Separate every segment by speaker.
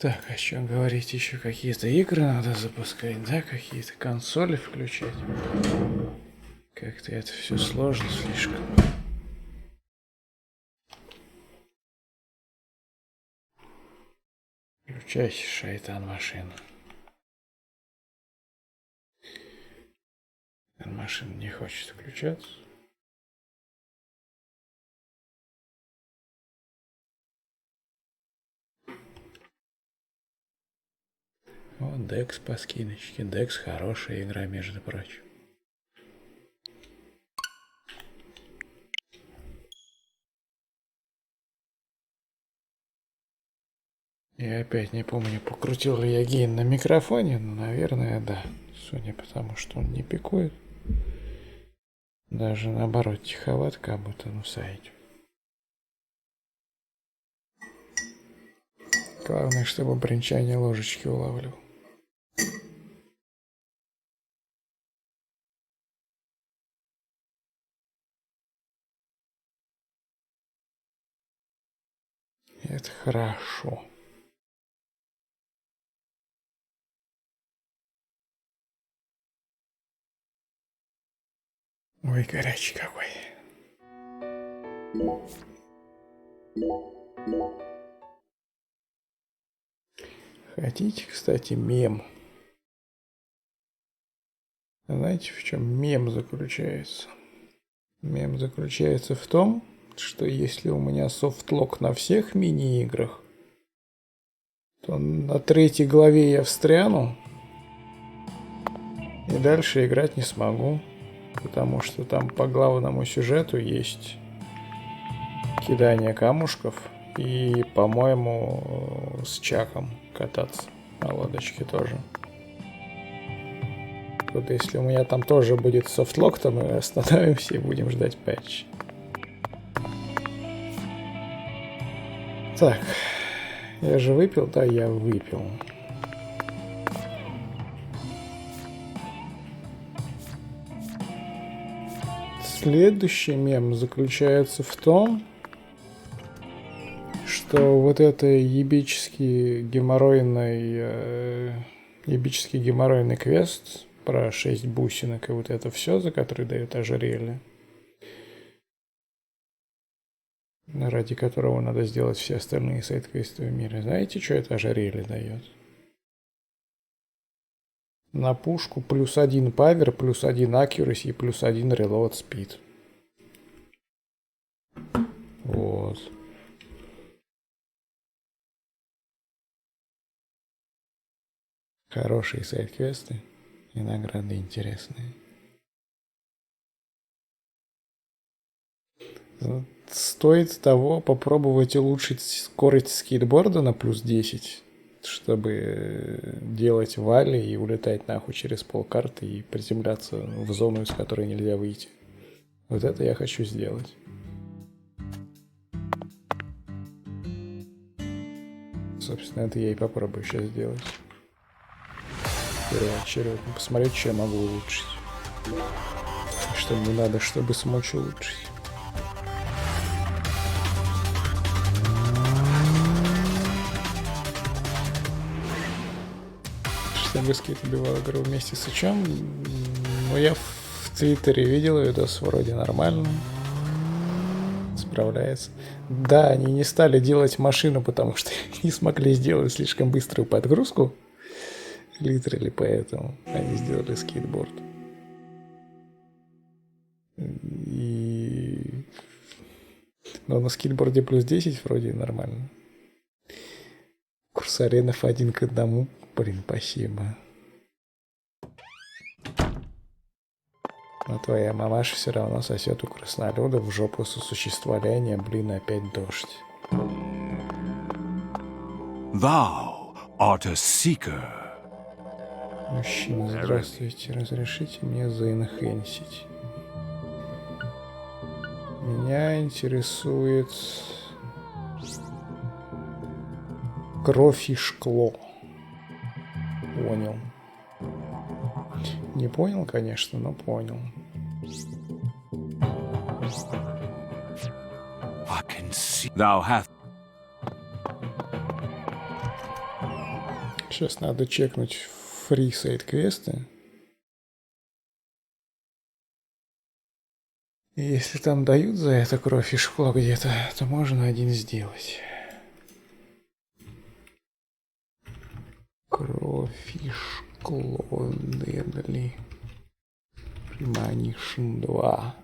Speaker 1: Так, о чем говорить? Еще какие-то игры надо запускать, да? Какие-то консоли включать. Как-то это все сложно слишком. Включайся, шайтан, машину. Машина не хочет включаться. Вот Декс по скидочке. Декс хорошая игра, между прочим. Я опять не помню, покрутил ли я гейн на микрофоне, но, наверное, да. Судя по тому, что он не пикует. Даже наоборот, тиховат, как будто на сайте. Главное, чтобы бренчание ложечки улавливал. Это хорошо. Ой, горячий какой. Хотите, кстати, мем? Знаете, в чем мем заключается? Мем заключается в том, что если у меня софтлок на всех мини-играх, то на 3-й главе я встряну и дальше играть не смогу, потому что там по главному сюжету есть кидание камушков и, по-моему, с Чаком кататься на лодочке тоже. Вот если у меня там тоже будет софтлок, то мы остановимся и будем ждать патч. Так, я же выпил, да, я выпил. Следующий мем заключается в том, что вот это ебический геморройный квест про 6 бусинок и вот это все, за который дают ожерелье, ради которого надо сделать все остальные сайд-квесты в мире. Знаете, что это ожерелье дает? На пушку +1 павер, +1 accuracy и +1 reload speed. Вот. Хорошие сайд-квесты и награды интересные. Стоит того попробовать улучшить скорость скейтборда на +10, чтобы делать вали и улетать нахуй через полкарты и приземляться в зону, из которой нельзя выйти. Вот это я хочу сделать. Собственно, это я и попробую сейчас сделать. Первоочередно посмотреть, что я могу улучшить. Что мне надо, чтобы смочь улучшить. Чтобы скейт убивал игру вместе с Ичом. Ну, я в Твиттере видел видос, вроде нормально. Справляется. Да, они не стали делать машину, потому что не смогли сделать слишком быструю подгрузку. Литерали, поэтому они сделали скейтборд. Но на скейтборде +10 вроде нормально. Курс аренов 1:1. Блин, спасибо. Но твоя мамаша все равно сосет у краснолюда в жопу сосуществования, блин, опять дождь.
Speaker 2: Thou art a seeker.
Speaker 1: Мужчина, здравствуйте, разрешите мне заинхенсить. Меня интересует кровь и шкло. Понял. Не понял, конечно, но понял.
Speaker 2: I can see thou hast.
Speaker 1: Сейчас надо чекнуть фри сайт-квесты. И если там дают за это кровь и шкло где-то, то можно один сделать. Кровь и шкло дедли. Premonition 2.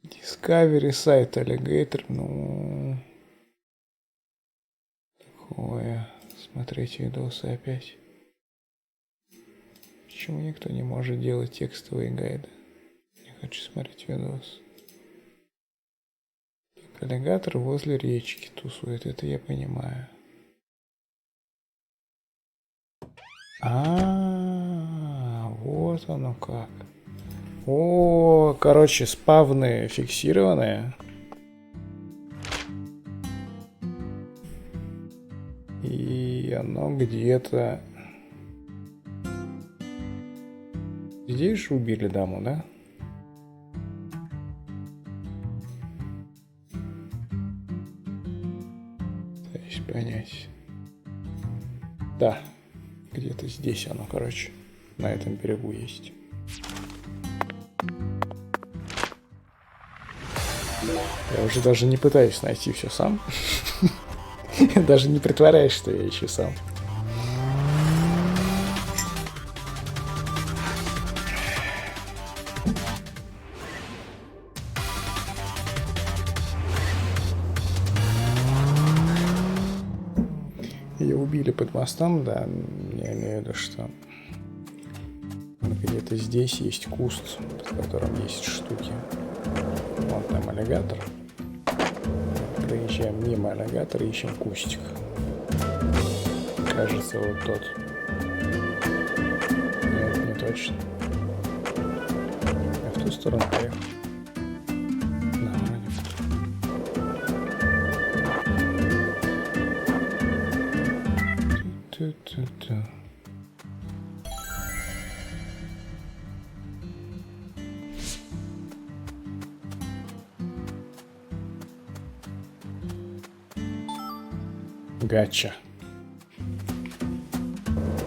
Speaker 1: Discovery сайт Alligator, ну... Такое. Смотреть видосы опять. Почему никто не может делать текстовые гайды? Не хочу смотреть видос. Аллигатор возле речки тусует, это я понимаю. Вот оно как. О, короче, спавны фиксированные. И оно где-то... Здесь же убили даму, да? Пытаюсь понять. Да, где-то здесь оно, короче. На этом берегу есть. Я уже даже не пытаюсь найти все сам. Даже не притворяюсь, что я ищу сам. Ее убили под мостом, да, я имею в виду, что где-то здесь есть куст, под которым есть штуки. Вон там аллигатор. Проезжаем мимо аллигатора, ищем кустик. Кажется, вот тот. Нет, не точно. Я в ту сторону поехал. Да, вроде в ту. Ту-ту-ту. Гача.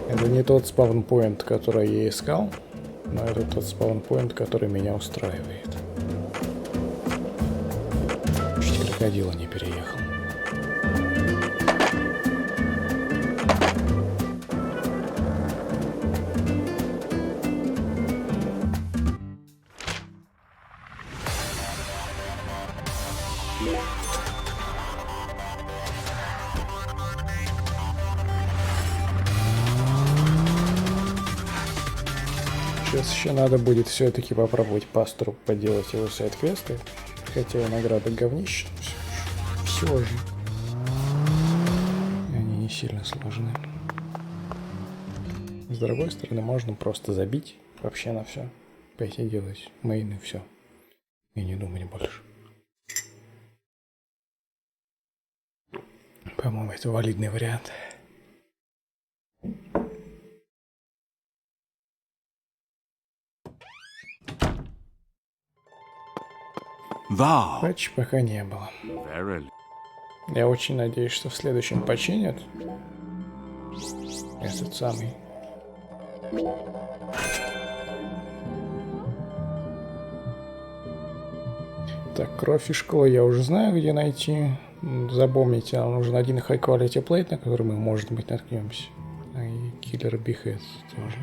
Speaker 1: Это не тот спаунпоинт, который я искал, но это тот спаунпоинт, который меня устраивает. Чуть крокодила не переехал. Сейчас еще надо будет все-таки попробовать пастору поделать его сайт-квесты. Хотя и награда говнище. Все же. Они не сильно сложные. С другой стороны, можно просто забить вообще на все. Пойти делать мейн и все. И не думать больше. По-моему, это валидный вариант.
Speaker 2: Thou.
Speaker 1: Патча пока не было.
Speaker 2: Verily.
Speaker 1: Я очень надеюсь, что в следующем починят этот самый. Так, кровь и шкло я уже знаю, где найти. Запомните, нам нужен один high quality plate, на который мы, может быть, наткнемся. И киллер бихет тоже.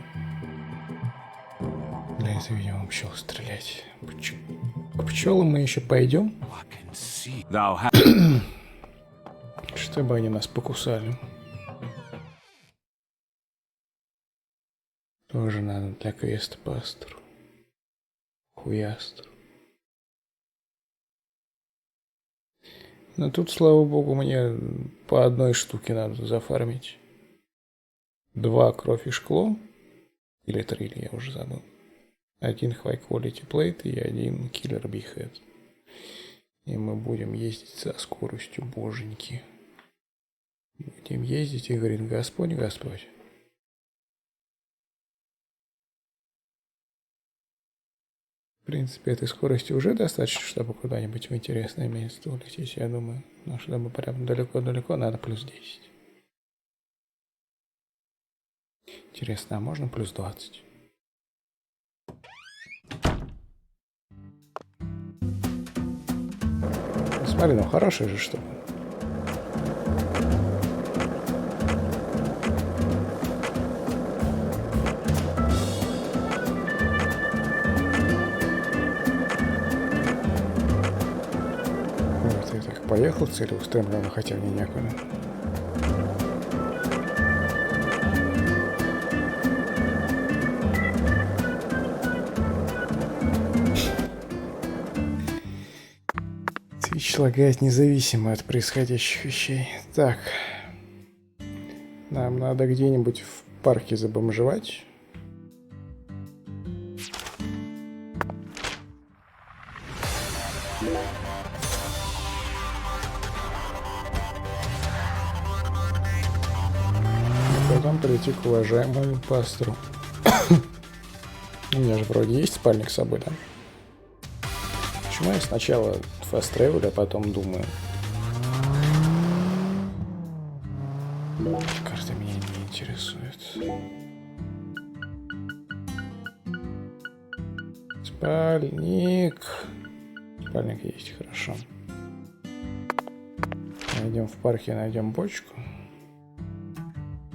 Speaker 1: Для этого, видимо, пчел стрелять. К пчелам мы еще пойдем. Чтобы они нас покусали. Тоже надо для квеста пастору. Хуястру. Но тут, слава богу, мне по одной штуке надо зафармить. 2 кровь и шкло. Или 3, я уже забыл. 1 high quality plate и 1 killer big head. И мы будем ездить со скоростью боженьки. Будем ездить и говорит: Господь, Господь. В принципе, этой скорости уже достаточно, чтобы куда-нибудь в интересное место улететь, я думаю. Но чтобы прям далеко-далеко, надо плюс 10. Интересно, а можно плюс 20? Смотри, ну хорошая же штука. Вот, я так поехал целеустремленно, хотя мне некуда. Twitch лагает независимо от происходящих вещей. Так. Нам надо где-нибудь в парке забомжевать. И потом прийти к уважаемому пастору. У меня же вроде есть спальник с собой, да? Почему я сначала фаст-тревелю, а потом думаю? Карта меня не интересует. Спальник. Спальник есть, хорошо. Найдем в парке, найдем бочку.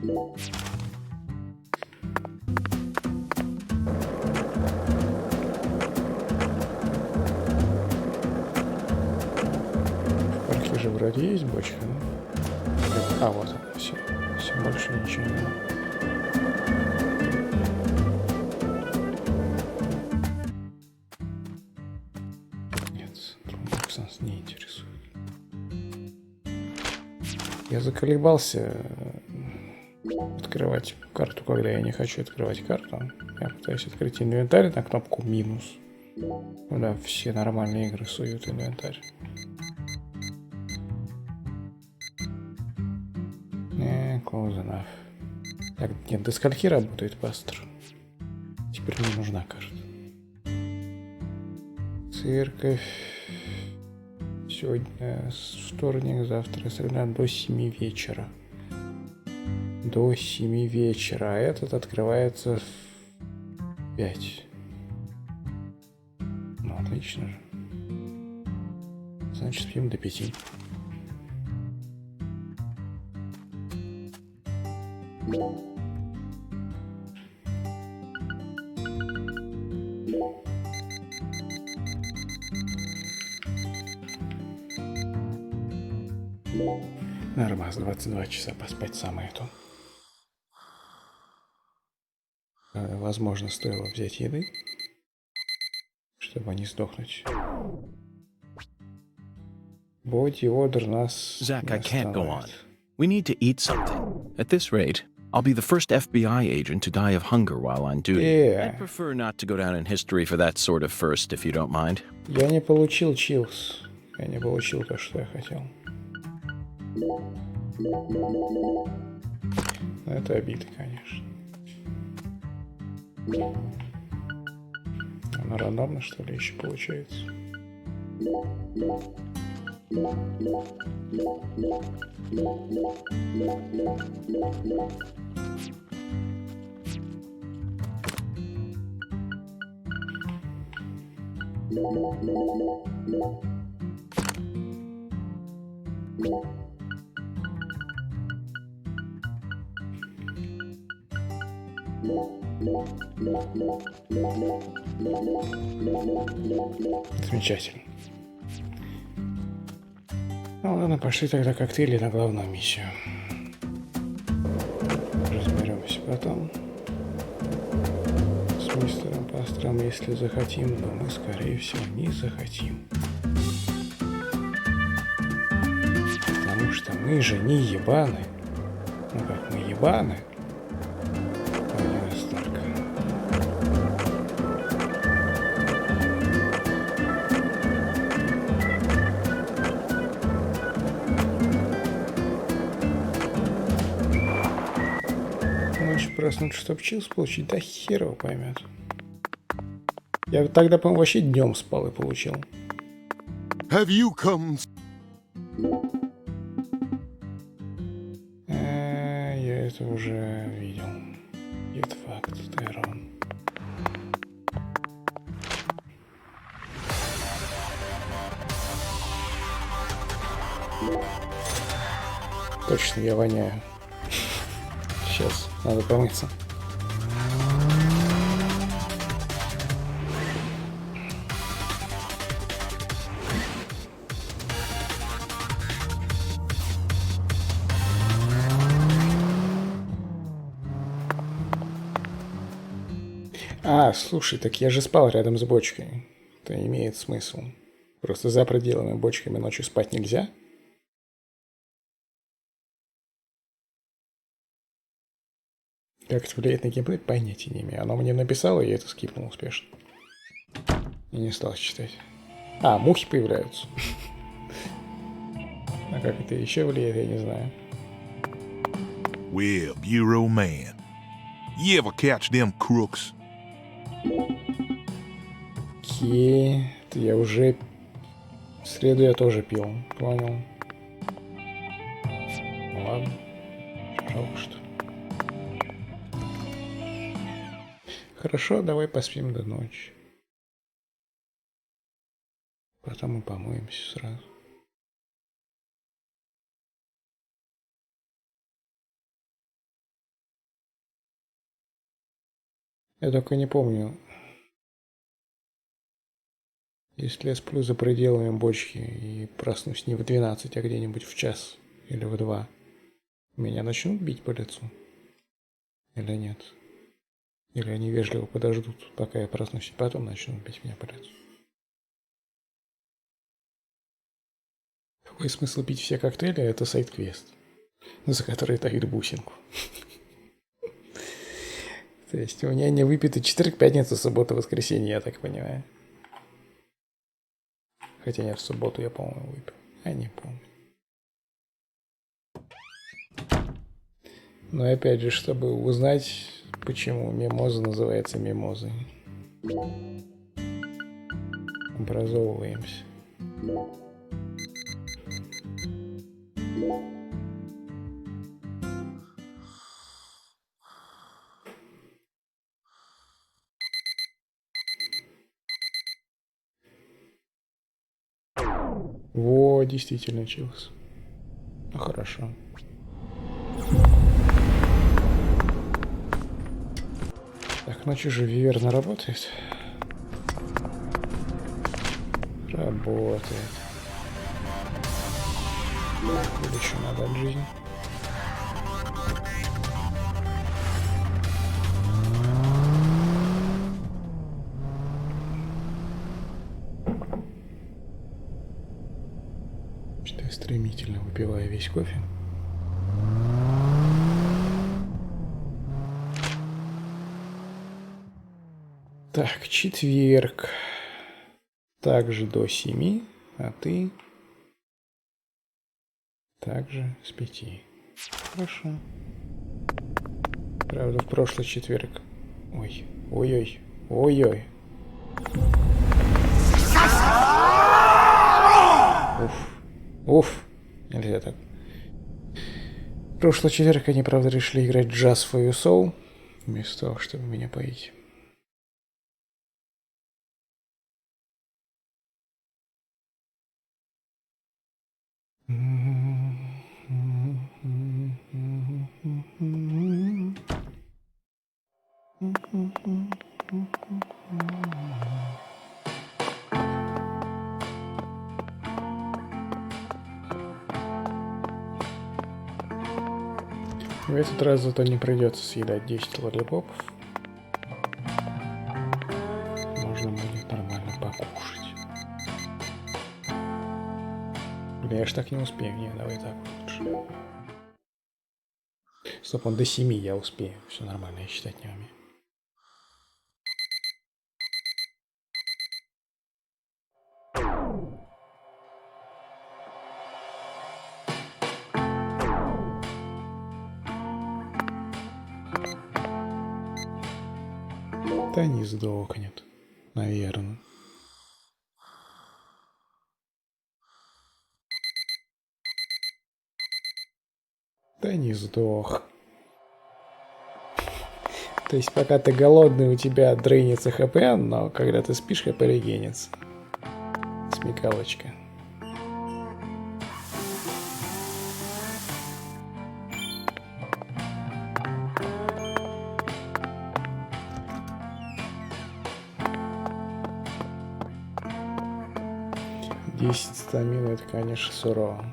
Speaker 1: В парке же вроде есть бочка, да? А, вот она, все. Все, больше ничего не надо. Нет, Привкус нас не интересует. Я заколебался открывать карту, когда я не хочу открывать карту. Я пытаюсь открыть инвентарь на кнопку минус. Куда все нормальные игры суют инвентарь. Close enough. Так, нет, до скольки работает пастор? Теперь мне нужна карта. Церковь. Сегодня вторник, завтра среда до 7 вечера. До 7 вечера. А этот открывается в 5. Ну, отлично же. Значит, спим до 5. Нормас, 22 часа поспать самое то. Возможно, стоило взять еды, чтобы не сдохнуть. Боди Одер нас
Speaker 3: Zach, I can't go on.
Speaker 1: остановит.
Speaker 3: We need to eat something. At this rate, I'll be the first FBI agent to die of hunger while on duty. I'd prefer not to go down in history for that sort of first, if you don't mind.
Speaker 1: Я не получил чилс. Я не получил то, что я хотел. Но это обида, конечно. Оно рандомно, что ли, еще получается? Замечательно. Ну ладно, пошли тогда коктейли на главную миссию. Разберемся потом с мистером Пастором, если захотим, но мы, скорее всего, не захотим. Потому что мы же не ебаны. Ну как, мы ебаны. Но не настолько. Ночью проснуться, чтобы чилс получить, да хер его поймет. Я тогда, по-моему, вообще днем спал и получил.
Speaker 2: Have you come?
Speaker 1: Я это уже видел. Get fucked, Тайрон. Точно, я воняю. Сейчас, надо помыться. А, слушай, так я же спал рядом с бочкой. Это имеет смысл. Просто за пределами бочками ночью спать нельзя. Как это влияет на геймплей, понятия не имею. Оно мне написало, и я это скипнул успешно. И не стал читать. А, мухи появляются. А как это еще влияет, я не знаю.
Speaker 2: Well, Bureau man. You ever catch them crooks?
Speaker 1: Окей. Это я уже... В среду я тоже пил. Понял. Ну ладно. Жалко, что. Хорошо, давай поспим до ночи. Потом мы помоемся сразу. Я только не помню, если я сплю за пределами бочки и проснусь не в 12, а где-нибудь в час или в 2, меня начнут бить по лицу? Или нет? Или они вежливо подождут, пока я проснусь, и потом начнут бить меня по лицу? Какой смысл пить все коктейли? Это сайд-квест, за который тают бусинку. То есть у меня не выпиты четверг, пятница, суббота, воскресенье, я так понимаю. Хотя нет, в субботу я, по-моему, выпил. Я не помню. Но опять же, чтобы узнать, почему мимоза называется мимозой. Образовываемся. Во, действительно чилс. Ну хорошо. Так, ночью же виверна работает. Работает. Или еще надо от жизни. Что я стремительно выпиваю весь кофе. Так, четверг. Также до 7, а ты также с 5. Хорошо. Правда, в прошлый четверг. Ой, ой-ой, ой-ой. Уф, уф. Нельзя так. В прошлый четверг они, правда, решили играть Just for Your Soul, вместо того, чтобы меня поить. В этот раз зато не придется съедать 10 лоллипопов. Можно будет нормально покушать. Бля, я ж так не успею. Не, давай так лучше. Стоп, он до 7 я успею. Все нормально, я считать не умею. Да не сдохнет. Наверное. Да не сдох. То есть пока ты голодный, у тебя дрейнится хп, но когда ты спишь, хп регенится. Смекалочка. Десять стамина, это, конечно, сурово.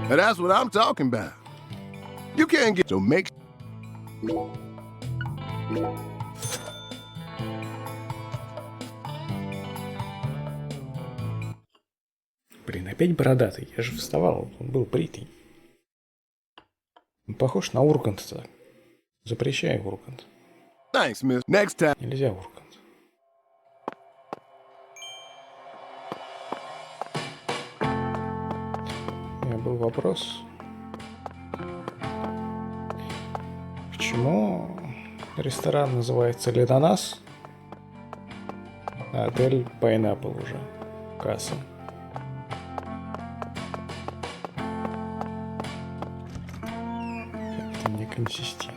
Speaker 4: That's what I'm talking about. You can't get so make.
Speaker 1: Блин, опять бородатый. Я же вставал, он был бритый. Он похож на Урганта. Запрещаю Ургант.
Speaker 4: Thanks, miss. Next time.
Speaker 1: Нельзя Ургант. У меня был вопрос. Почему ресторан называется Ледонас, а отель Пайнапл уже? Касса. Как-то неконсистентно.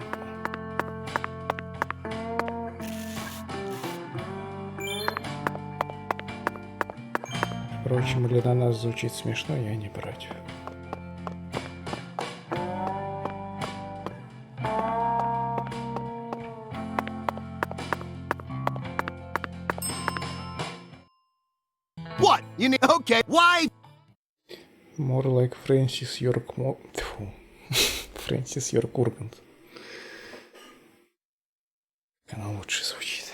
Speaker 1: Впрочем, Ледонас звучит смешно, я не против.
Speaker 4: What? You need? Okay. Why?
Speaker 1: More like Francis York... Тьфу. Francis York Urgant. Она лучше звучит.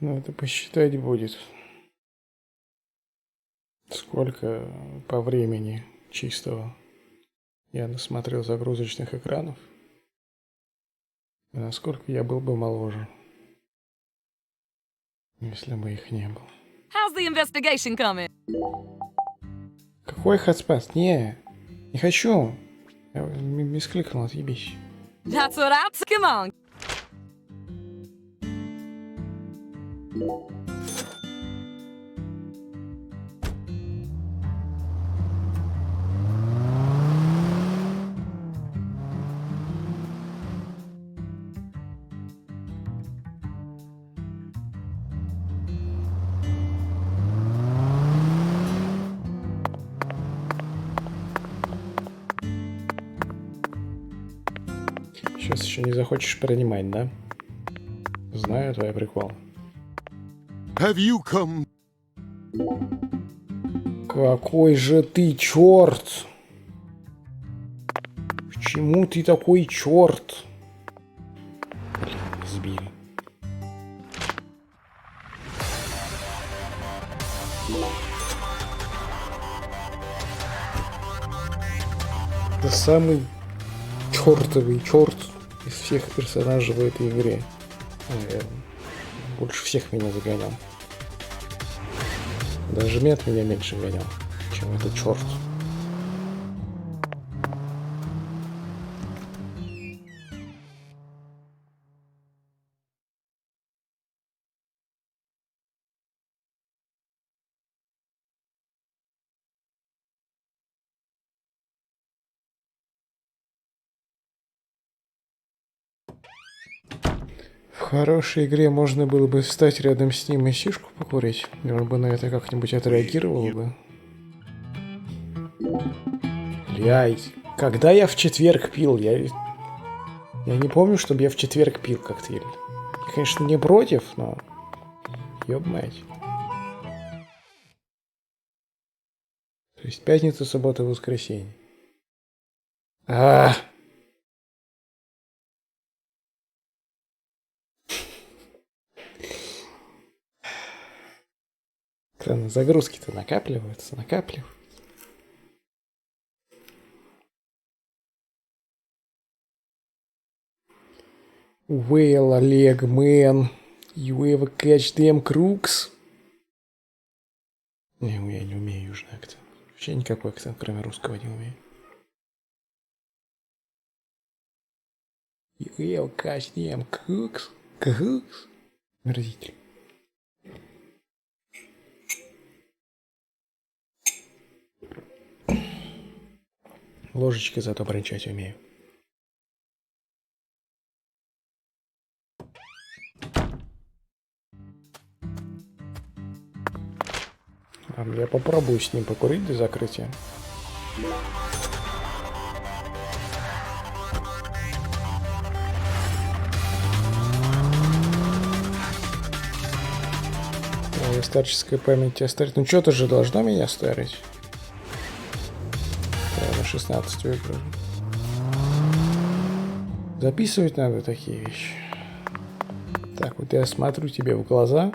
Speaker 1: Ну, это посчитать будет. Сколько по времени чистого я насмотрел загрузочных экранов. И насколько я был бы моложе, если бы их не было.
Speaker 5: How's the investigation coming?
Speaker 1: Какой хатспас? Не хочу. Я мискликнул, отъебись.
Speaker 5: That's what I'm... Come on.
Speaker 1: Сейчас еще не захочешь принимать, да? Знаю твои приколы.
Speaker 4: Have you come?
Speaker 1: Какой же ты черт! Почему ты такой черт? Блин, сбили. Это самый чертовый черт из всех персонажей в этой игре. Наверное. Больше всех меня загонял. Даже Мет меня меньше гонял, чем этот черт. В хорошей игре можно было бы встать рядом с ним и сишку покурить, и он бы на это как-нибудь отреагировал бы. Блядь, когда я в четверг пил? Я не помню, чтобы я в четверг пил коктейль. Я, конечно, не против, но... Ёб мать. То есть пятница, суббота, воскресенье. А! Загрузки-то накапливаются. Well, Олег, man, you ever catch them crooks? Не, я не умею южный акцент. Вообще никакой акцент, кроме русского, не умею. You ever catch them crooks? Crooks? Мерзитель. Ложечкой зато бренчать умею. Я попробую с ним покурить до закрытия. Старческая память тебя старит. Ну что-то же должно меня старить. Я на 16 выиграл. Записывать надо такие вещи. Так, вот я смотрю тебе в глаза.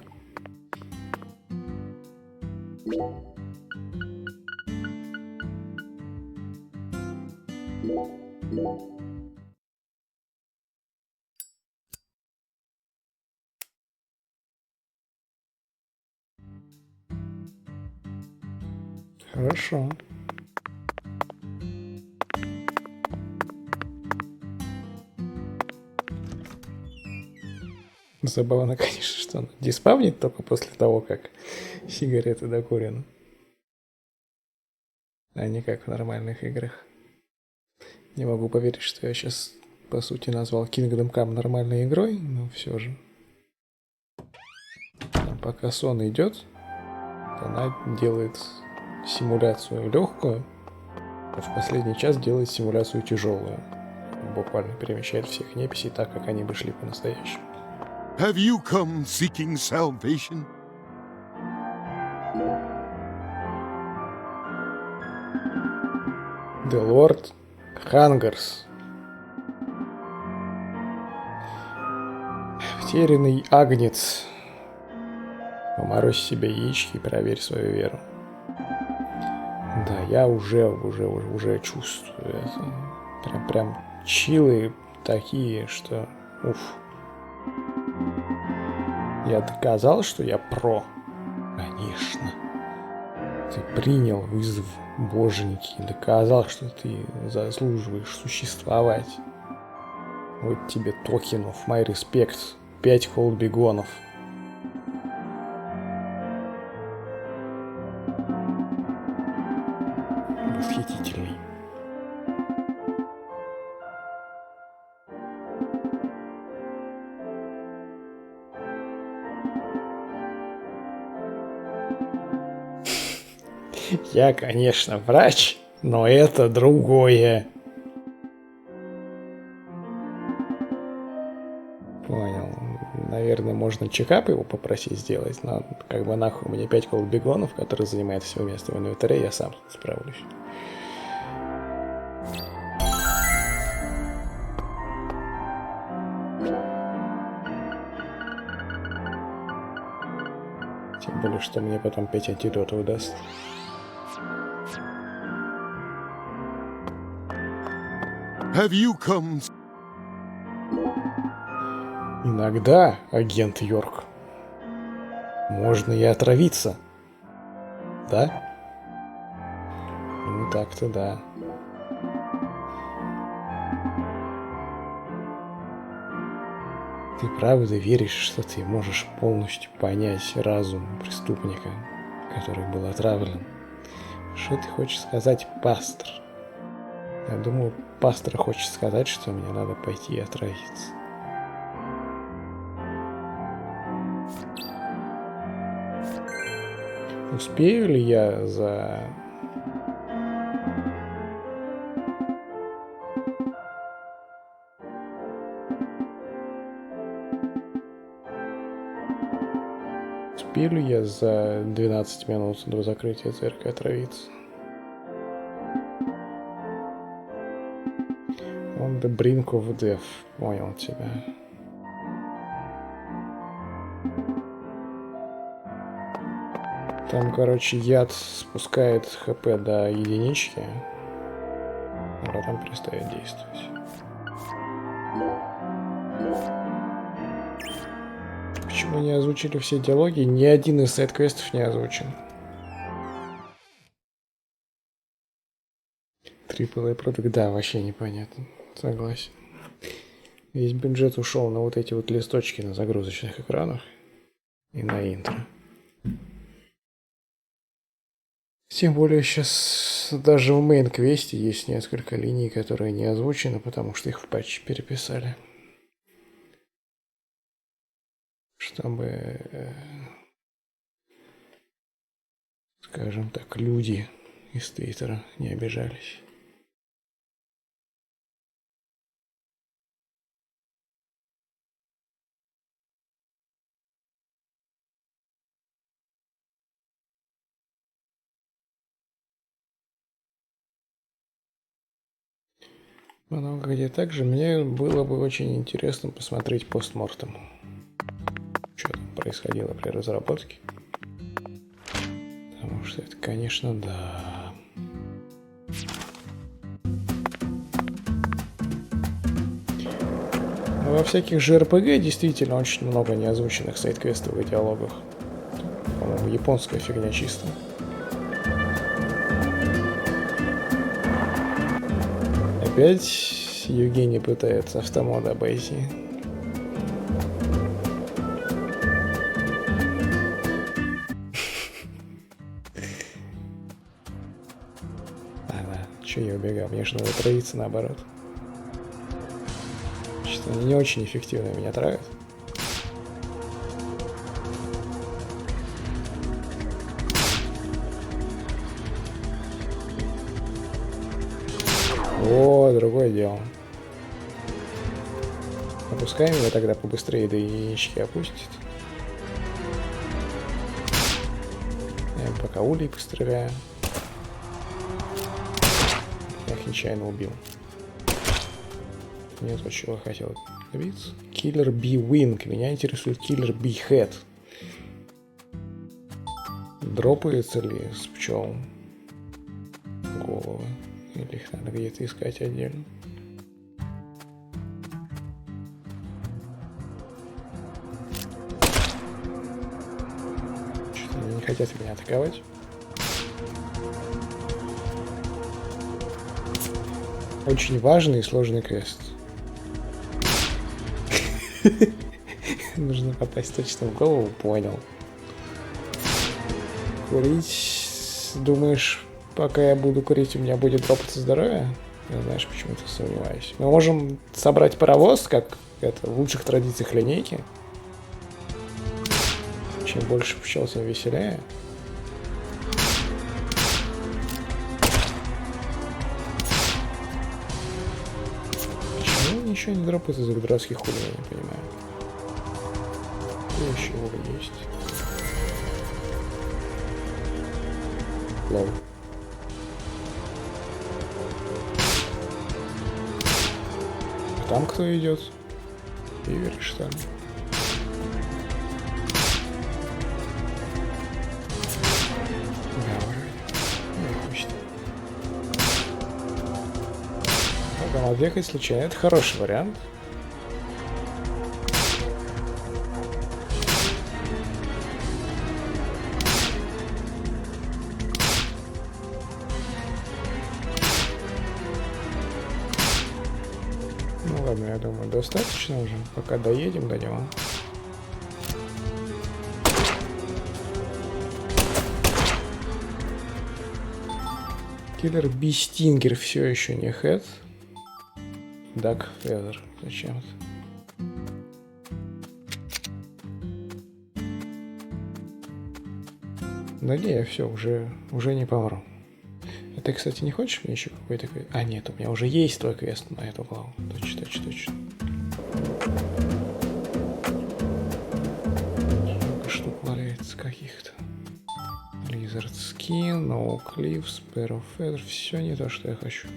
Speaker 1: Хорошо. Забавно, конечно, что он диспавнит только после того, как сигареты докурены. А не как в нормальных играх. Не могу поверить, что я сейчас, по сути, назвал Kingdom Come нормальной игрой, но все же. Там, пока сон идет, она делает симуляцию легкую, а в последний час делает симуляцию тяжелую. Буквально перемещает всех неписей так, как они бы шли по-настоящему.
Speaker 4: Have you come seeking salvation?
Speaker 1: The Lord Hungers. Потерянный агнец. Поморозь себе яички и проверь свою веру. Да, я уже чувствую это. Прям чилы такие, что... Уф. Я доказал, что я про. Конечно. Ты принял вызов боженьки и доказал, что ты заслуживаешь существовать. Вот тебе токенов, my respect. 5 холдбигонов. Восхитительный. Я, конечно, врач, но это другое. Понял. Наверное, можно чекап его попросить сделать, но как бы нахуй мне 5 колбегонов, которые занимают все место в инвентаре, я сам справлюсь. Тем более, что мне потом 5 антидотов даст.
Speaker 4: Have you come?
Speaker 1: Иногда, агент Йорк, можно и отравиться. Да? Ну так-то да. Ты правда веришь, что ты можешь полностью понять разум преступника, который был отравлен? Что ты хочешь сказать, пастор? Я думаю, пастор хочет сказать, что мне надо пойти и отравиться. Успею ли я за... Успею ли я за 12 минут до закрытия церкви отравиться? On the brink of death. Понял тебя. Там, короче, яд спускает ХП до единички, а потом перестает действовать. Почему не озвучили все диалоги? Ни один из сайд-квестов не озвучен. AAA продукт, да, вообще непонятно. Согласен. Весь бюджет ушел на вот эти вот листочки на загрузочных экранах и на интро. Тем более сейчас даже в мейн-квесте есть несколько линий, которые не озвучены, потому что их в патче переписали. Чтобы, скажем так, люди из Твиттера не обижались. Много где также. Мне было бы очень интересно посмотреть постмортем. Что там происходило при разработке. Потому что это, конечно, да. Но во всяких же РПГ действительно очень много неозвученных сайд-квестов и диалогов. По-моему, японская фигня чистая. Опять Евгений пытается автомода обойти. Ладно, че я убегал, мне же надо травиться наоборот. Что-то они не очень эффективно меня травят. О, другое дело. Опускаем его тогда побыстрее, до единички опустит. Я пока улей постреляю. Я их нечаянно убил. Не то, чего хотел добиться. Киллер B-Wing. Меня интересует киллер B-Head. Дропается ли с пчел головы? Или их надо где-то искать отдельно? Что-то они не хотят меня атаковать. Очень важный и сложный квест. Нужно попасть точно в голову, понял. Курить, думаешь, пока я буду курить, у меня будет дропаться здоровье? Я, знаешь, почему-то сомневаюсь. Мы можем собрать паровоз, как это в лучших традициях линейки. Чем больше пчел, тем веселее. Почему ничего не дропается из-за дурацких улей, я не понимаю. И еще уголь есть. Лол. Там кто идет? Игорь, что ли? Да, вроде. Ну, пусть. Потом отъехать случайно. Это хороший вариант. Ладно, я думаю, достаточно уже, пока доедем до него. Киллер Бистингер все еще не хэт. Дак Федер зачем-то. Да не, я все, уже не помру. А ты, кстати, не хочешь мне еще какой-то... А, нет, у меня уже есть твой квест на эту главу. Точно. Много штук валяется каких-то. Lizard Skin, No Cliff, Sparrow Feather. Все не то, что я хочу.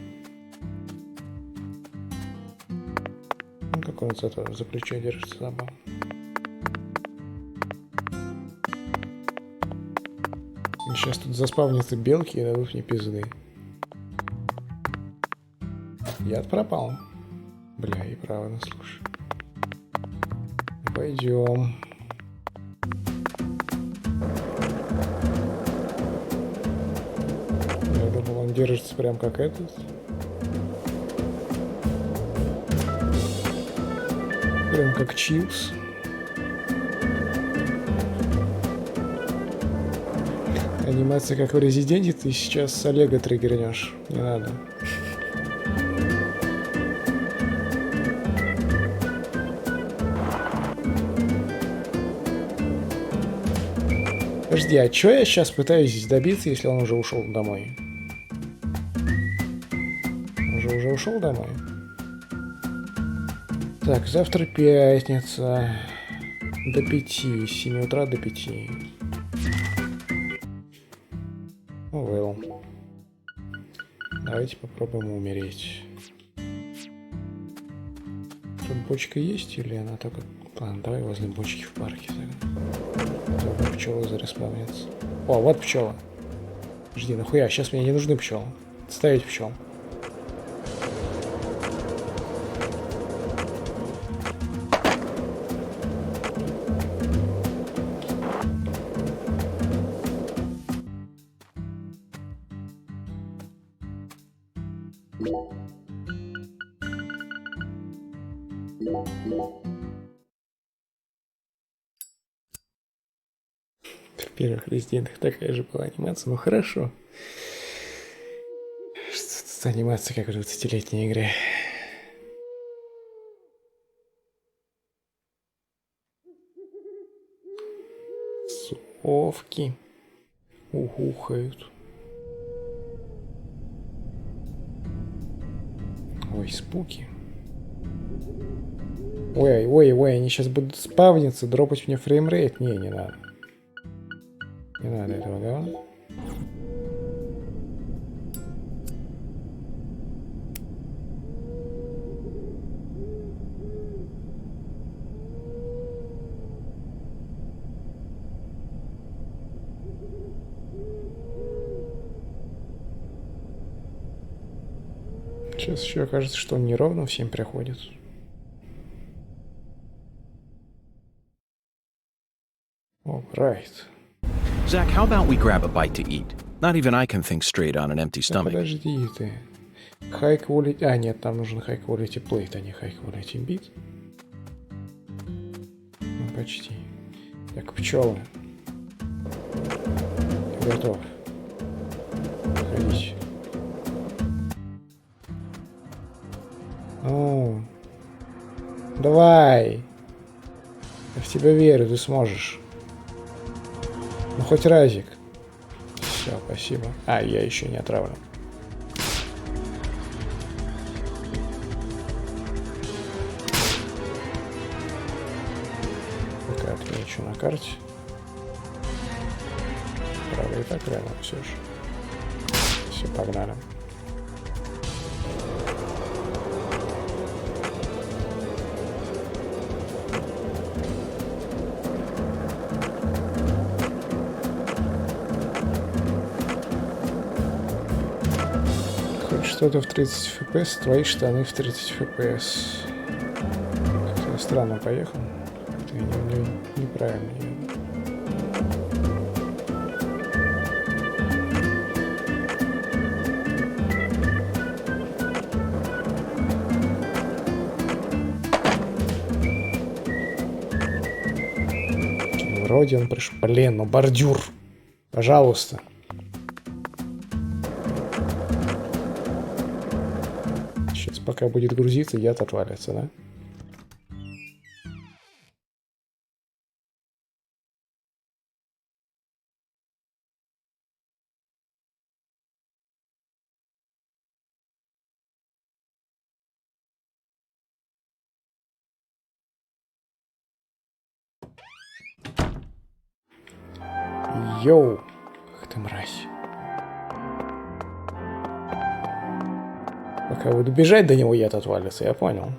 Speaker 1: как он за плечо держится забыл. Сейчас тут заспавнятся белки и дадут мне пизды. Яд пропал. Бля, и правда, слушай. Пойдем. Я думал, он держится прям как этот. Прям как чипс. Анимация как в Резиденте, ты сейчас с Олега триггернешь. Не надо. Подожди, а чё я сейчас пытаюсь здесь добиться, если он уже ушел домой? Он же уже ушел домой? Так, завтра пятница. До 5, с 7 утра до 5. Ну, well. Давайте попробуем умереть. Тут бочка есть или она только... Ладно, давай возле бочки в парке. Тогда пчелы зареспавнятся. О, вот пчела. Жди, нахуя, сейчас мне не нужны пчелы. Ставить пчел. В первых резидентах такая же была анимация, ну хорошо. Что-то анимация как в 20-летней игре. Совки ухухают. Ой, спуки. Ой, ой, ой, они сейчас будут спавниться, дропать мне фреймрейт. Не надо. Не надо этого, да? Сейчас еще окажется, что он неровно всем приходит. All right.
Speaker 3: Zach, how about we grab a bite to eat? Not even I can think straight on an empty
Speaker 1: Да
Speaker 3: stomach.
Speaker 1: подожди ты. High quality... А, нет, там нужен high quality plate, а не high quality bit. Ну, почти. Так, пчелы. Готов. Ходить. Ну. Давай. Я в тебя верю, ты сможешь. Ну, хоть разик. Все, спасибо. А, я еще не отравлен. Пока отмечу на карте. Правда, и так рядом все же. Все, погнали. Что-то в 30 FPS, твои штаны в 30 FPS. Как-то я странно поехал. Это неправильно. Вроде он пришел. Блин, ну бордюр. Пожалуйста. Пока будет грузиться, яд отвалится, да? Йоу! Ах ты мразь. Пока буду бежать, до него яд отвалится, я понял.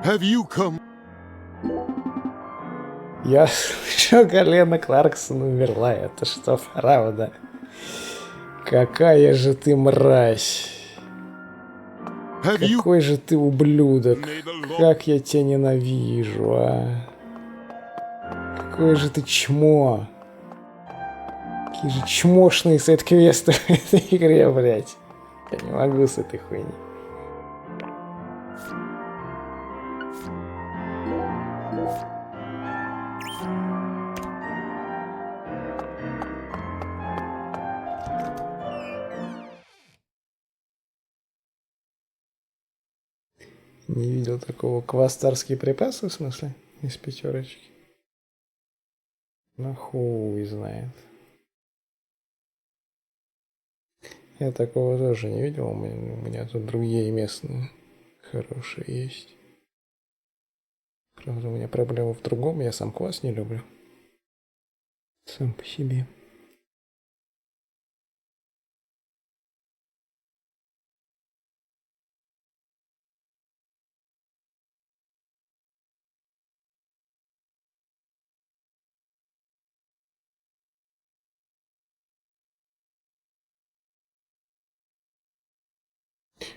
Speaker 4: Have you come?
Speaker 1: Я слышу, Галена Кларксон умерла. Это что, правда? Какая же ты мразь. Какой же ты ублюдок. Как я тебя ненавижу, а. Какое же ты чмо. Какие же чмошные сайд-квесты в этой игре, блядь. Я не могу с этой хуйней. Не видел такого. Квастарские припасы, в смысле? Из пятерочки. Ну хуй знает. Я такого тоже не видел. У меня тут другие местные хорошие есть. Правда, у меня проблема в другом. Я сам квас не люблю. Сам по себе.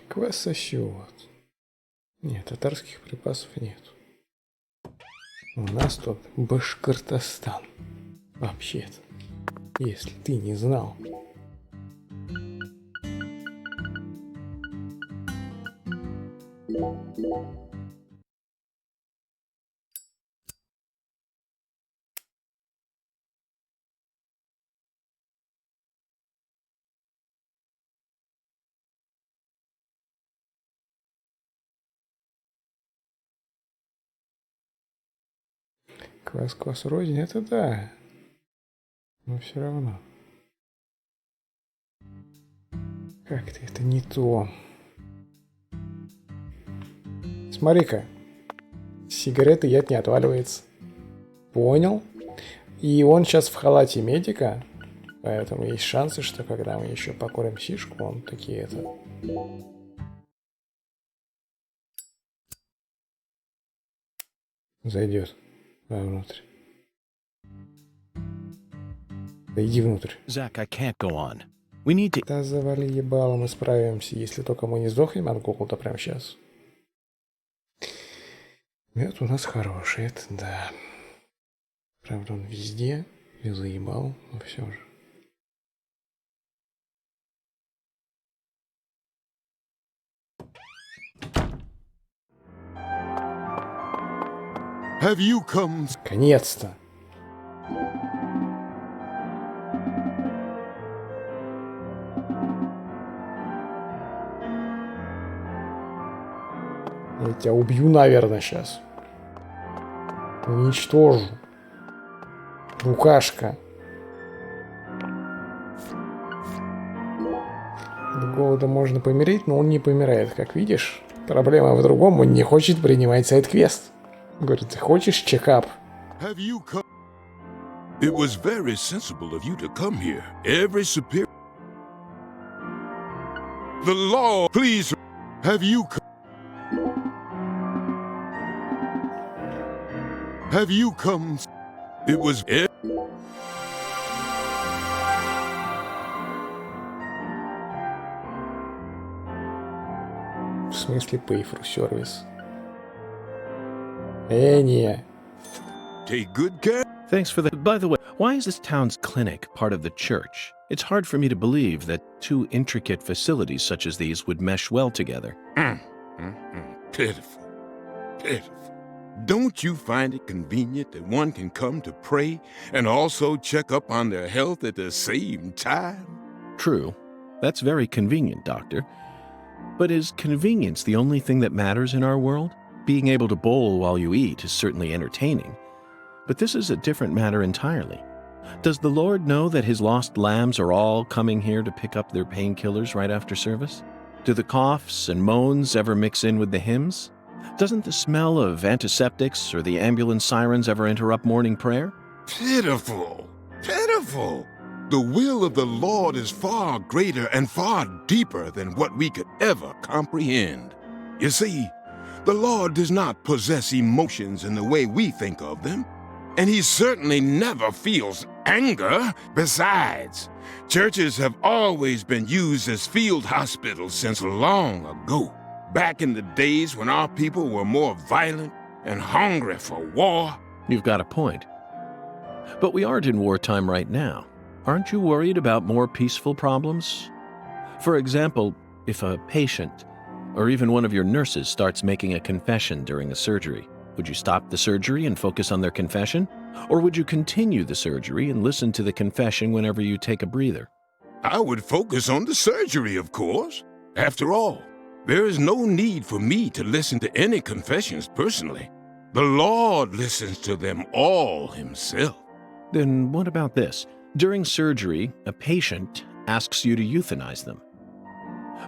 Speaker 1: Квас сосет. Нет, татарских припасов нет. У нас тут Башкортостан. Вообще-то. Если ты не знал. Квас рознь, это да. Но все равно. Как-то это не то. Смотри-ка. Сигареты яд не отваливается. Понял? И он сейчас в халате медика. Поэтому есть шансы, что когда мы еще покурим сишку, он такие это... Зайдет вовнутрь. Да иди внутрь.
Speaker 3: Zach, I can't go on. We need to...
Speaker 1: Да завали ебало, мы справимся, если только мы не сдохнем от голода прямо сейчас. Мед у нас хороший, это да. Правда, он везде, и заебал, но все же.
Speaker 4: Have you come?
Speaker 1: Наконец-то! Я тебя убью, наверное, сейчас. Уничтожу. Букашка. От голода можно помереть, но он не помирает, как видишь. Проблема в другом, он не хочет принимать сайд-квест. Говорит, ты хочешь чекап?
Speaker 4: Have you come?
Speaker 2: It was very sensible of you to come here. Every superior... The law, please...
Speaker 4: Have you come? Have you come?
Speaker 2: It was...
Speaker 1: В смысле pay for service? Не.
Speaker 2: Take good care.
Speaker 3: Thanks for that. By the way, why is this town's clinic part of the church? It's hard for me to believe that two intricate facilities such as these would mesh well together.
Speaker 2: Pitiful. Pitiful. Don't you find it convenient that one can come to pray and also check up on their health at the same time?
Speaker 3: True. That's very convenient, Doctor. But is convenience the only thing that matters in our world? Being able to bowl while you eat is certainly entertaining. But this is a different matter entirely. Does the Lord know that his lost lambs are all coming here to pick up their painkillers right after service? Do the coughs and moans ever mix in with the hymns? Doesn't the smell of antiseptics or the ambulance sirens ever interrupt morning prayer?
Speaker 2: Pitiful. Pitiful. The will of the Lord is far greater and far deeper than what we could ever comprehend. You see, The Lord does not possess emotions in the way we think of them, and he certainly never feels anger. Besides, churches have always been used as field hospitals since long ago, back in the days when our people were more violent and hungry for war.
Speaker 3: You've got a point. But we aren't in wartime right now. Aren't you worried about more peaceful problems? For example, if a patient or even one of your nurses starts making a confession during a surgery, would you stop the surgery and focus on their confession? Or would you continue the surgery and listen to the confession whenever you take a breather?
Speaker 2: I would focus on the surgery, of course. After all, there is no need for me to listen to any confessions personally. The Lord listens to them all himself.
Speaker 3: Then what about this? During surgery, a patient asks you to euthanize them.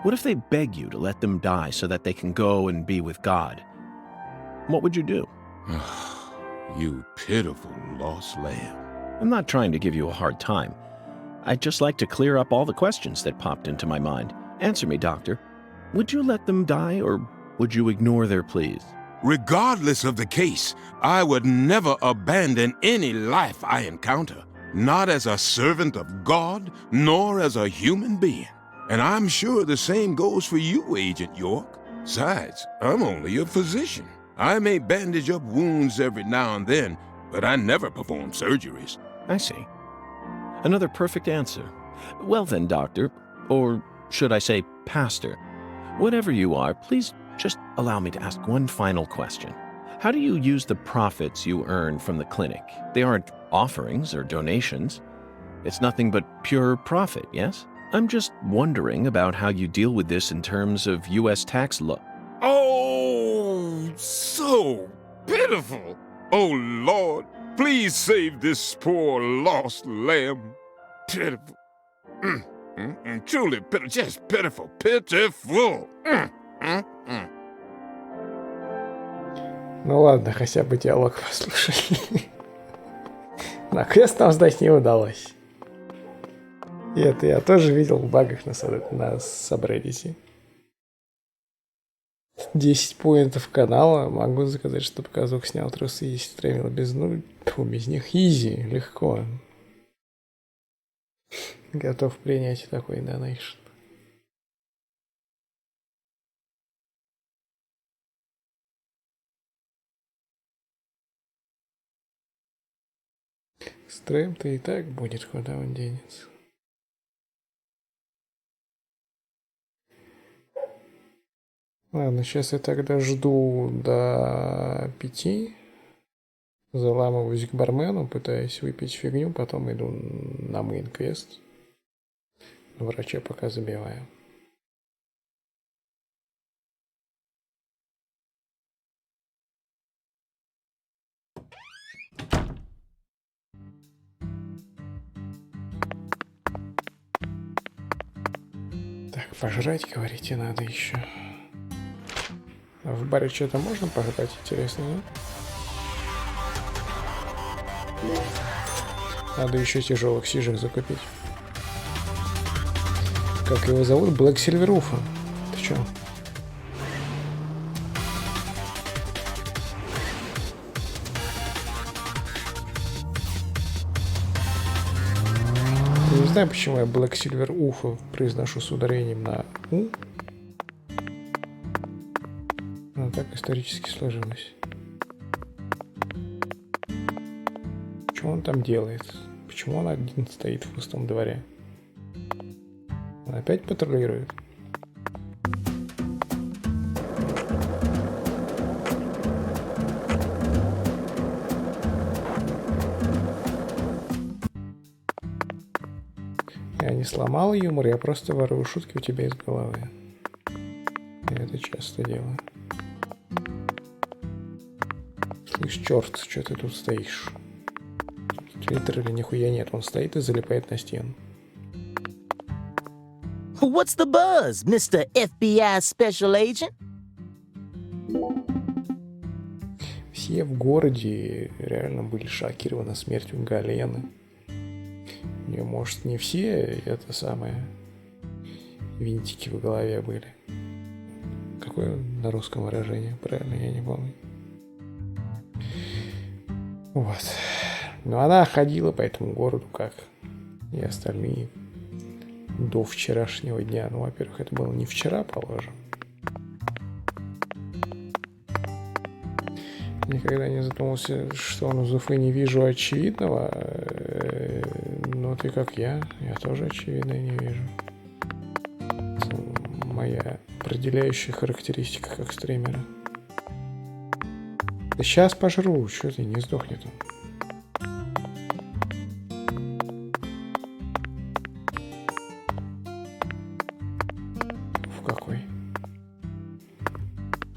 Speaker 3: What if they beg you to let them die so that they can go and be with God? What would you do?
Speaker 2: You pitiful lost lamb.
Speaker 3: I'm not trying to give you a hard time. I'd just like to clear up all the questions that popped into my mind. Answer me, doctor. Would you let them die, or would you ignore their pleas?
Speaker 2: Regardless of the case, I would never abandon any life I encounter, not as a servant of God, nor as a human being. And I'm sure the same goes for you, Agent York. Besides, I'm only a physician. I may bandage up wounds every now and then, but I never perform surgeries.
Speaker 3: I see. Another perfect answer. Well then, doctor, or should I say pastor, whatever you are, please just allow me to ask one final question. How do you use the profits you earn from the clinic? They aren't offerings or donations. It's nothing but pure profit, yes? I'm just wondering about how you deal with this in terms of U.S. tax law.
Speaker 2: Oh, so pitiful. Oh, Lord, please save this poor lost lamb. Pitiful. Truly pitiful, just pitiful, pitiful.
Speaker 1: Ну ладно, хотя бы диалог послушали. На квест нам сдать не удалось. И это я тоже видел в багах на сабреддите. 10 поинтов канала. Могу заказать, чтобы казух снял трусы и стремил без без них изи, легко. Готов принять такой донейшн. Стрим-то и так будет, куда он денется. Ладно, сейчас я тогда жду до 5. Заламываюсь к бармену, пытаюсь выпить фигню, потом иду на мейн-квест. Врача пока забиваю. Так, пожрать, говорите, надо еще. А в баре что-то можно пожрать, интересно, да? Надо еще тяжелых сижек закупить. Как его зовут? Блэк Сильверуфа. Ты чё? Я не знаю, почему я Блэк Сильвер Уфа произношу с ударением на У. Но так исторически сложилось. Что он там делает? Почему он один стоит в пустом дворе? Он опять патрулирует? Я не сломал юмор, я просто ворую шутки у тебя из головы. Я это часто делаю. Слышь, черт, что ты тут стоишь? Литерали нихуя нет, он стоит и залипает на стену.
Speaker 6: What's the buzz, Mr. FBI Special Agent?
Speaker 1: Все в городе реально были шокированы смертью Галены. Не, может, не все это самое винтики в голове были. Какое на русском выражение? Правильно, я не помню. Вот. Но она ходила по этому городу, как и остальные, до вчерашнего дня. Ну, во-первых, это было не вчера, положим. Никогда не задумывался, что на Уфы не вижу очевидного. Но ты как я тоже очевидно не вижу. Это моя определяющая характеристика как стримера. Да сейчас пожру, что ты, не сдохнет он. В какой?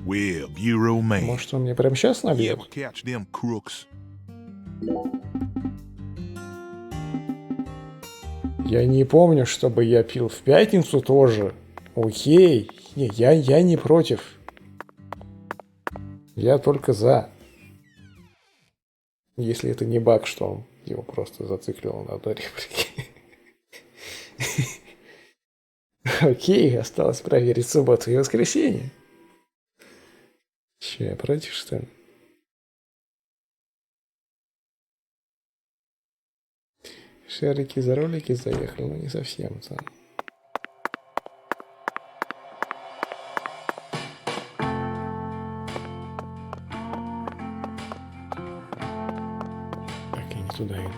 Speaker 2: Well, Bureau man.
Speaker 1: Может, он мне прямо сейчас
Speaker 2: Yeah,
Speaker 1: набьет?
Speaker 2: we'll catch them crooks.
Speaker 1: Я не помню, чтобы я пил в пятницу тоже. Окей. Не, я не против. Я только за. Если это не баг, что он его просто зациклил на одной реплике. Окей, осталось проверить субботу и воскресенье. Че, я против, что ли? Шарики за ролики заехал, но не совсем сам. Так, я не туда иду.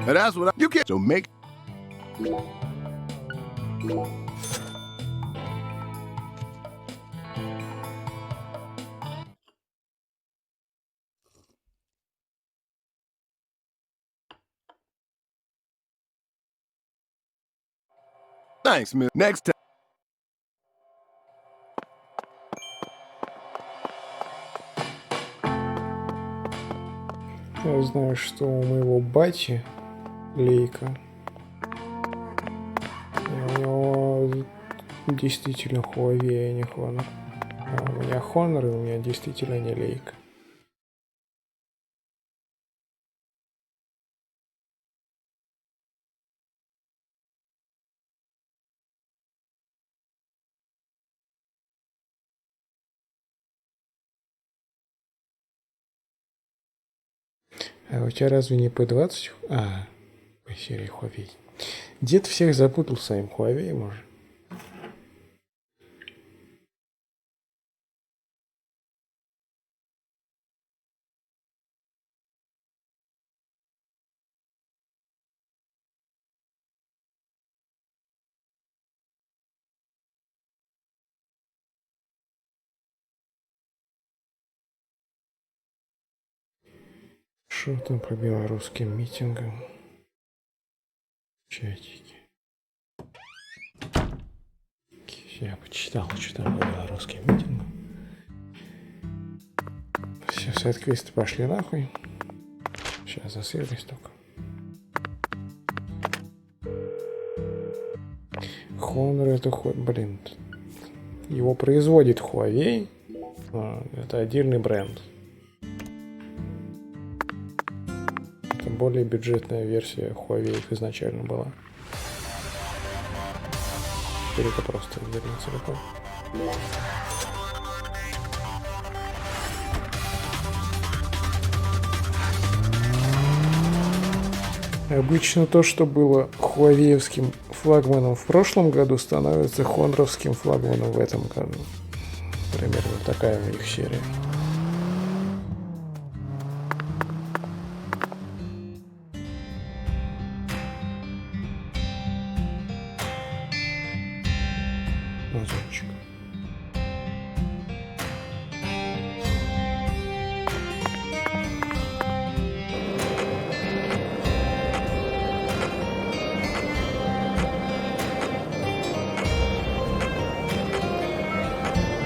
Speaker 4: And that's what you can't. So make. Thanks, man. Next time.
Speaker 1: Я знаю, что у моего бати Лейка. И у него действительно Huawei, а не Honor. А у меня Honor, и у меня действительно не Лейка. А у тебя разве не P20? По серии Huawei. Дед всех запутал своим Huawei, может. Что там по белорусским митингам? Чатики. Я почитал, что там по белорусским митингам. Все, сайт-квесты пошли нахуй. Сейчас засырлись только. Honor это блин. Его производит Huawei. Это отдельный бренд. Это более бюджетная версия Huawei изначально была. Теперь это просто отдельный телефон. Обычно то, что было хуавеевским флагманом в прошлом году, становится хоноровским флагманом в этом году. Примерно такая у них серия. Озончик.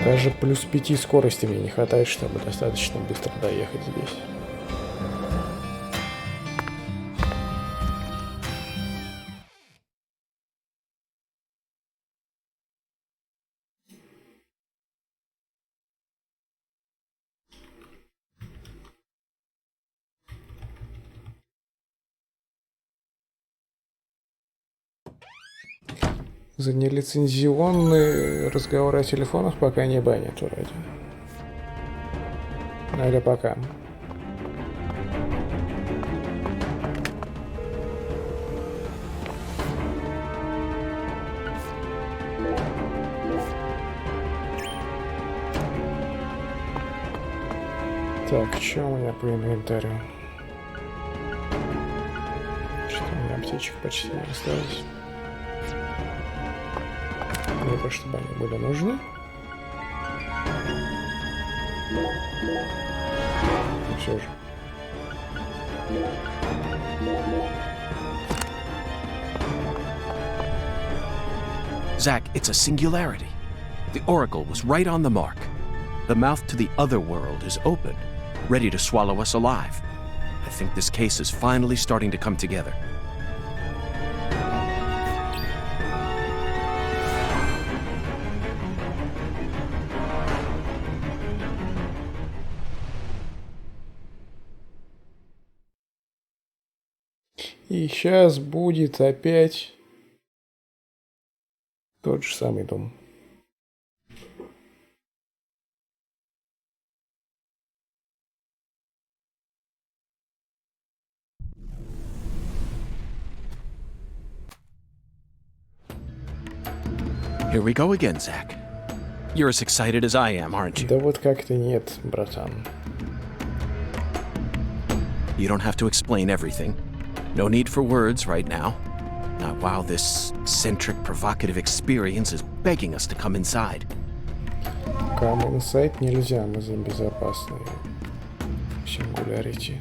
Speaker 1: Даже плюс 5 скорости мне не хватает, чтобы достаточно быстро доехать здесь. За нелицензионные разговоры о телефонах пока не банят вроде. Но это пока. Так, что у меня по инвентарю? Что у меня аптечек почти не осталось. Не то, чтобы они были нужны. Но все же.
Speaker 3: Zach, it's a singularity. The Oracle was right on the mark. The mouth to the other world is open, ready to swallow us alive. I think this case is finally starting to come together.
Speaker 1: И сейчас будет опять тот же самый дом.
Speaker 3: Here we go again, Zach. You're as excited as I am, aren't you?
Speaker 1: Да вот как-то нет, братан.
Speaker 3: You don't have to explain everything. No need for words right now. Not while this eccentric, provocative experience is begging us to come inside.
Speaker 1: Come inside нельзя, мы за безопасные. Singularity.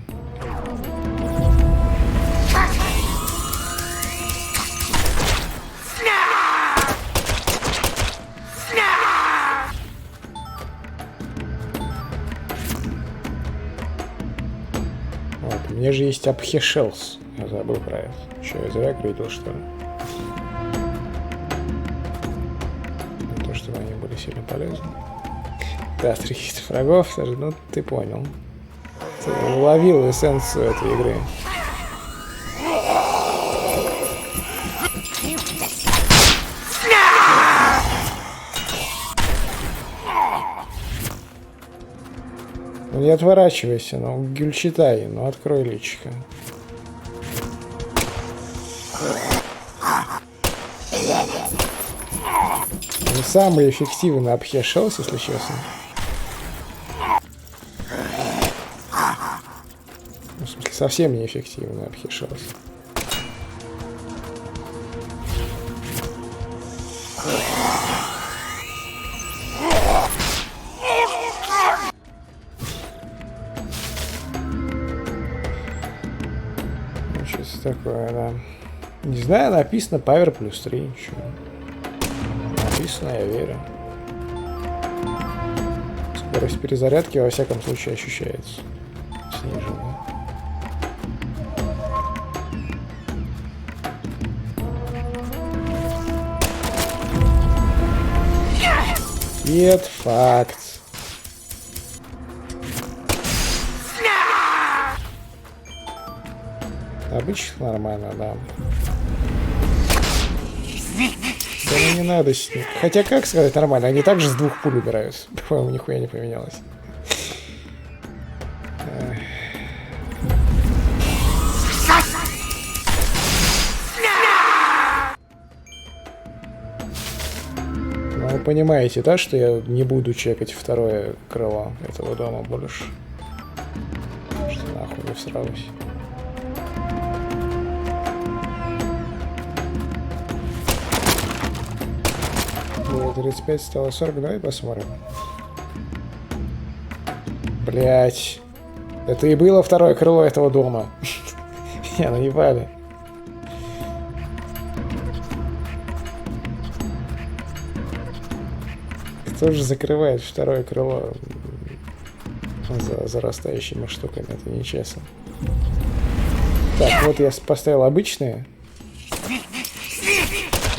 Speaker 1: Вот, у меня же есть Abheshels. Я забыл про это. Что, я зря грейдил, что ли? Не то, чтобы они были сильно полезны. Да, 3 врагов, даже, ну ты понял. Ты уловил эссенцию этой игры. Ну не отворачивайся, ну Гюльчатай, ну открой личико. Не самый эффективный Abheshels, если честно. Ну, в смысле, совсем неэффективный Abheshels. Ну, что-то такое, да. Не знаю, написано Power плюс 3, ничего. Написано, я верю. Скорость перезарядки, во всяком случае, ощущается. Снижена. Нет, факт. Обычно нормально, да. Да ну не надо с ним. Хотя, как сказать нормально, они также с 2 пуль убирают. По-моему, нихуя не поменялось. Ну, вы понимаете, да, что я не буду чекать второе крыло этого дома больше. Что нахуй не всралось. 35 стало 40, давай посмотрим. Блять. Это и было второе крыло этого дома. Меня наебали. Кто же закрывает второе крыло за зарастающими штуками? Это нечестно. Так, вот я поставил обычные.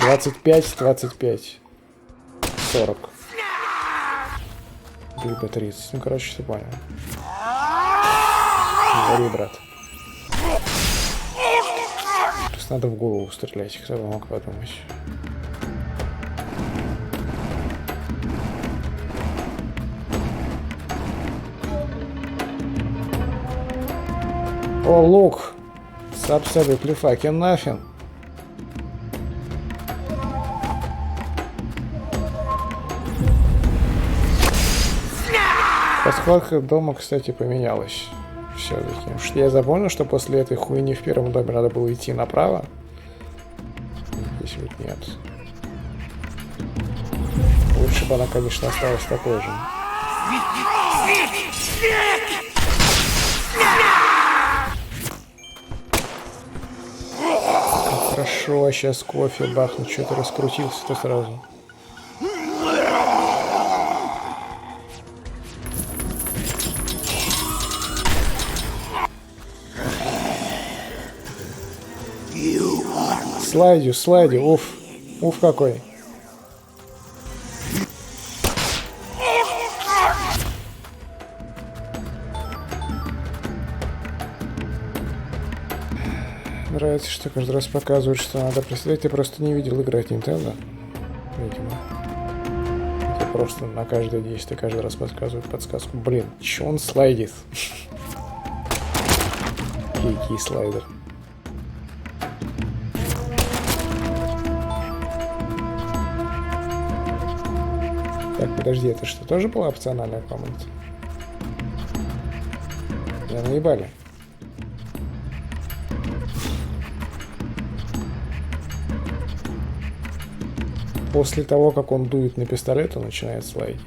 Speaker 1: 25, 25. 40. Либо 30. Ну, короче, все понял. Говори, брат. То есть надо в голову стрелять, кто бы мог подумать. Oh, look! It's absolutely fucking nothing. Подсказка дома, кстати, поменялась. Все-таки. Потому что я запомнил, что после этой хуйни в первом доме надо было идти направо. Здесь вот нет. Лучше бы она, конечно, осталась такой же. Хорошо, сейчас кофе бахнуть, что-то раскрутился-то сразу. Слайди, уф. Уф какой. Нравится, что каждый раз показывают, что надо представлять. Ты просто не видел игры от Nintendo. Видимо. Это просто на каждое действие каждый раз подсказывают подсказку. Блин, че он слайдит? Кей слайдер. Так, подожди, это что, тоже была опциональная комната? Я наебали. После того, как он дует на пистолет, он начинает слайдить.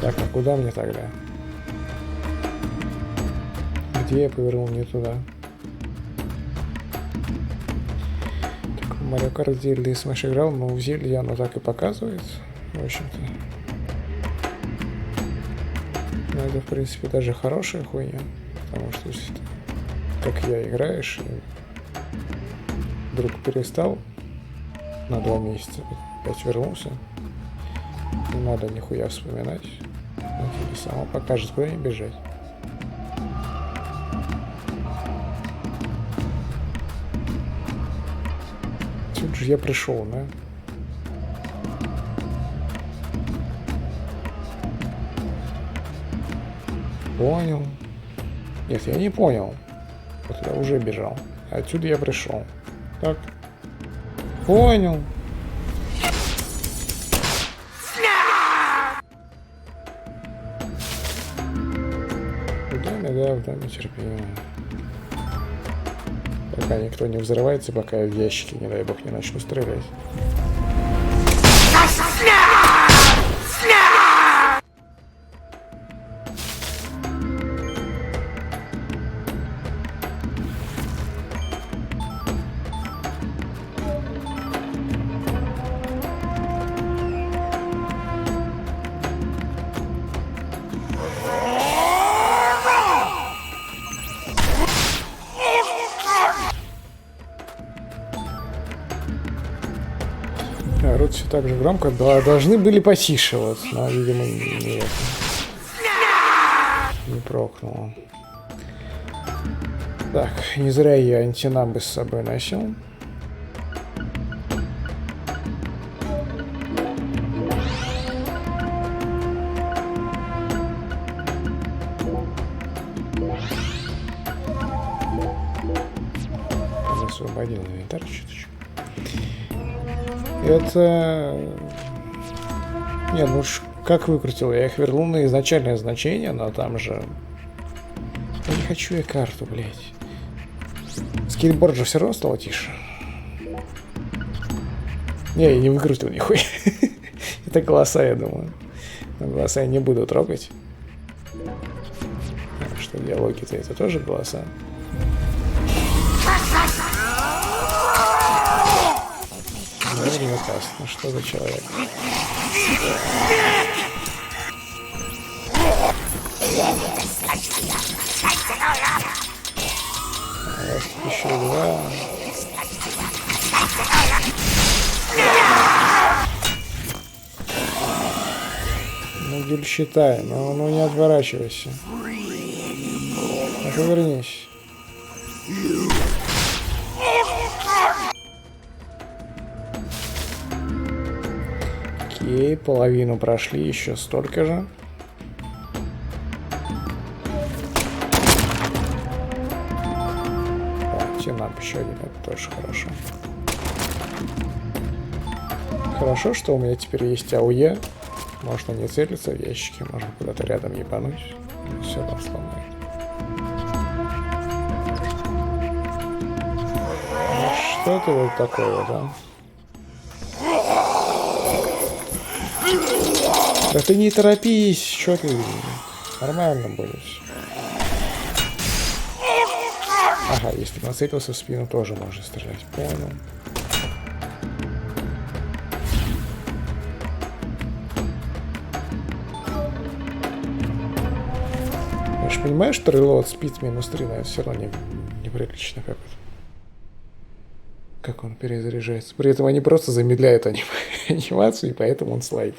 Speaker 1: Так, а куда мне тогда? Где я повернул не туда? Так, в Mario Kart Зельды и Smash играл, но в Зельде оно так и показывает. В общем-то. Но это, в принципе, даже хорошая хуйня. Потому что если ты, как я, играешь, и вдруг перестал на 2 месяца, опять вернулся, не надо нихуя вспоминать. Он тебе само покажет, куда не бежать. Тут же я пришел, да? Понял. Нет, я не понял. Вот я уже бежал. Отсюда я пришел. Так. Понял. В доме терпения. Пока никто не взрывается, пока я в ящике, не дай бог, не начну стрелять. Орут все так же громко. Да, должны были потише, вот, но, видимо, не прокнуло. Так, не зря я антинамбы с собой носил. Освободил инвентарь чуточку. Это... Нет, ну как выкрутил? Я их вернул на изначальное значение, но там же... Я не хочу я карту, блядь. Скейтборд же все равно стало тише. Не, я не выкрутил нихуя. Это голоса, я думаю. Но голоса я не буду трогать. Потому что диалоги-то это тоже голоса. Ну что за человек? Еще 2. Ну, гиль считай, но ну не отворачивайся. А повернись. Окей, половину прошли, еще столько же. Тинап еще один, это тоже хорошо. Хорошо, что у меня теперь есть АУЕ. Можно не целиться в ящике, можно куда-то рядом ебануть. И все там сломает. Ну, что это вот такое, да? Да ты не торопись, что ты? Нормально будет. Ага, если нацелился в спину, тоже можно стрелять. Понял. Я же понимаю, что релоад спид -3, но это все равно неприлично как это. Как он перезаряжается. При этом они просто замедляют анимацию, и поэтому он слайдит.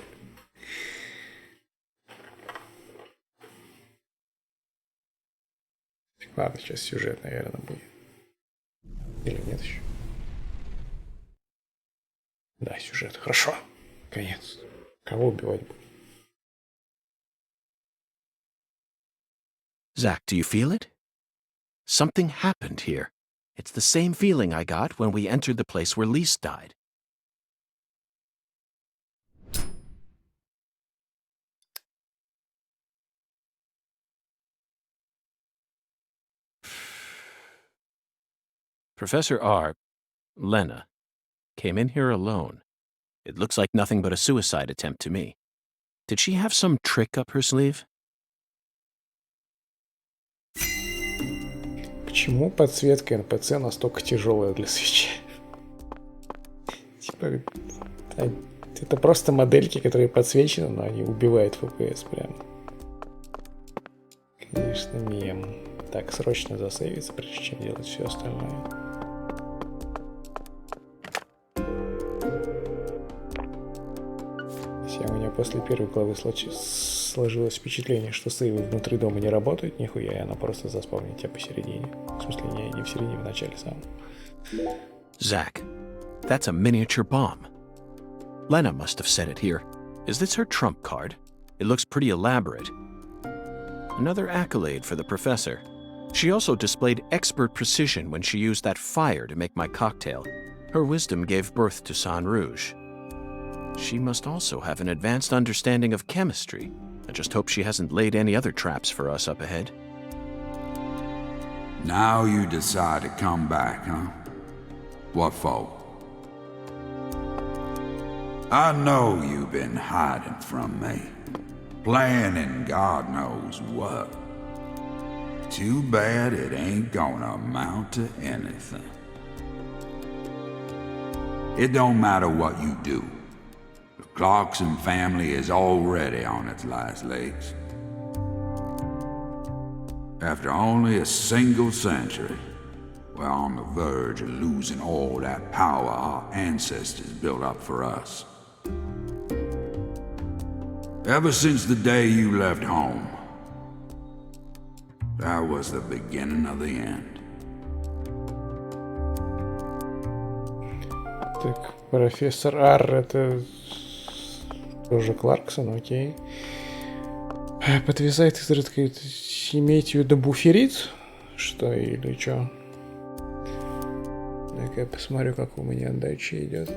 Speaker 1: Ладно, сейчас сюжет, наверное, будет. Или нет еще? Да, сюжет. Хорошо. Конец. Кого убивать будет?
Speaker 3: Zach, do you feel it? Something happened here. It's the same feeling I got when we entered the place where Lise died. Professor R, Lena, came in here alone. It looks like nothing but a suicide attempt to me. Did she have some trick up her sleeve?
Speaker 1: Почему подсветка НПЦ настолько тяжелая для свечи? Типа, это просто модельки, которые подсвечены, но они убивают FPS прям. Конечно, мем. Так, срочно засейвиться, прежде чем делать все остальное. У меня после первой главы сложилось впечатление, что сейвы внутри дома не работают нихуя, и она просто заспавнит тебя посередине. В смысле, не в середине, в начале самом.
Speaker 3: Zach, that's a miniature bomb. Lena must have set it here. Is this her trump card? It looks pretty elaborate. Another accolade for the professor. She also displayed expert precision when she used that fire to make my cocktail. Her wisdom gave birth to Sang Rouge. She must also have an advanced understanding of chemistry. I just hope she hasn't laid any other traps for us up ahead.
Speaker 7: Now you decide to come back, huh? What for? I know you've been hiding from me, planning God knows what. Too bad it ain't gonna amount to anything. It don't matter what you do. The Clarkson family is already on its last legs. After only a single century, we're on the verge of losing all that power our ancestors built up for us. Ever since the day you left home, that was the beginning of the end.
Speaker 1: Так, профессор Ар, это тоже Кларксон, окей. Подвязает изредка, имеете в виду буферит? Что или что? Так, я посмотрю, как у меня дача идет.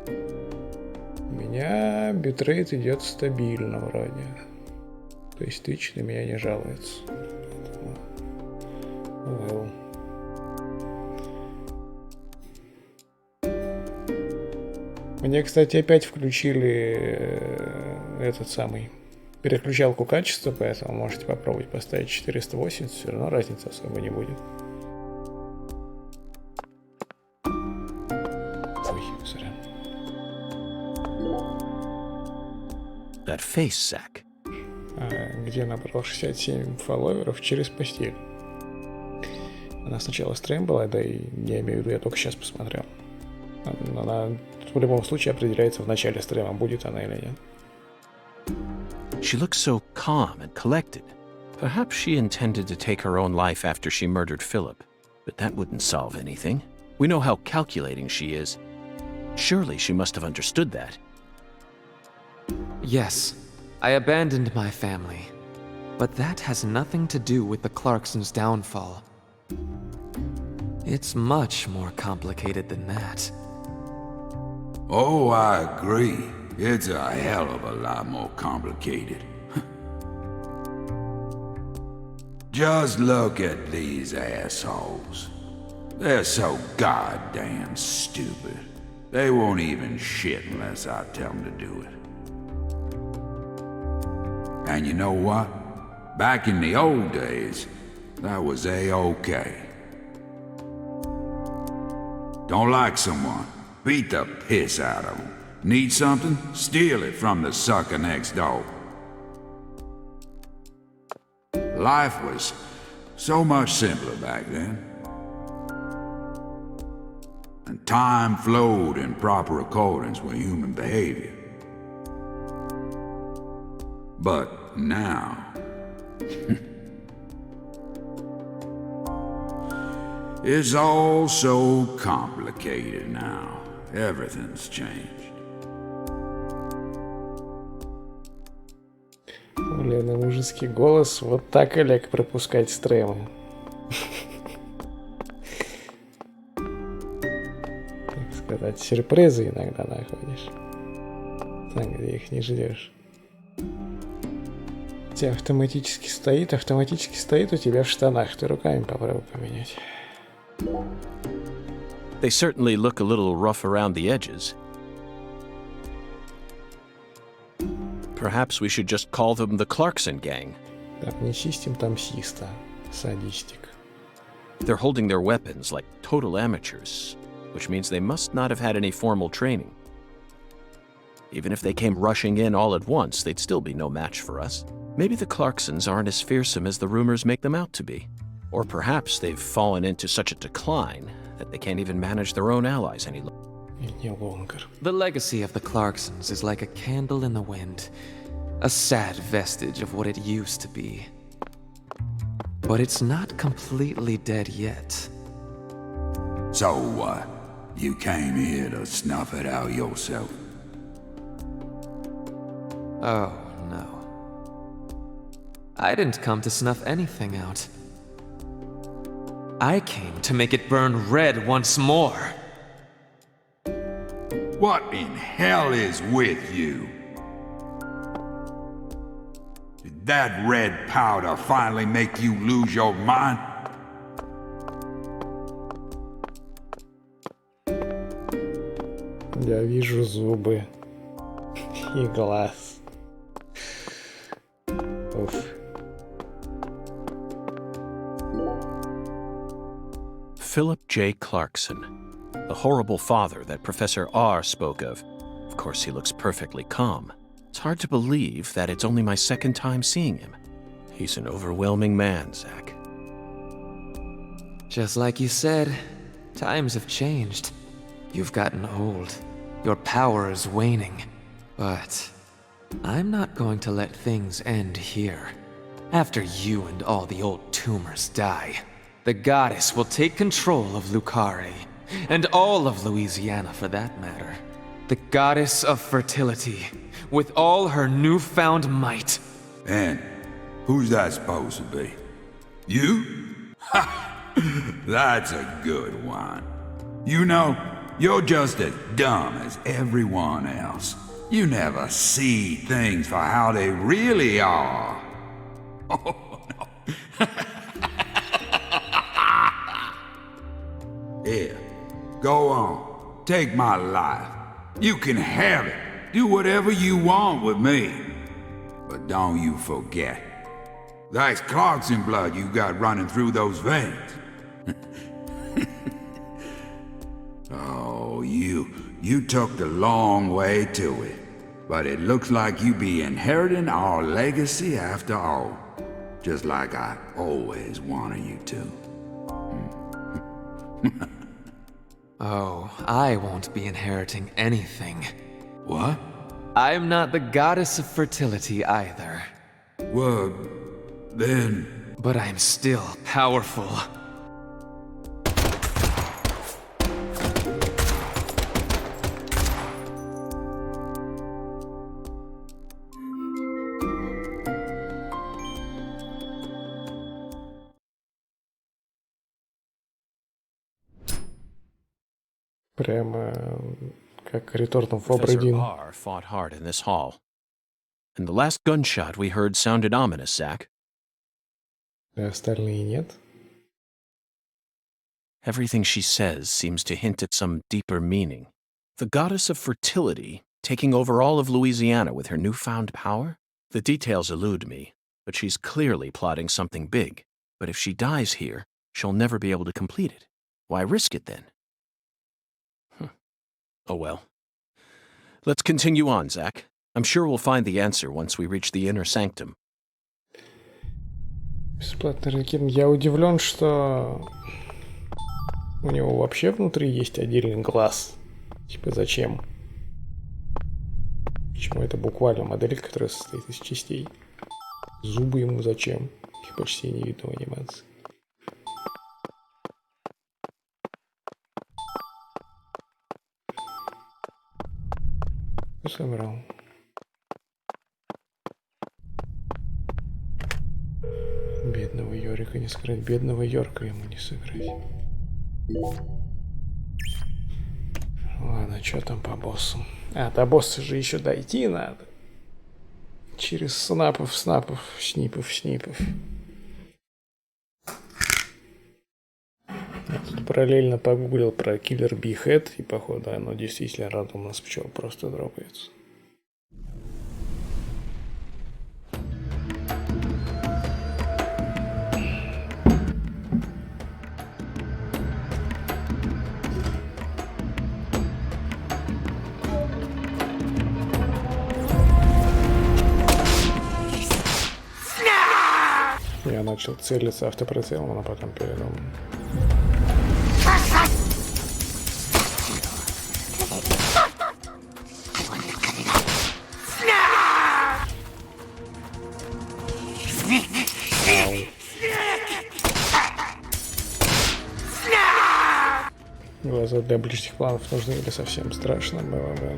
Speaker 1: У меня битрейт идет стабильно вроде. То есть Twitch на меня не жалуется. Well. Мне, кстати, опять включили этот самый переключалку качества, поэтому можете попробовать поставить 480, все равно разницы особо не будет. Ой, сорян.
Speaker 3: That face, Zach.
Speaker 1: Где набрал 67 фолловеров через постель. Она сначала стрим была, да и я имею в виду, я только сейчас посмотрел. Она в любом случае определяется в начале стрима, будет она или нет.
Speaker 3: She looks so calm and collected. Perhaps she intended to take her own life after she murdered Philip, but that wouldn't solve anything. We know how calculating she is. Surely she must have understood that.
Speaker 8: Yes, I abandoned my family, but that has nothing to do with the Clarksons' downfall. It's much more complicated than that.
Speaker 7: Oh, I agree. It's a hell of a lot more complicated. Just look at these assholes. They're so goddamn stupid. They won't even shit unless I tell them to do it. And you know what? Back in the old days, that was A-okay. Don't like someone? Beat the piss out of them. Need something? Steal it from the sucker next door. Life was so much simpler back then. And time flowed in proper accordance with human behavior. But now... it's all so complicated now. Everything's changed.
Speaker 1: Блин, и мужицкий голос. Вот так, Олег, пропускать стримы. Так сказать, сюрпризы иногда находишь. Там, где их не ждешь. У тебя автоматически стоит у тебя в штанах. Ты руками попробуй поменять.
Speaker 3: They certainly look a little rough around the edges. Perhaps we should just call them the Clarkson gang.
Speaker 1: Так, не систем, там систа. Садистик.
Speaker 3: They're holding their weapons like total amateurs, which means they must not have had any formal training. Even if they came rushing in all at once, they'd still be no match for us. Maybe the Clarksons aren't as fearsome as the rumors make them out to be. Or perhaps they've fallen into such a decline that they can't even manage their own allies any longer.
Speaker 1: Не longer.
Speaker 8: The legacy of the Clarksons is like a candle in the wind, a sad vestige of what it used to be. But it's not completely dead yet.
Speaker 7: So what? You came here to snuff it out yourself?
Speaker 8: Oh, no. I didn't come to snuff anything out. I came to make it burn red once more.
Speaker 7: What in hell is with you? Did that red powder finally make you lose your mind?
Speaker 1: Я вижу зубы и глаз. Уф.
Speaker 3: Philip J. Clarkson, the horrible father that Professor R spoke of. Of course, he looks perfectly calm. It's hard to believe that it's only my second time seeing him. He's an overwhelming man, Zach.
Speaker 8: Just like you said, times have changed. You've gotten old. Your power is waning. But I'm not going to let things end here. After you and all the old tumors die, the goddess will take control of Lucare, and all of Louisiana for that matter. The goddess of fertility, with all her newfound might.
Speaker 7: And who's that supposed to be? You? Ha! That's a good one. You know, you're just as dumb as everyone else. You never see things for how they really are. Oh, no. Here, go on. Take my life. You can have it. Do whatever you want with me. But don't you forget, that's Clarkson blood you got running through those veins. Oh, you took the long way to it. But it looks like you be inheriting our legacy after all. Just like I always wanted you to.
Speaker 8: Oh, I won't be inheriting anything.
Speaker 7: What?
Speaker 8: I'm not the goddess of fertility either.
Speaker 7: Well, then...
Speaker 8: But I'm still powerful.
Speaker 1: Прямо как Return of Obra
Speaker 3: Professor
Speaker 1: Dinn.
Speaker 3: R fought hard in this hall. And the last gunshot we heard sounded ominous, Zach.
Speaker 1: А остальные нет?
Speaker 3: Everything she says seems to hint at some deeper meaning. The goddess of fertility taking over all of Louisiana with her newfound power? The details elude me, but she's clearly plotting something big. But if she dies here, she'll never be able to complete it. Why risk it then? Oh well. Let's continue on, Zach. I'm sure we'll find the answer once we reach the inner sanctum.
Speaker 1: Бесплатный ракет. Я удивлен, что у него вообще внутри есть отдельный глаз. Типа зачем? Почему это буквально модель, которая состоит из частей? Зубы ему зачем? Их почти не видно в анимации. Собрал. Бедного Йорика не сыграть. Бедного Йорка ему не сыграть. Ладно, что там по боссу? А, до босса же еще дойти надо. Через снипов, снипов. Я тут параллельно погуглил про Killer Bee Head, и походу оно действительно рандомно с пчел просто дропается. Я начал целиться автоприцелом, а потом передумал. Глаза для ближних планов нужны или совсем страшно было бы,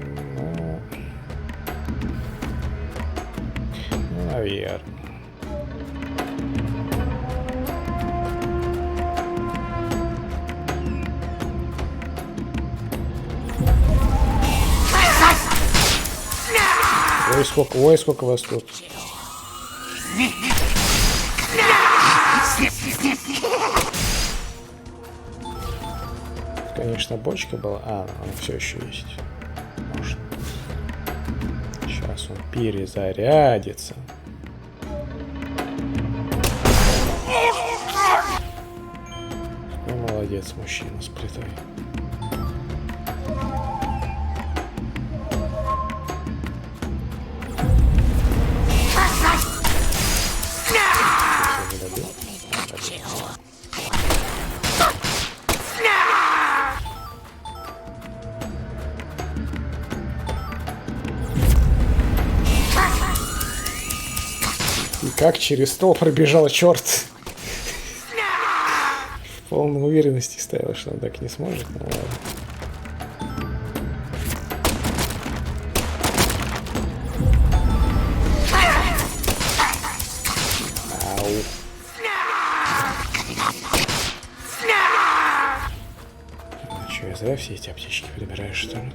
Speaker 1: ну, наверное. Ой, сколько вас тут. Конечно, бочка была. А, она все еще есть. Может. Сейчас он перезарядится. Ну, молодец, мужчина с плитой. Как через стол пробежал черт. В полной уверенности ставил, что он так не сможет, ну ладно. Ау. А что, я зря все эти аптечки перебираю, что ли?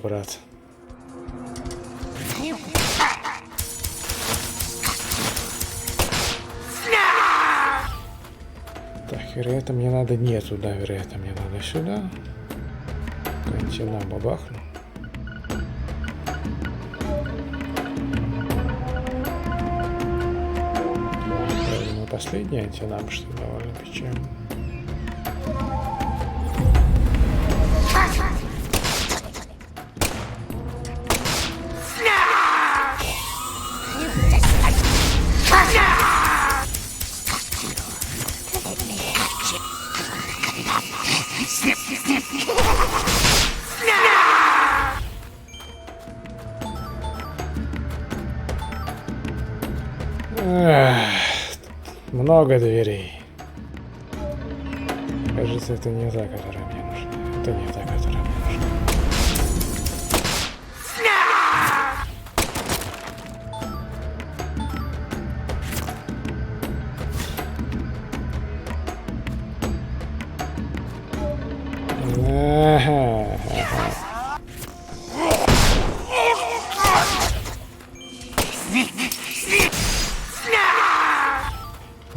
Speaker 1: Брат. Так, вероятно, мне надо не туда, вероятно, мне надо сюда. Антинам бабахну. Правильно, последний антинам, что довольно печально. Много дверей. Кажется, это не та, которая мне нужна. Это не та, которая мне нужна. Ага, ага.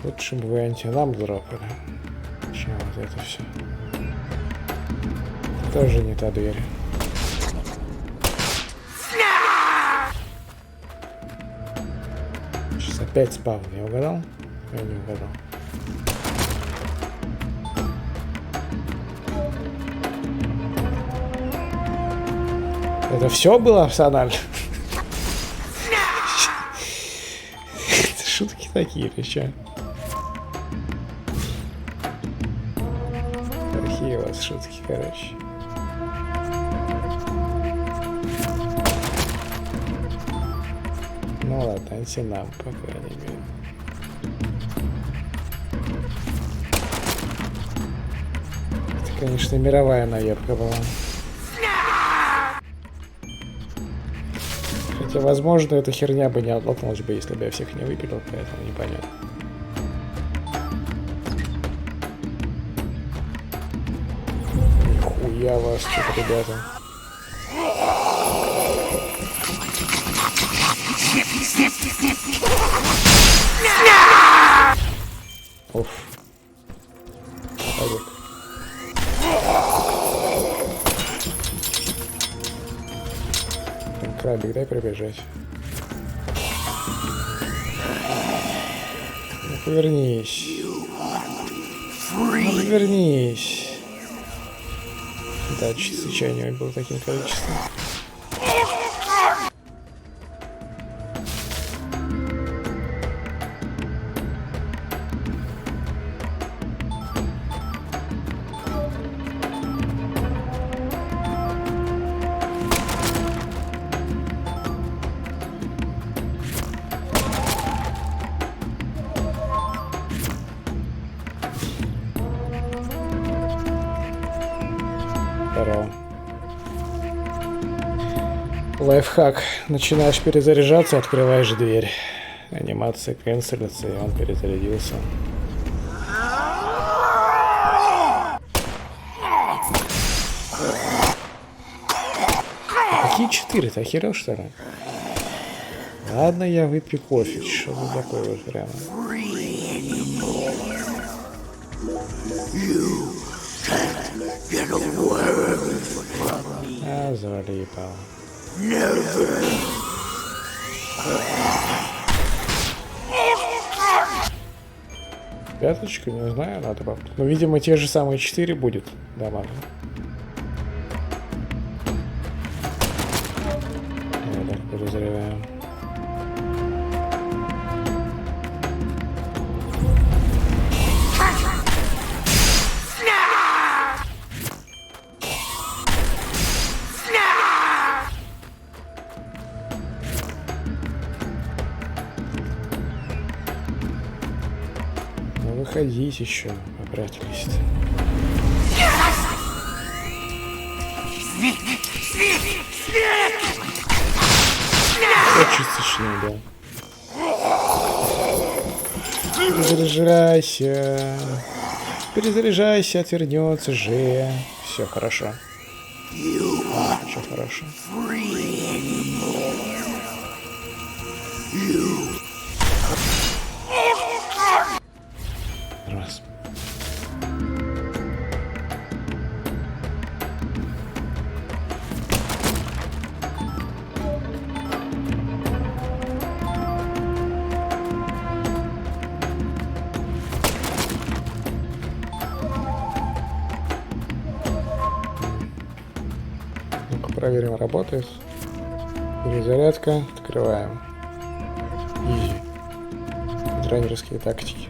Speaker 1: Лучше бы вы антинам дропали, чем вот это все. Тоже не та дверь. Сейчас опять спавн. Я угадал? Я не угадал. Это все было опционально? Это шутки такие или что? Какие у вас шутки, короче. Ну ладно, антинам, по крайней мере. Это, конечно, мировая наебка была. Хотя, возможно, эта херня бы не отлопнулась бы, если бы я всех не выпилил, поэтому непонятно. Нихуя вас тут, ребята. Уф. Пойдёт. Крабик, дай пробежать. Ну, повернись. Ну, повернись. Да, свечание было таким количеством. Здорово. Лайфхак. Начинаешь перезаряжаться, открываешь дверь. Анимация канцелится, и он перезарядился. Какие 4? Ты охерел, что ли? Ладно, я выпью кофе. Что за такое вот прямо? А, завали ебало. Пяточку, не знаю, надо попробовать. Ну, видимо, те же самые 4 будет дамага. Так, подозреваем. Выходить еще, обратились-то. Частично, да. Перезаряжайся. Перезаряжайся, отвернется же. Все хорошо. Все хорошо. Раз. Ну-ка проверим, работает. Перезарядка. Открываем. Изи. Тренерские тактики.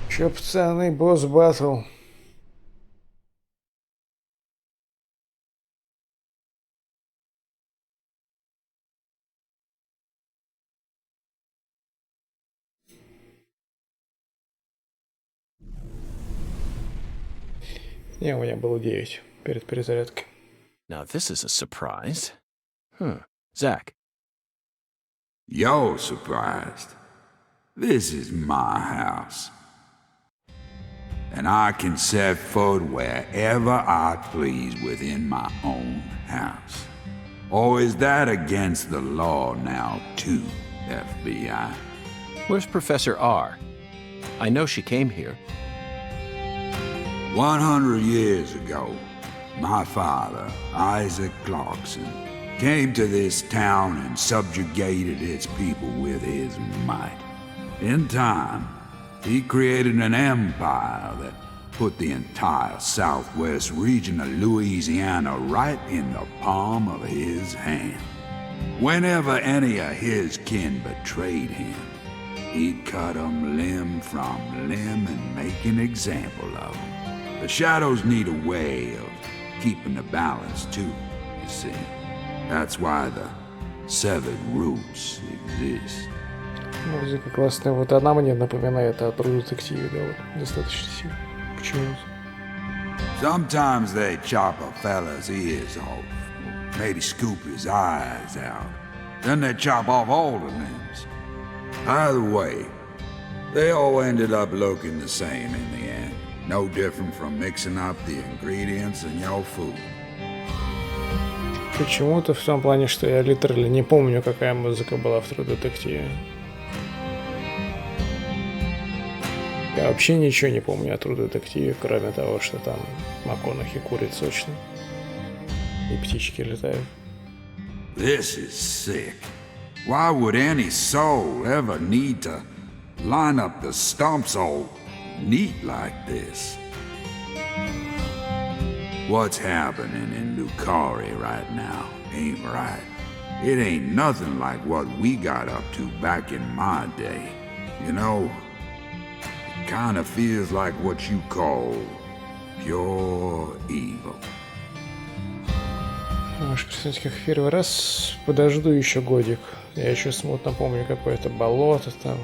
Speaker 1: Чё, пацаны, босс батл. Не, у меня было 9 перед перезарядкой.
Speaker 3: Now this is a surprise. Zach.
Speaker 7: You're surprised. This is my house. And I can set foot wherever I please within my own house. Or is that against the law now, too, FBI?
Speaker 3: Where's Professor R? I know she came here.
Speaker 7: 100 years ago, my father, Isaac Clarkson, came to this town and subjugated its people with his might. In time, he created an empire that put the entire southwest region of Louisiana right in the palm of his hand. Whenever any of his kin betrayed him, he'd cut them limb from limb and make an example of them. The shadows need a way of keeping the balance too, you see. That's why the severed roots exist.
Speaker 1: Музыка классная. Вот она мне напоминает о True Detective, да, вот, достаточно сильно. Почему-то.
Speaker 7: Sometimes they chop a fella's ears off, maybe scoop his eyes out. Then they chop off all the limbs. Either way, they all ended up looking the same in the end. No different from mixing up the ingredients in your food.
Speaker 1: Почему-то в том плане, что я литерально не помню, какая музыка была в True Detective. Я вообще ничего не помню о True Detective, кроме того, что там МакКонахи курит сочно. И птички летают.
Speaker 7: This is sick. Why would any soul ever need to line up the stumps all neat like this? What's happening in Lucari right now ain't right. It ain't nothing like what we got up to back in my day. You know, it kinda feels like what you call pure evil.
Speaker 1: Можешь представить, как в первый раз подожду еще годик. Я еще смутно помню какое-то болото там,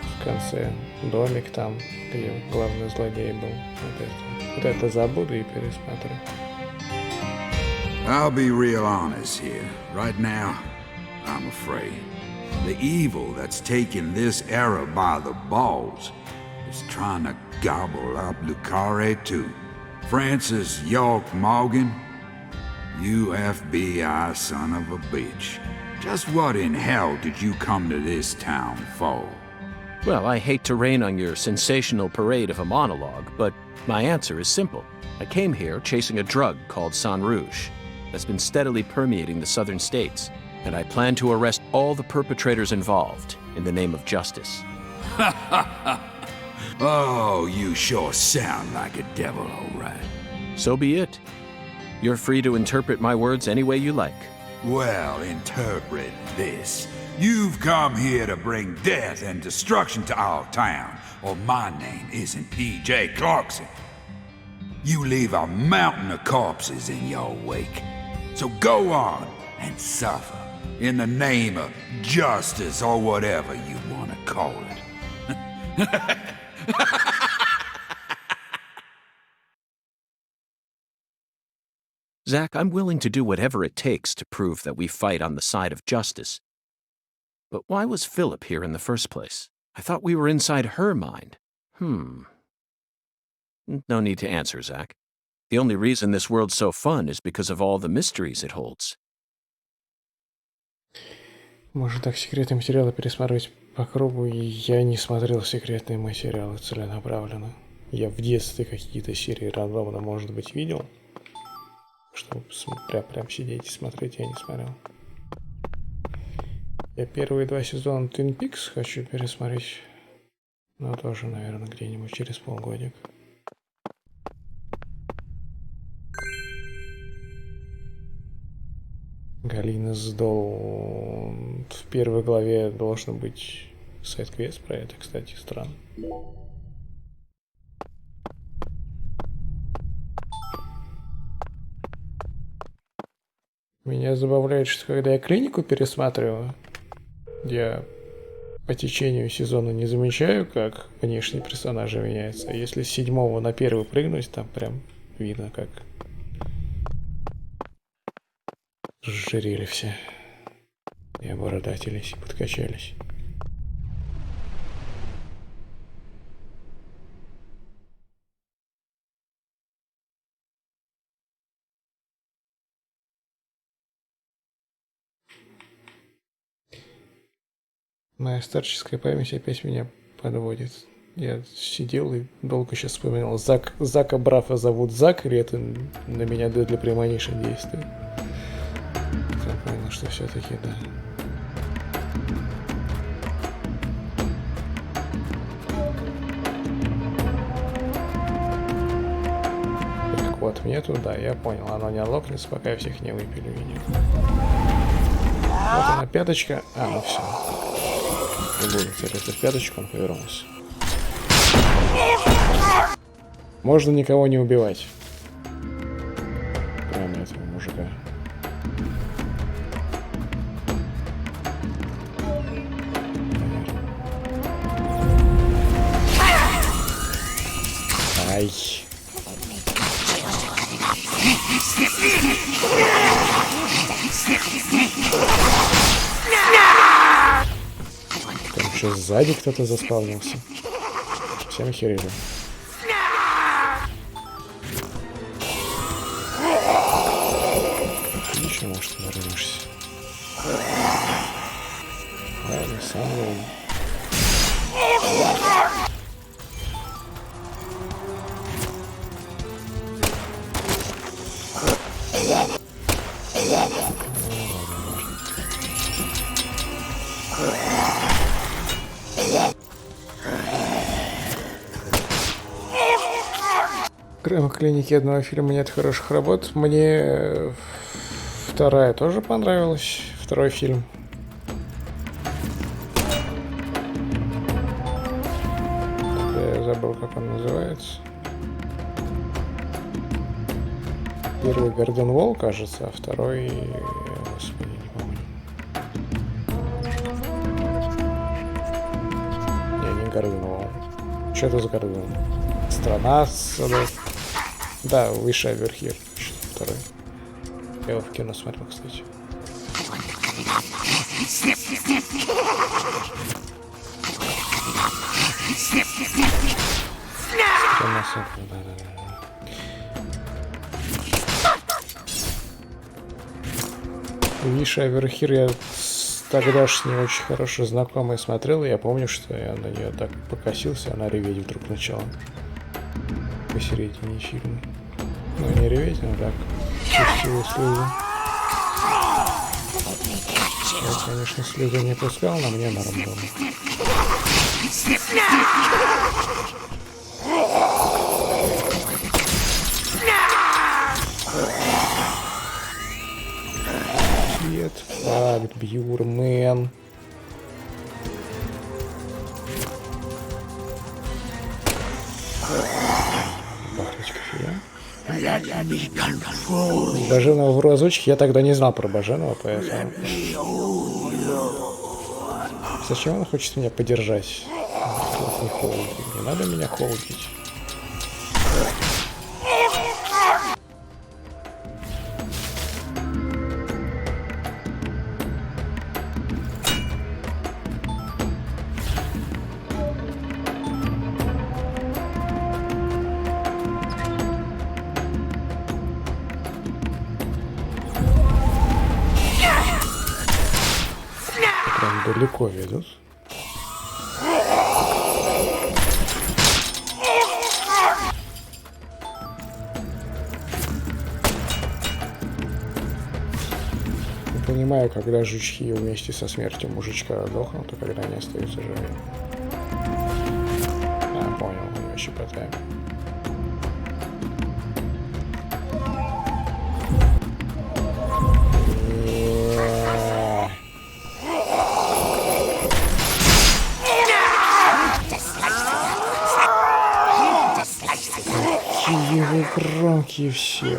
Speaker 1: в конце домик там, где главный злодей был. Вот это забуду и пересмотрю.
Speaker 7: I'll be real honest here. Right now, I'm afraid. The evil that's taking this era by the balls is trying to gobble up Lucare too. Francis York Morgan, you FBI son of a bitch. Just what in hell did you come to this town for?
Speaker 3: Well, I hate to rain on your sensational parade of a monologue, but my answer is simple. I came here chasing a drug called San Rouge that's been steadily permeating the southern states, and I plan to arrest all the perpetrators involved in the name of justice.
Speaker 7: Oh, you sure sound like a devil, all right.
Speaker 3: So be it. You're free to interpret my words any way you like.
Speaker 7: Well, interpret this. You've come here to bring death and destruction to our town, or my name isn't P.J. Clarkson. You leave a mountain of corpses in your wake. So go on and suffer in the name of justice or whatever you want to call it.
Speaker 3: Zach, I'm willing to do whatever it takes to prove that we fight on the side of justice. But why was Philip here in the first place? I thought we were inside her mind. No need to answer, Zach. The only reason this world's so fun is because of all the mysteries it holds.
Speaker 1: Можно так секретные материалы пересматривать по кругу, и я не смотрел секретные материалы целенаправленно. Я в детстве какие-то серии рандомно, может быть, видел. Чтобы прям сидеть и смотреть, я не смотрел. Я первые 2 сезона Twin Peaks хочу пересмотреть. Но тоже, наверное, где-нибудь через полгодика. Галина сдол. В первой главе должен быть сайд-квест про это, кстати, странно. Меня забавляет, что когда я клинику пересматриваю, я по течению сезона не замечаю, как внешние персонажи меняются. А если с 7 на 1 прыгнуть, там прям видно, как сжирели все. И обородатились, и подкачались. Моя старческая память опять меня подводит. Я сидел и долго сейчас вспоминал. Зака Брафа зовут Зак, или это на меня для прямонейших действий? Я понял, что все-таки да. Так вот, мне туда, я понял. Оно не лопнется, пока я всех не выпилю, видимо. Вот она, пяточка. А, ну все. Не буду целиться в пяточку, он повернулся. Можно никого не убивать. Кроме этого мужика. Ай. Там еще сзади кто-то заспавнился. Всем охерели. Еще, может, вернешься. Ладно, сам ловим. Кроме клиники одного фильма нет хороших работ. Мне вторая тоже понравилась. Второй фильм. Я забыл, как он называется. Первый Гордон Уолл, кажется, а второй... Господи, не помню. Не Гордон Уолл. Что это за Гордон? Страна с... Да, высшая верхир. Второй. Я его в кино смотрел, кстати. Страна с... Да. Высшая верхир я тогда ж не очень хорошо знакомый смотрел, и я помню, что я на нее так покосился, она реветь вдруг начала. Посередине фильма. Ну, не реветь, но так. Пустила слезы. Я, конечно, слезы не пускал, но мне норм было. Нет, факт, Бьюрмен. Бахнуть кофе. Баженова в разочек, я тогда не знал про Баженова, поэтому... Зачем он хочет меня поддержать? Не холодить. Не надо меня холодить. Далеко ведут. Не понимаю, когда жучки вместе со смертью мужичка дохнут, а когда они остаются живыми. А, понял, мы его щепотаем. Его громкие все.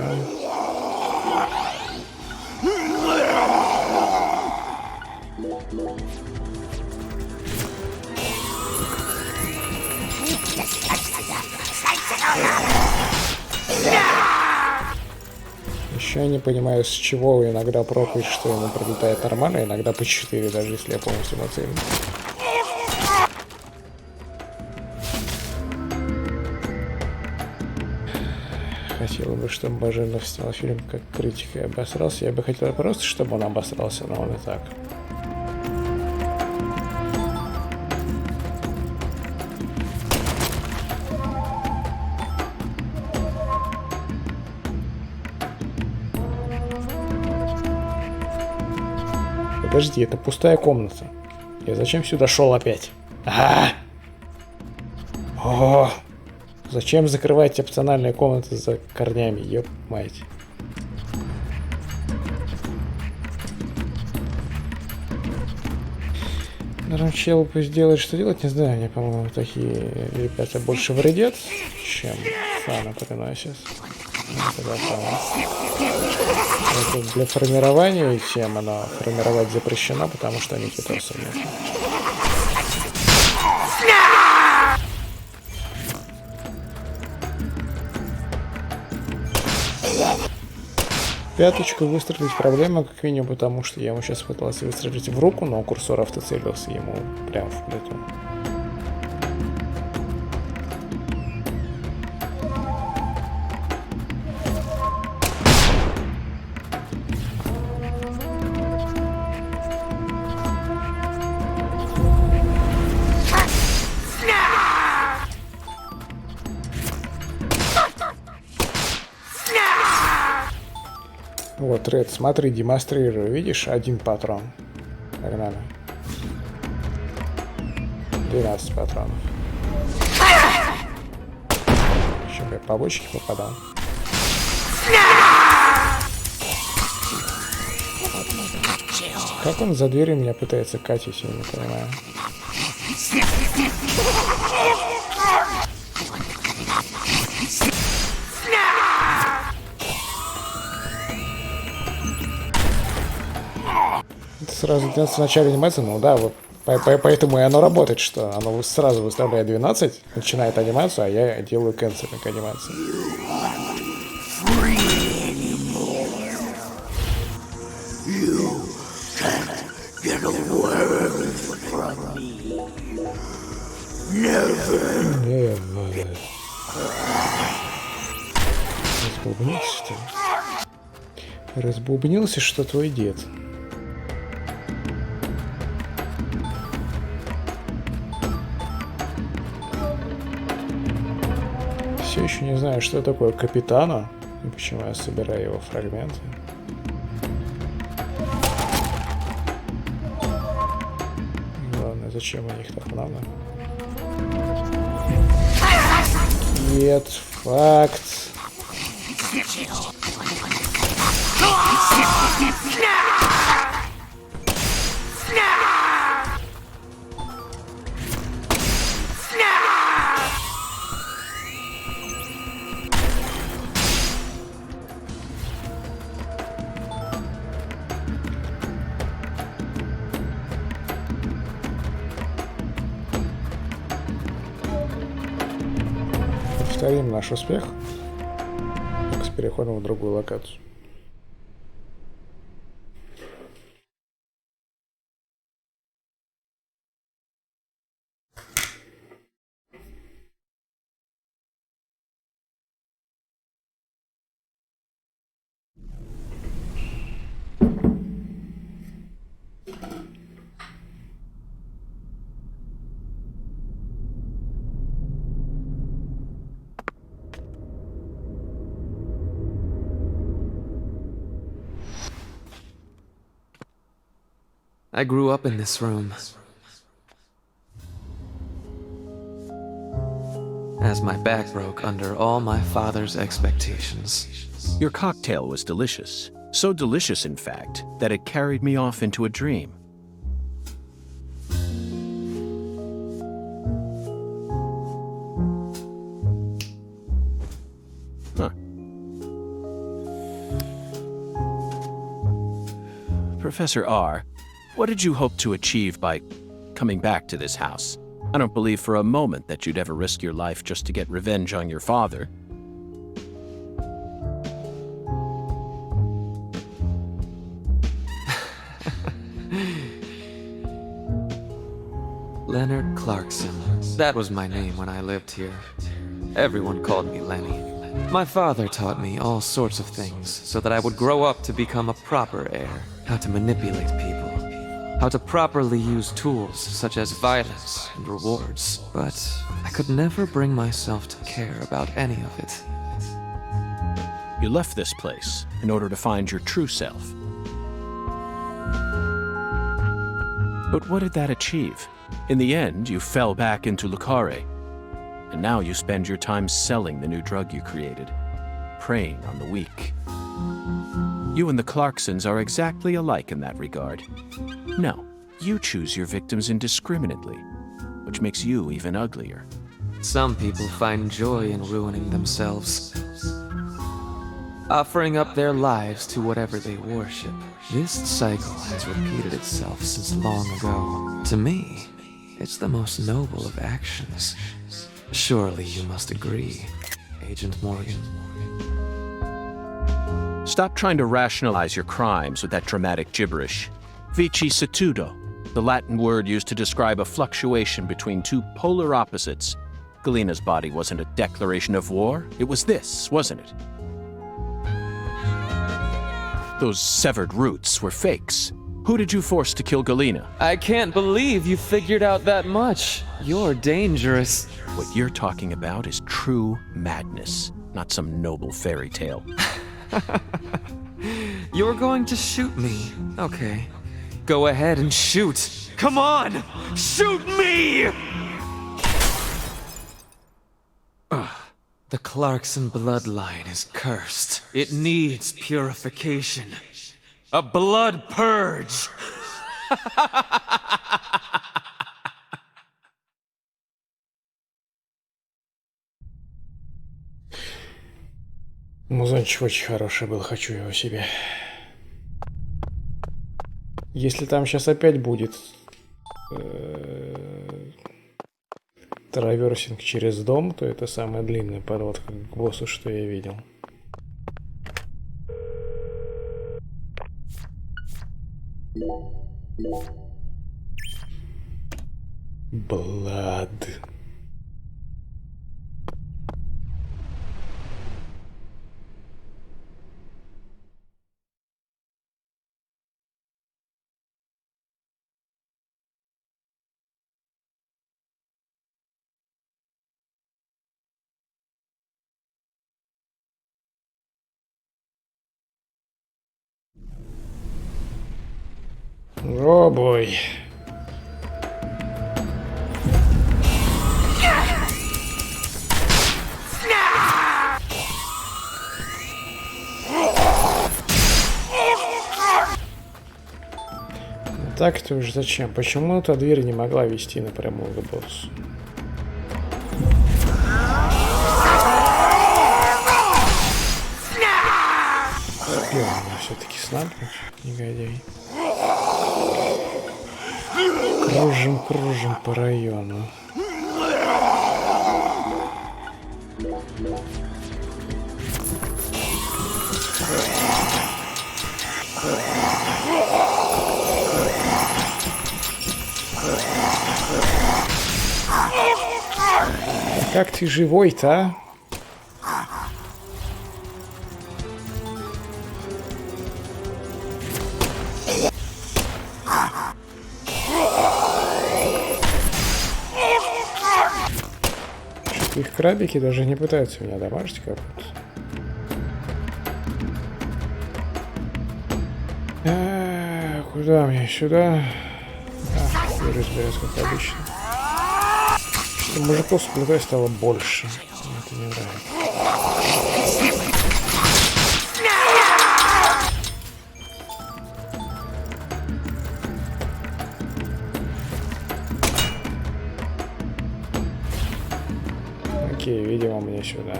Speaker 1: Еще я не понимаю, с чего иногда прокает, что ему прилетает нормально, иногда по 4, даже если я полностью нацелен. Хотел бы, чтобы Баженов снял фильм как критика и обосрался. Я бы хотел просто, чтобы он обосрался, но он и так. Подожди, это пустая комната. Я зачем сюда шел опять? О! Зачем закрывать опциональные комнаты за корнями? Ёп, мать. Наверное, чел пусть делает, что делать, не знаю. Мне, по-моему, такие ребята больше вредят, чем фана приносят. Это для формирования темы, но формировать запрещено, потому что они китайцы нет. Пяточку выстрелить проблема, как минимум, потому что я ему сейчас пытался выстрелить в руку, но курсор автоцелился ему прямо в плиту. Вот, Ред, смотри, демонстрирую. Видишь, один патрон. Погнали. 12 патронов. Еще бы я по бочке попадал. Как он за дверью меня пытается катить, я не понимаю. Сразу 12 в начале анимации, ну да, вот поэтому и оно работает, что оно сразу выставляет 12, начинает анимацию, а я делаю кэнселинг анимации. Разбубнился, что ли? Разбубнился, что твой дед. Все еще не знаю, что такое капитана и почему я собираю его фрагменты. Ладно, зачем у них так много? Нет, факт. Повторим наш успех, только с переходом в другую локацию.
Speaker 8: I grew up in this room. As my back broke under all my father's expectations.
Speaker 3: Your cocktail was delicious. So delicious, in fact, that it carried me off into a dream. Huh. Professor R., what did you hope to achieve by coming back to this house? I don't believe for a moment that you'd ever risk your life just to get revenge on your father.
Speaker 8: Leonard Clarkson. That was my name when I lived here. Everyone called me Lenny. My father taught me all sorts of things so that I would grow up to become a proper heir. How to manipulate people. How to properly use tools such as violence and rewards. But I could never bring myself to care about any of it.
Speaker 3: You left this place in order to find your true self. But what did that achieve? In the end, you fell back into Lucare. And now you spend your time selling the new drug you created, preying on the weak. You and the Clarksons are exactly alike in that regard. No, you choose your victims indiscriminately, which makes you even uglier.
Speaker 8: Some people find joy in ruining themselves, offering up their lives to whatever they worship. This cycle has repeated itself since long ago. To me, it's the most noble of actions. Surely you must agree, Agent Morgan.
Speaker 3: Stop trying to rationalize your crimes with that dramatic gibberish. Vicissitudo, the Latin word used to describe a fluctuation between two polar opposites. Galena's body wasn't a declaration of war. It was this, wasn't it? Those severed roots were fakes. Who did you force to kill Galena?
Speaker 8: I can't believe you figured out that much. You're dangerous.
Speaker 3: What you're talking about is true madness, not some noble fairy tale.
Speaker 8: You're going to shoot me. Okay. Go ahead and shoot. Come on! Shoot me! The Clarkson bloodline is cursed. It needs purification. A blood purge!
Speaker 1: Музончик очень хороший был, хочу его себе. Если там сейчас опять будет траверсинг через дом, то это самая длинная подводка к боссу, что я видел. Блад. О, бой. Так-то уж зачем? Почему эта дверь не могла вести напрямую к боссу? Успел меня все-таки снапнуть, негодяй. Кружим по району. Как ты живой-то, а? Их крабики даже не пытаются меня дамажить как-то. Куда мне? Сюда? Разбираюсь, как обычно. Что мужиков с плитой стало больше. Мне это не нравится. Окей, видимо, мне сюда.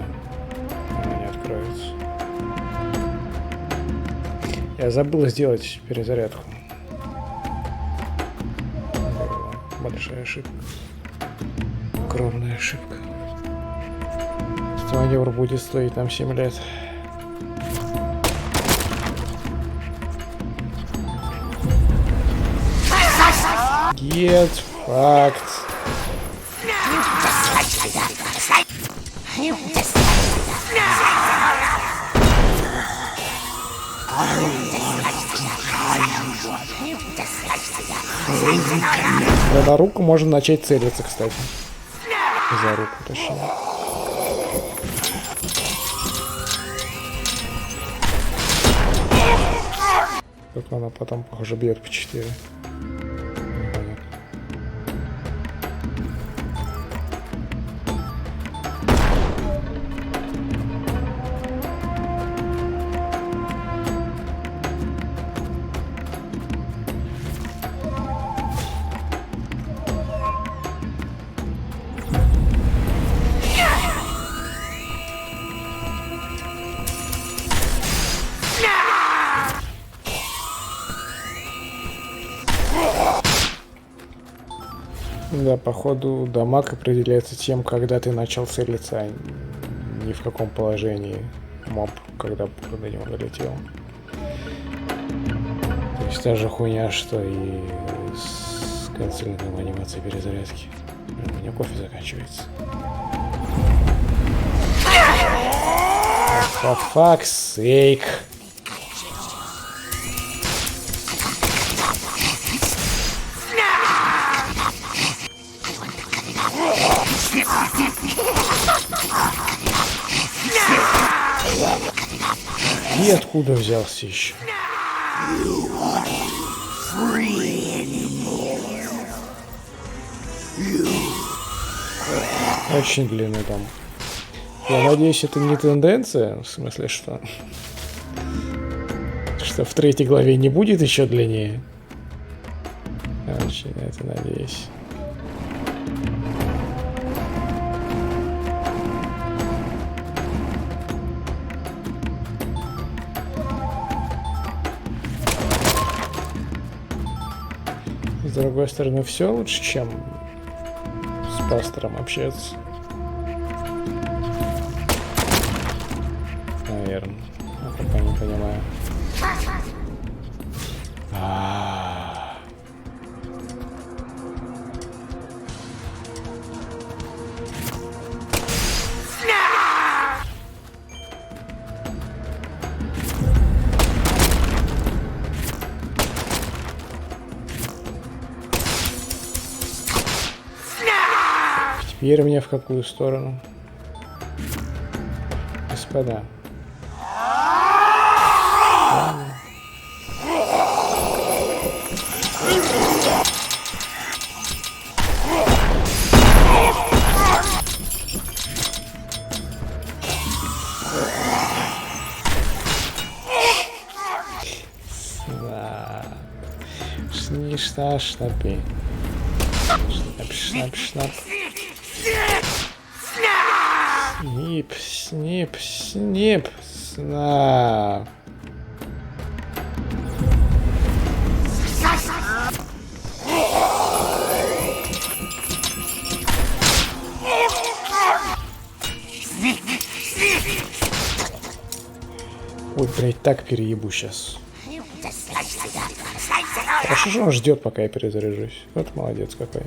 Speaker 1: Она не откроется. Я забыл сделать перезарядку. Большая ошибка. Огромная ошибка. Этот маневр будет стоить нам 7 лет. Get Факт. Да, на руку можно начать целиться, кстати. За руку, точнее. Только она потом, похоже, бьет по 4. Непонятно. Да, походу, дамаг определяется тем, когда ты начал целиться, а ни в каком положении моб, когда до него долетел. То есть та же хуйня, что и с канцелингом анимации перезарядки. Блин, у меня кофе заканчивается. For fuck's sake. И откуда взялся еще? Очень длинный дом. Я надеюсь, это не тенденция, в смысле, что в третьей главе не будет еще длиннее. Очень на это надеюсь. С другой стороны, все лучше, чем с пастором общаться. Наверное. Я пока не понимаю. Теперь мне в какую сторону? Господа. Шнап, шнапи. Шнап, шнап, шнап. Снип, снип, снип, снап. Ой, блядь, так переебу сейчас. Хорошо, что он ждет, пока я перезаряжусь. Вот молодец какой.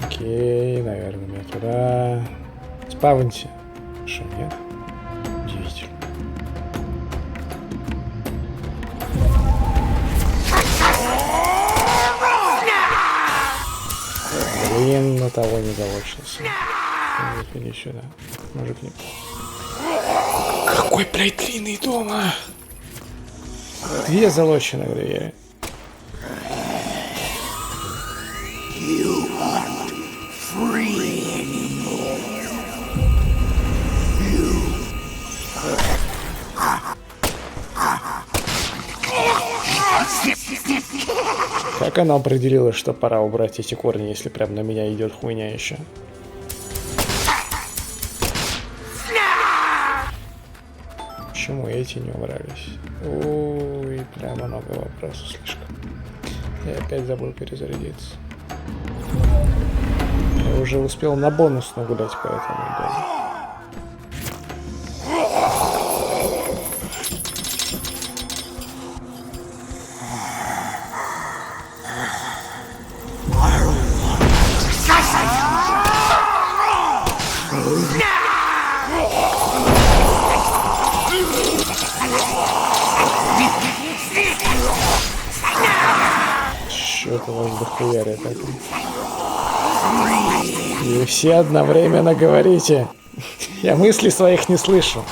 Speaker 1: Окей, наверное, мне туда. Спавньте. Что, нет? Удивительно. Блин, на того не залочился. Мужик, иди сюда. Мужик, не... Какой, блядь, длинный дом, а? Две залоченных двери. Как она определила, что пора убрать эти корни, если прям на меня идет хуйня еще? Почему эти не убрались? Ой, прям много вопросов слишком. Я опять забыл перезарядиться. Я уже успел на бонус нагулять по этому дому. Что-то вас дохуярит так. И все одновременно говорите. Я мыслей своих не слышу.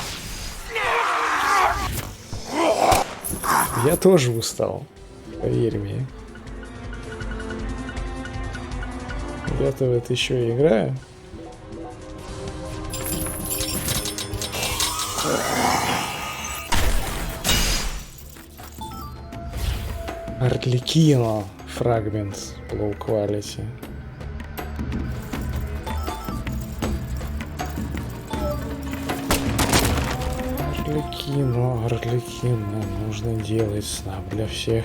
Speaker 1: Я тоже устал. Поверь мне. Я-то вот еще и играю. Арлекино. Fragments. Low quality. Арлекино. Нужно делать снап для всех.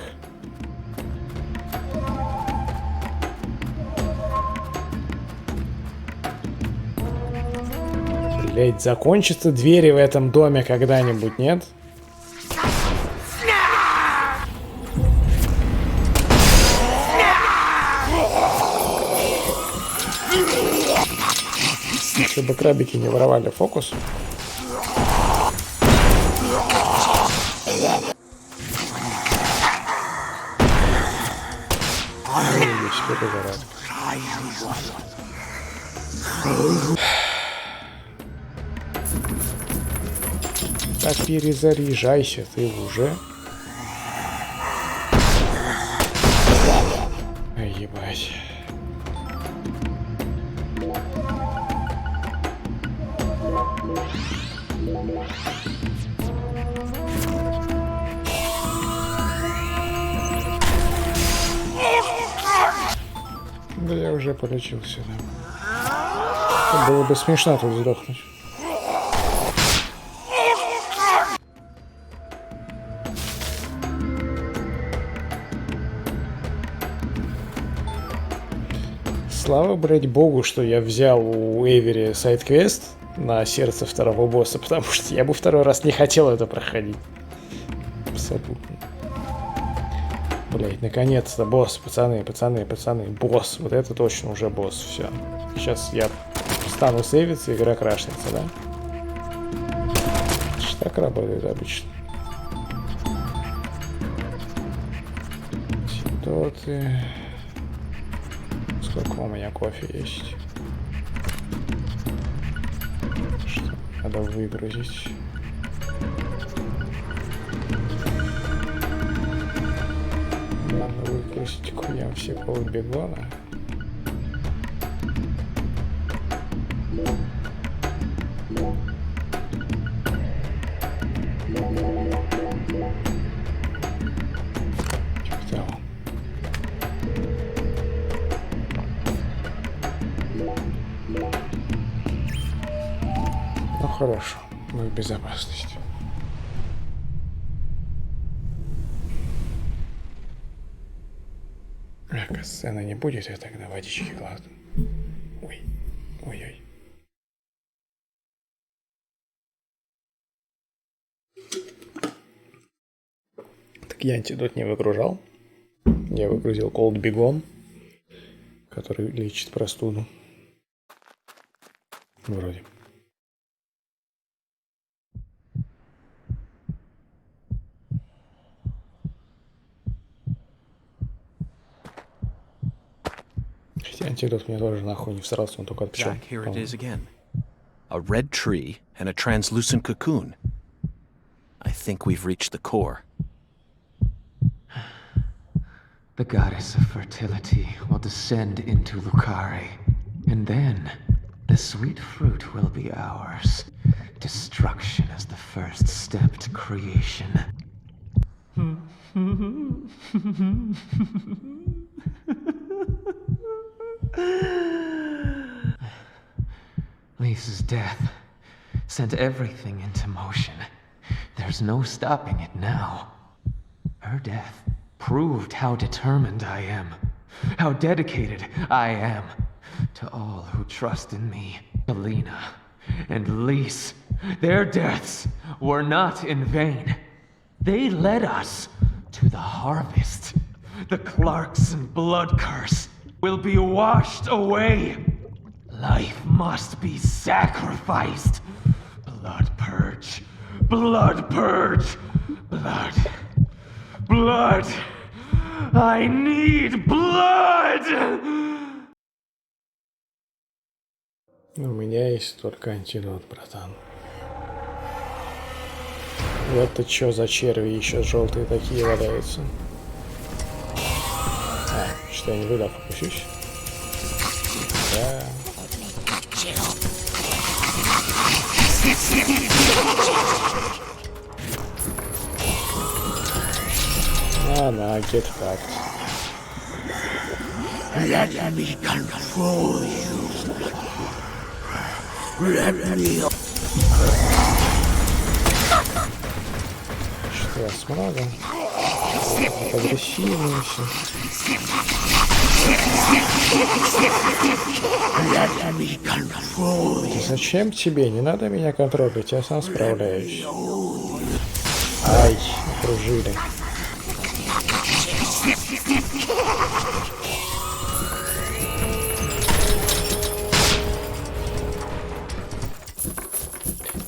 Speaker 1: Блять, закончатся двери в этом доме когда-нибудь, нет? Если бы крабики не воровали фокус. Так перезаряжайся ты уже. Ай, ебать. Да я уже полечился, да. Было бы смешно тут сдохнуть. Слава, блять, богу, что я взял у Эвери сайд-квест на сердце второго босса, потому что я бы второй раз не хотел это проходить. Абсолютно. Блять, наконец-то, босс, пацаны, босс. Вот это точно уже босс, все. Сейчас я стану сейвиться, игра крашнется, да? Так работает обычно. Сидоты. Сколько у меня кофе есть? Что надо выгрузить? Надо выгрузить хуям все полбегона. Хорошо, мы в безопасности. Ага, сцена не будет, я тогда водички кладу. Ой, ой-ой. Так я антидот не выгружал. Я выгрузил Cold Bigone, который лечит простуду. Вроде. Антидот мне тоже нахуй не всрался, он только от пчел.
Speaker 3: Here it is again. A red tree and a translucent cocoon. I think we've reached the core.
Speaker 8: The goddess of fertility will descend into Lucare, and then the sweet fruit will be ours. Destruction is the first step to creation. Lisa's death sent everything into motion. There's no stopping it now. Her death proved how determined I am. how dedicated I am to all who trust in me. Alina and Lise, their deaths were not in vain. They led us to the harvest. The Clarkson blood curse will be washed away. Life must be sacrificed. Blood purge. Blood purge. Blood. Blood. I need blood!
Speaker 1: У меня есть только антидот, братан. Это чё за черви еще желтые такие валяются? Что я не туда фокусюсь? Да. На, get fucked.
Speaker 9: Let me control you. Let me...
Speaker 1: Что я смрага? Агрессивнейся.
Speaker 9: Let me control you.
Speaker 1: Зачем тебе? Не надо меня контролировать, я сам справляюсь. Ай, окружили.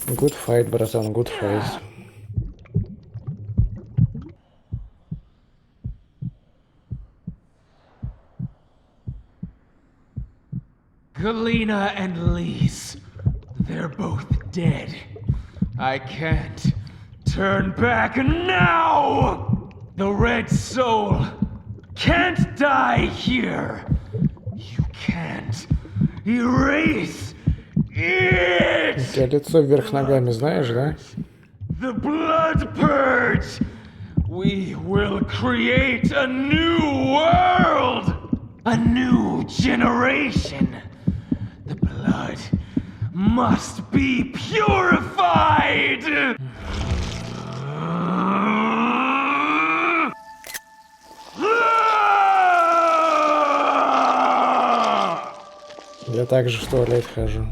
Speaker 1: Good fight, братан, good fight.
Speaker 8: Galena and Lise, they're both dead. I can't turn back now! The Red Soul can't die here! You can't erase it!
Speaker 1: У тебя лицо вверх ногами, знаешь, да?
Speaker 8: The Blood Purge! We will create a new world! A new generation! The blood must be purified!
Speaker 1: Я также в туалет хожу.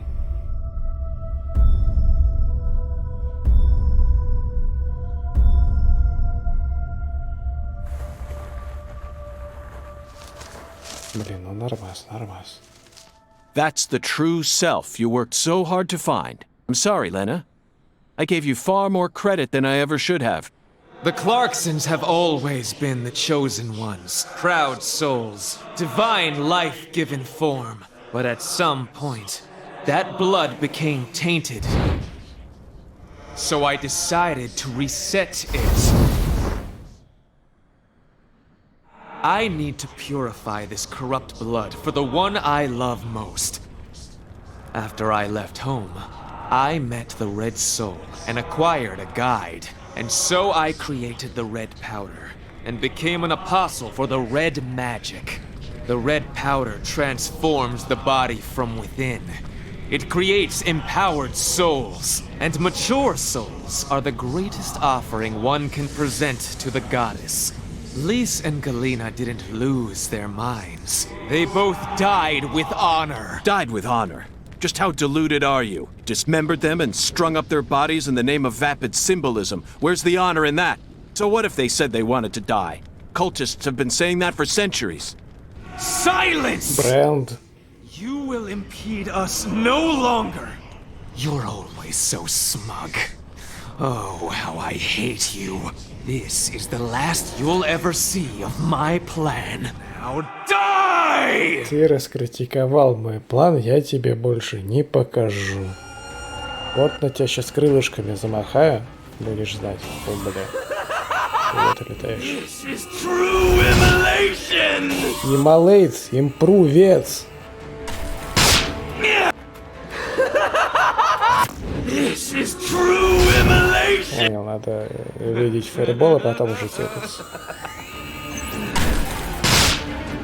Speaker 1: Блин, ну нормас, нормас.
Speaker 3: That's the true self you worked so hard to find. I'm sorry, Lena. I gave you far more credit than I ever should have.
Speaker 8: The Clarksons have always been the chosen ones, proud souls, divine life-given form. But at some point, that blood became tainted. So I decided to reset it. I need to purify this corrupt blood for the one I love most. After I left home, I met the Red Soul and acquired a guide. And so I created the red powder and became an apostle for the red magic. The red powder transforms the body from within. It creates empowered souls, and mature souls are the greatest offering one can present to the goddess. Lise and Galena didn't lose their minds. They both died with honor.
Speaker 3: Died with honor? Just how deluded are you? Dismembered them and strung up their bodies in the name of vapid symbolism. Where's the honor in that? So what if they said they wanted to die? Cultists have been saying that for centuries.
Speaker 8: Silence!
Speaker 1: Бренд.
Speaker 8: You will impede us no longer. You're always so smug. Oh, how I hate you. This is the last you'll ever see of my plan. Now die!
Speaker 1: Ты раскритиковал мой план, я тебе больше не покажу. Вот на тебя сейчас крылышками замахаю, будешь знать, о, бля. Куда ты летаешь?
Speaker 9: This is true immolation!
Speaker 1: Immolate, импрувец.
Speaker 9: This is true immolation!
Speaker 1: Понял, надо видеть фаербол, а потом уже текаться.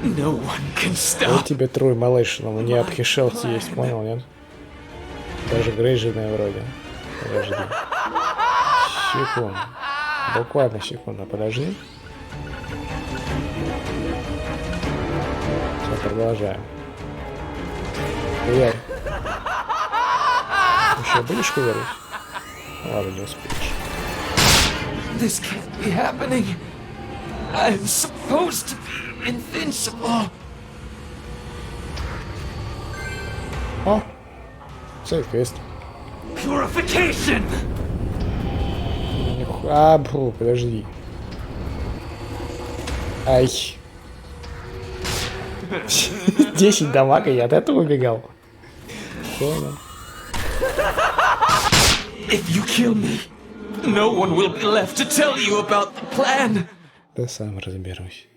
Speaker 8: No one can
Speaker 1: Вот
Speaker 8: stop.
Speaker 1: тебе true immolation, у нее обхишелти есть, понял, нет? Даже грейженная вроде. Подожди. Секунду. Буквально секунду, подожди. продолжаем. Эй. Еще будешь ковырять? Ладно, не успеешь.
Speaker 8: This can't be happening. I'm supposed to be invincible.
Speaker 1: О! Сейф-квест.
Speaker 9: Purification!
Speaker 1: А, подожди. Ай. 10 дамага, я от этого убегал. Понял.
Speaker 9: If you kill me, no one will be left to tell you about the plan.
Speaker 1: Да сам разберусь.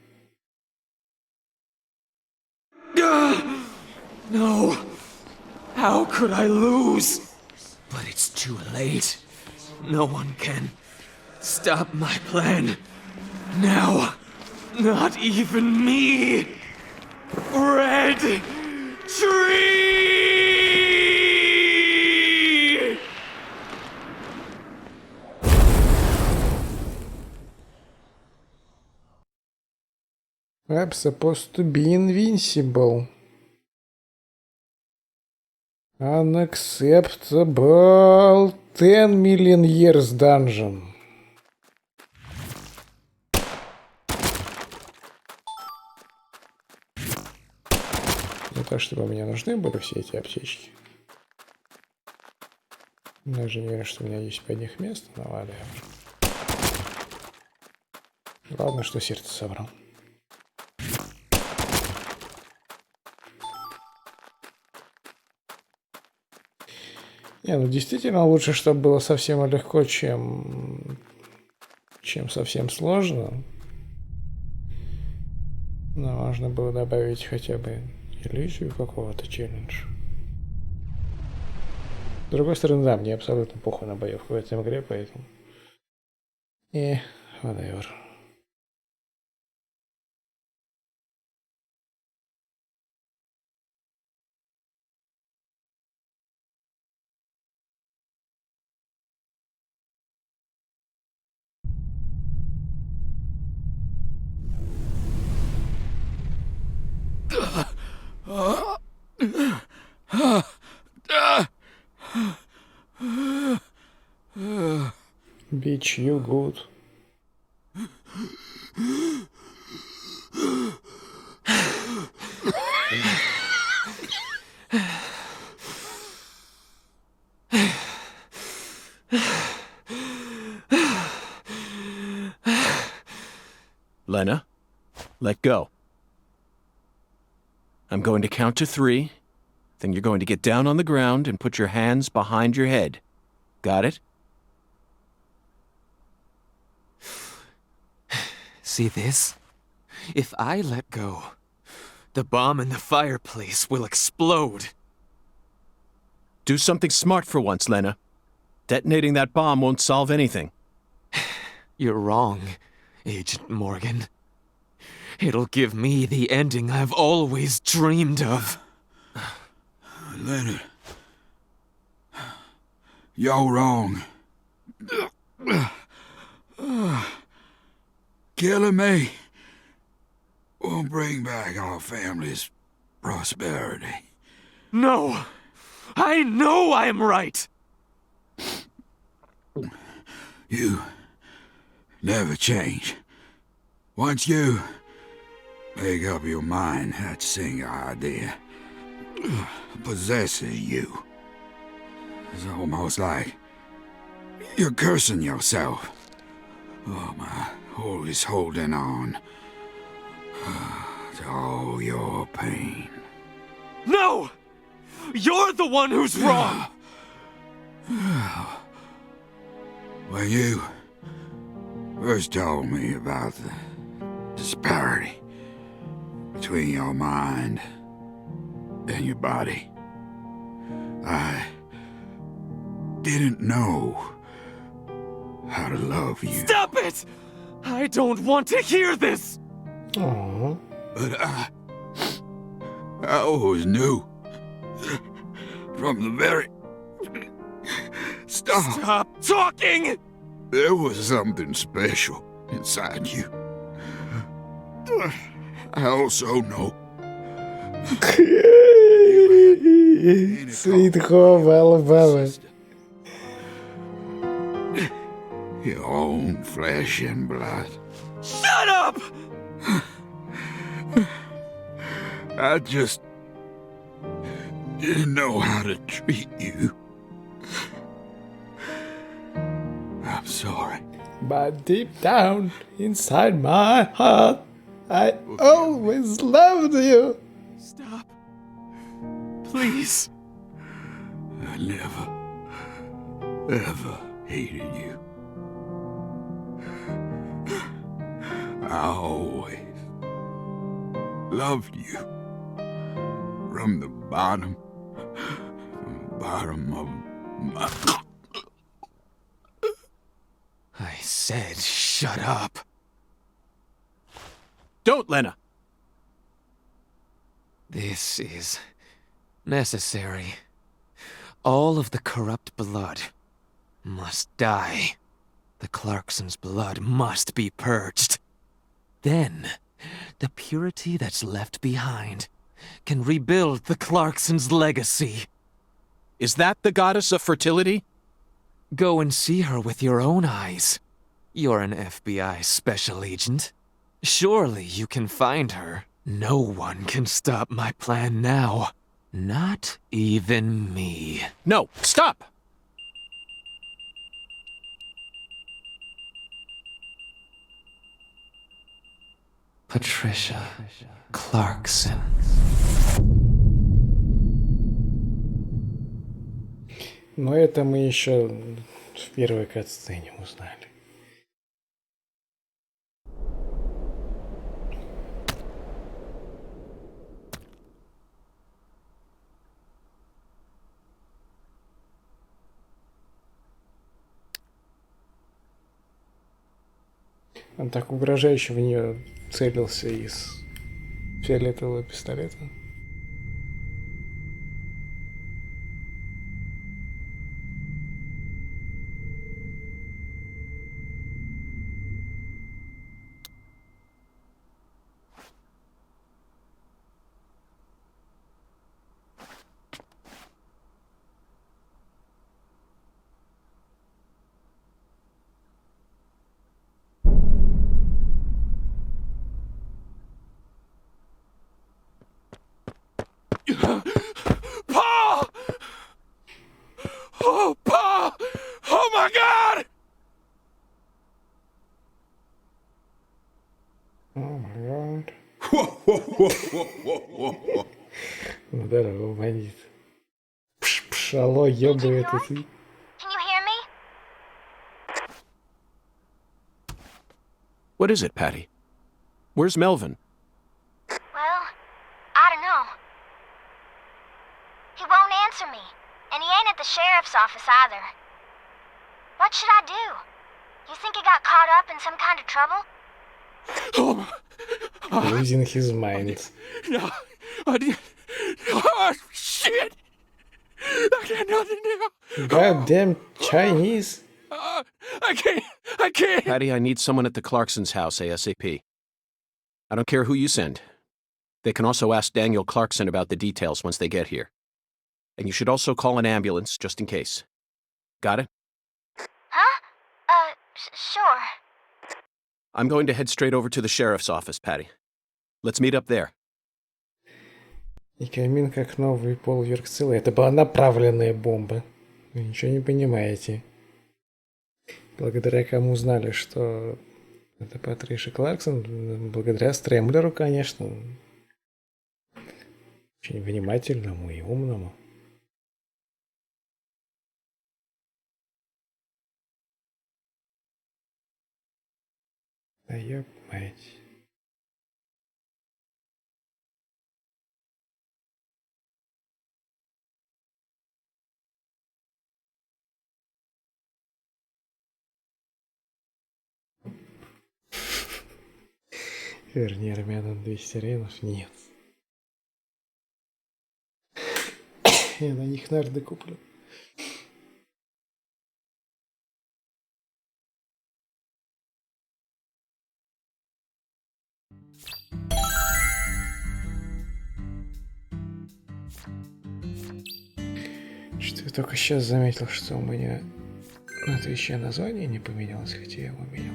Speaker 9: No. How could I lose? But it's too late. No one can stop my plan. Now, not even me. Red Tree!
Speaker 1: I'm supposed to be invincible. Unacceptable 10 million years dungeon. Не то чтобы мне нужны были все эти аптечки. Даже не верю, что у меня есть по них место, но ладно. Ладно, что сердце собрал. Не, ну действительно лучше, чтобы было совсем легко, чем совсем сложно. Но можно было добавить хотя бы иллюзию какого-то челленджа. С другой стороны, да, мне абсолютно похуй на боевку в этой игре, поэтому... whatever. Bitch, you good.
Speaker 3: Lena, let go. I'm going to count to 3. Then you're going to get down on the ground and put your hands behind your head. Got it?
Speaker 8: See this? If I let go, the bomb in the fireplace will explode.
Speaker 3: Do something smart for once, Lena. Detonating that bomb won't solve anything.
Speaker 8: You're wrong, Agent Morgan. It'll give me the ending I've always dreamed of.
Speaker 7: Leonard, you're wrong. Killing me won't bring back our family's prosperity.
Speaker 9: No! I know I'm right!
Speaker 7: You never change. Once you make up your mind, that single idea possesses you. It's almost like you're cursing yourself. Oh, my, always holding on to all your pain.
Speaker 9: No! You're the one who's wrong!
Speaker 7: When you first told me about the disparity between your mind and your body, I didn't know how to love you.
Speaker 9: Stop it! I don't want to hear this!
Speaker 1: Aww.
Speaker 7: But I always knew from the very start.
Speaker 9: Stop talking!
Speaker 7: There was something special inside you. I also know
Speaker 1: Sweet home, Alabama.
Speaker 7: Your own flesh and blood.
Speaker 9: Shut up!
Speaker 7: I just didn't know how to treat you. I'm sorry.
Speaker 1: But deep down inside my heart, I always loved you.
Speaker 9: Stop. Please.
Speaker 7: I never, ever hated you. I always loved you. From the bottom of my...
Speaker 8: I said shut up.
Speaker 3: Don't, Lena!
Speaker 8: This is necessary. All of the corrupt blood must die. The Clarksons' blood must be purged. Then, the purity that's left behind can rebuild the Clarksons' legacy.
Speaker 3: Is that the goddess of fertility?
Speaker 8: Go and see her with your own eyes. You're an FBI special agent. Surely you can find her. No one can stop my plan now. Not even me.
Speaker 3: No, stop!
Speaker 8: Patricia Clarkson.
Speaker 1: Но это мы еще в первой катсцене узнали. Он так угрожающе в нее целился из фиолетового пистолета.
Speaker 9: Paul! Oh, Paul! Oh my God!
Speaker 1: Oh my god.
Speaker 7: Whoa.
Speaker 1: Здорово, бандит. Пш, алло, ёба, это ты?
Speaker 10: Can you hear me?
Speaker 3: What is it, Patty? Where's Melvin?
Speaker 10: Well, I don't know. He won't answer me, and he ain't at the sheriff's office either. What should I do? You think he got caught up in some kind of trouble?
Speaker 1: Losing his mind.
Speaker 9: No, I did. Oh, shit! I got nothing now.
Speaker 1: Goddamn Chinese.
Speaker 9: I can't.
Speaker 3: Patty, I need someone at the Clarksons' house ASAP. I don't care who you send. They can also ask Daniel Clarkson about the details once they get here. And you should also call an ambulance, just in case. Got it?
Speaker 10: Huh? Sure.
Speaker 3: I'm going to head straight over to the sheriff's office, Patty. Let's meet up there.
Speaker 1: И камин как новый, пол вверх целый. Это была направленная бомба. Вы ничего не понимаете. Благодаря кому знали, что это Патриша Кларксон? Благодаря Стремблеру, конечно. Очень внимательному и умному. Да ёб мать. Верни армянам 200 рейнов? Нет. Я на них нарды куплю. Что я только сейчас заметил, что у меня на Твиче название не поменялось, хотя я его менял.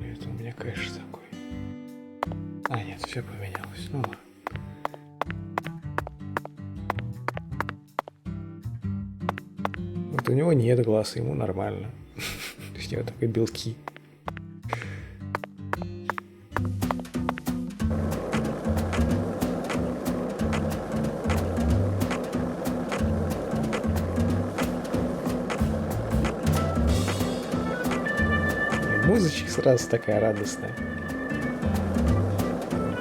Speaker 1: Это у меня кэш такой. А, нет, все поменялось. Ну ладно. Вот у него нет глаз, ему нормально. У него только белки. Музычка сразу такая радостная.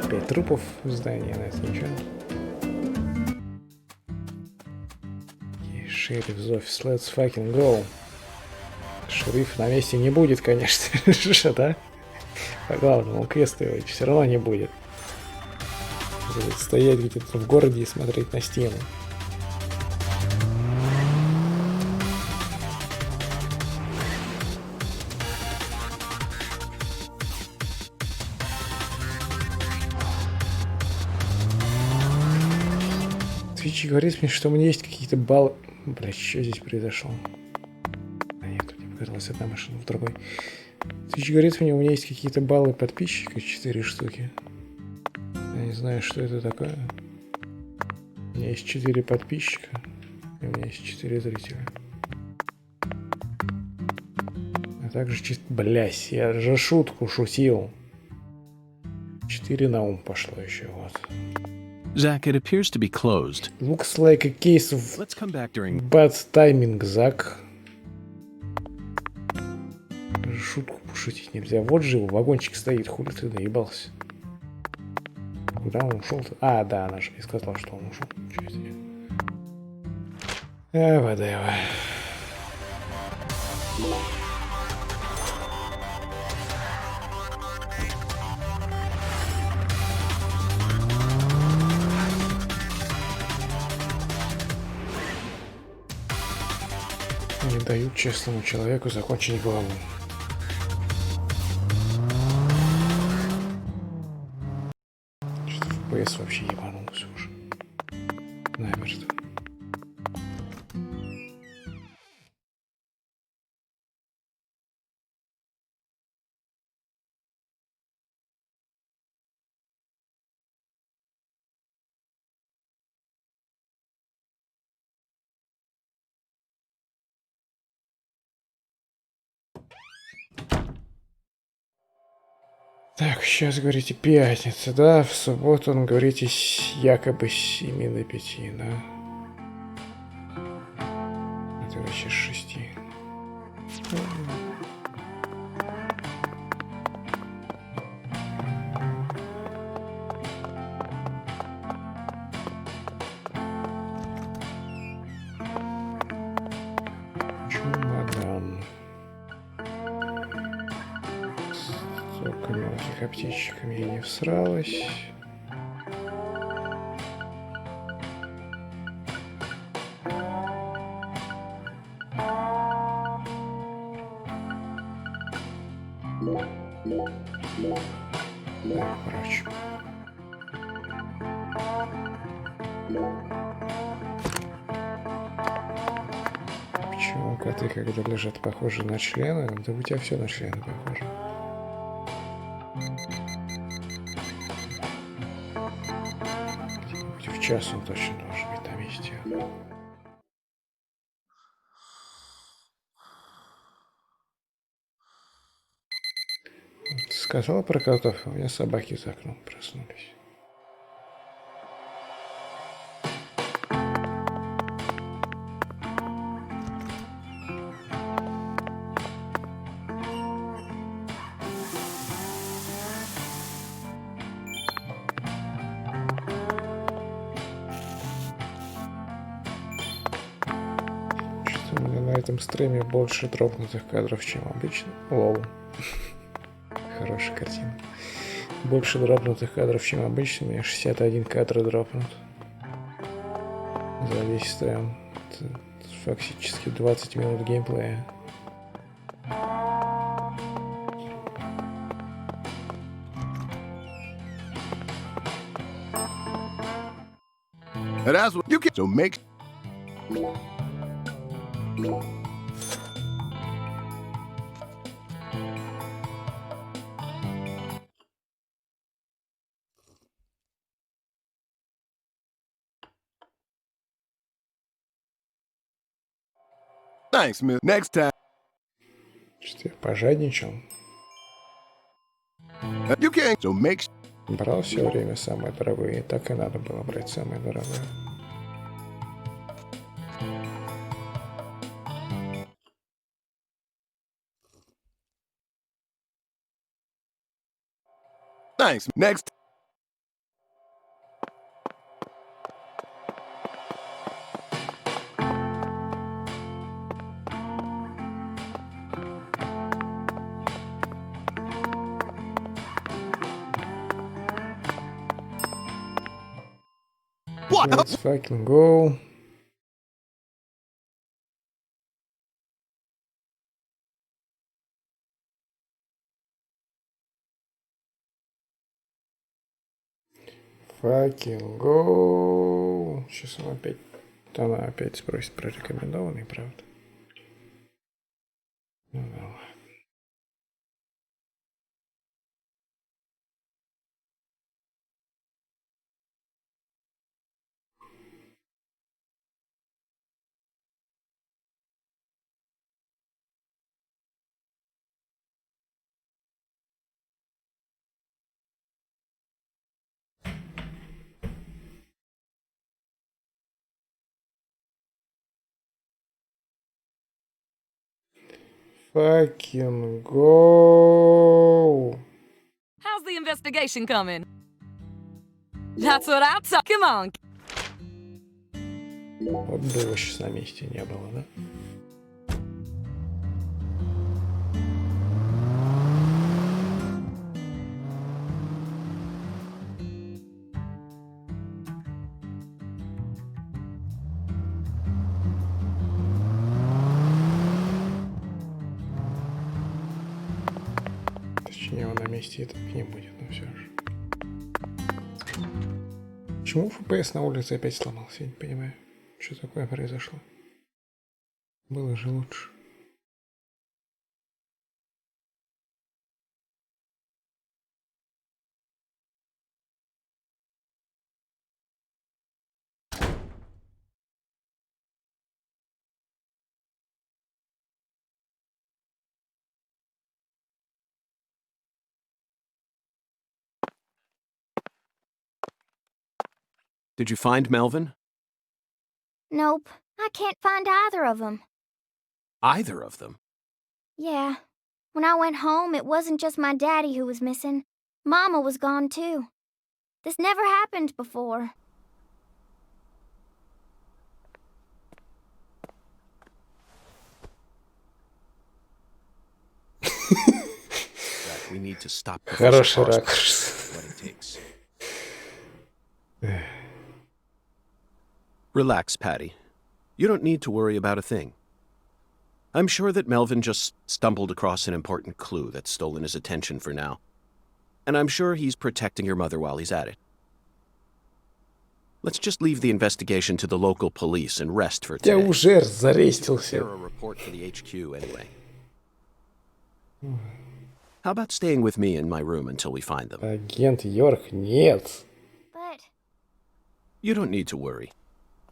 Speaker 1: 5 трупов в здании, но это ничего. И шериф из офиса, let's fucking go. Шериф на месте не будет, конечно же, да? По главному квесту его все равно не будет. Будет стоять где-то в городе и смотреть на стену. Твич говорит мне, что у меня есть какие-то баллы. Блять, что здесь произошло? А нет, тут не показалась одна машина в другой. Твич говорит мне, у меня есть какие-то баллы подписчика, 4 штуки. Я не знаю, что это такое. У меня есть 4 подписчика, и у меня есть 4 зрителя. А также Блять, я же шутку шутил. 4 на ум пошло еще, вот.
Speaker 3: Zach, it appears to be closed.
Speaker 1: Looks like a case of
Speaker 3: Let's come back during...
Speaker 1: bad timing, Зак. Шутку пошутить нельзя. Вот же его, вагончик стоит, хули ты наебался. Куда он ушел-то? А, да, она же мне сказала, что он ушел. Чего себе. Вадева. Не дают честному человеку закончить главу. Что-то FPS вообще ебанулся уже. Намертво. Так, сейчас, говорите, пятница, да? В субботу, говорите, якобы с 7 до 5, да? Это вообще с 6. Чемодан. Столько мелких аптечками я не всралась. Так, короче. Почему коты, когда лежат, похожи на члены? Да у тебя все на члены похоже. В час он точно должен быть на месте. Сказала про котов, а у меня собаки за окном проснулись. Что-то у меня на этом стриме больше дропнутых кадров, чем обычно. Лол. Хорошая картина. Больше дропнутых кадров, чем обычно. У меня 61 кадр дропнут. За весь стрим. Это фактически 20 минут геймплея.
Speaker 4: That's what you can. So make. Thanks, Miss. Next time.
Speaker 1: Что-то я пожадничал.
Speaker 4: You can't. So make.
Speaker 1: Брал все время самое дорогое, и так и надо было брать самое дорогое.
Speaker 4: Thanks. Next.
Speaker 1: Let's fucking go. Fucking go. Сейчас она опять спросит про рекомендованный, правда? Ну да ладно. Fucking go.
Speaker 5: How's the investigation coming? That's what I'm talking about.
Speaker 1: Вот бы его сейчас на месте не было, да? Точнее, его на месте и так не будет, но все же. Почему FPS на улице опять сломался, я не понимаю. Что такое произошло? Было же лучше.
Speaker 3: Did you find Melvin?
Speaker 10: Nope, I can't find either of them.
Speaker 3: Either of them?
Speaker 10: Yeah. When I went home, it wasn't just my daddy who was missing. Mama was gone too. This never happened before.
Speaker 3: We need to stop the
Speaker 1: Хороший ракурс.
Speaker 3: what it takes. Relax, Patty. You don't need to worry about a thing. I'm sure that Melvin just stumbled across an important clue that's stolen his attention for now. And I'm sure he's protecting your mother while he's at it. Let's just leave the investigation to the local police and rest for
Speaker 1: Я
Speaker 3: today.
Speaker 1: уже зарестился.
Speaker 3: Prepare a report for the HQ anyway. How about staying with me in my room until we find them?
Speaker 1: Агент Йорк, нет.
Speaker 10: But
Speaker 3: You don't need to worry.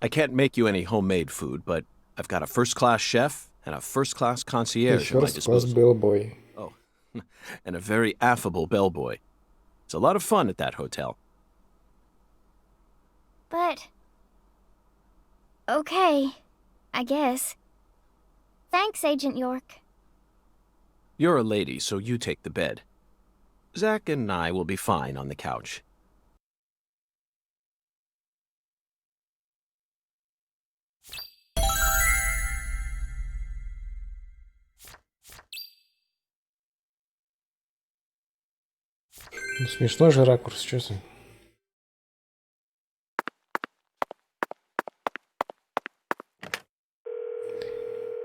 Speaker 3: I can't make you any homemade food, but I've got a first-class chef and a first-class concierge at my
Speaker 1: First class
Speaker 3: disposal.
Speaker 1: bellboy.
Speaker 3: Oh, and a very affable bellboy. It's a lot of fun at that hotel.
Speaker 10: okay, I guess. Thanks, Agent York.
Speaker 3: You're a lady, so you take the bed. Zach and I will be fine on the couch.
Speaker 1: Ну, смешной же ракурс, что за...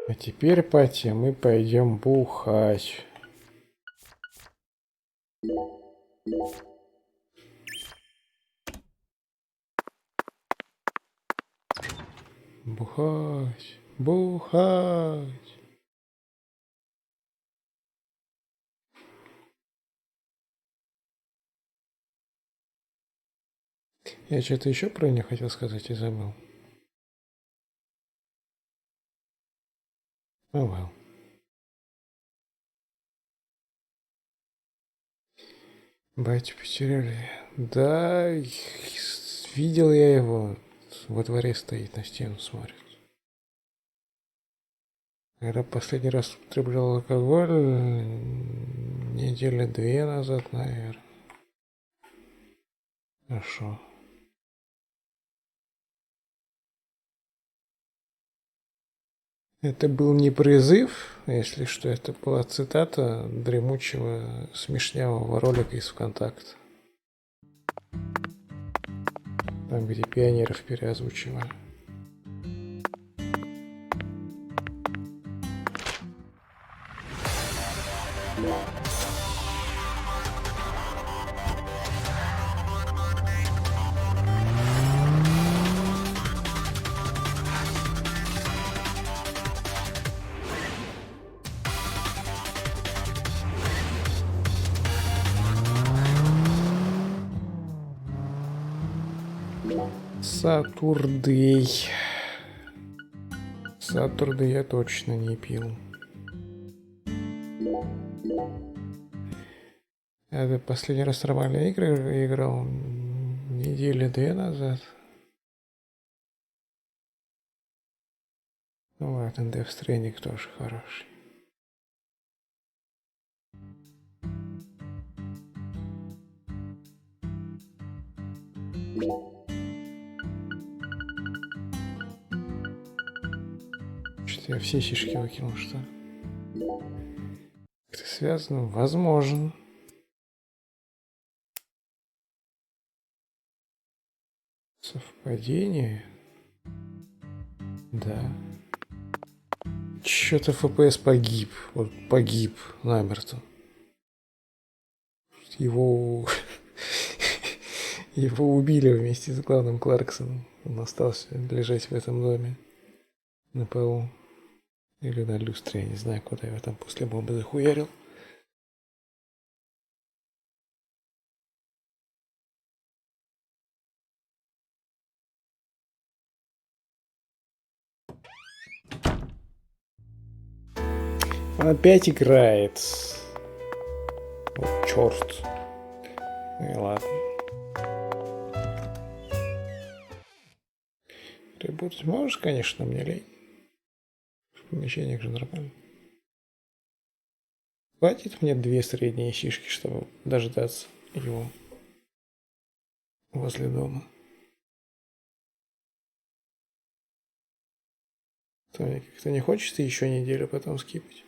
Speaker 1: А теперь, Пати, мы пойдем бухать. Бухать. Бухать. Я что-то еще про нее хотел сказать и забыл. Oh well. Батю потеряли. Да, видел я его. Во дворе стоит, на стену смотрит. Когда последний раз употреблял алкоголь, недели 2 назад, наверное. Хорошо. Это был не призыв, если что, это была цитата дремучего смешнявого ролика из ВКонтакта. Там, где пионеров переозвучивали. Сатурдей. Сатурдей я точно не пил. Это последний раз нормальные игры играл недели 2 назад. Ну ладно, Death Stranding тоже хороший. Что-то я все сишки выкинул, что ли? Это связано? Возможно. Совпадение? Да. Что-то FPS погиб. Вот погиб намертво. Его убили вместе с главным Кларксоном. Он остался лежать в этом доме. На полу. Или на люстре, я не знаю, куда его там после бомбы захуярил. Он опять играет. Вот черт. Ну и ладно. Ребутать можешь, конечно, мне лень. В помещениях же нормально. Хватит мне 2 средние сишки, чтобы дождаться его возле дома. То мне как-то не хочется еще неделю потом скипать.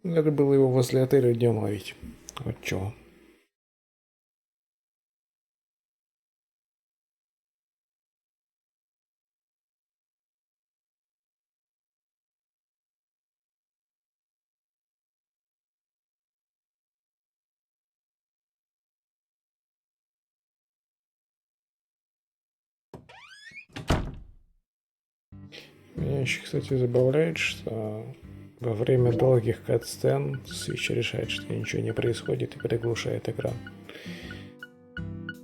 Speaker 1: Надо было его возле отеля днем ловить. Вот чего. Меня еще, кстати, забавляет, что во время долгих катсцен Switch решает, что ничего не происходит и приглушает экран.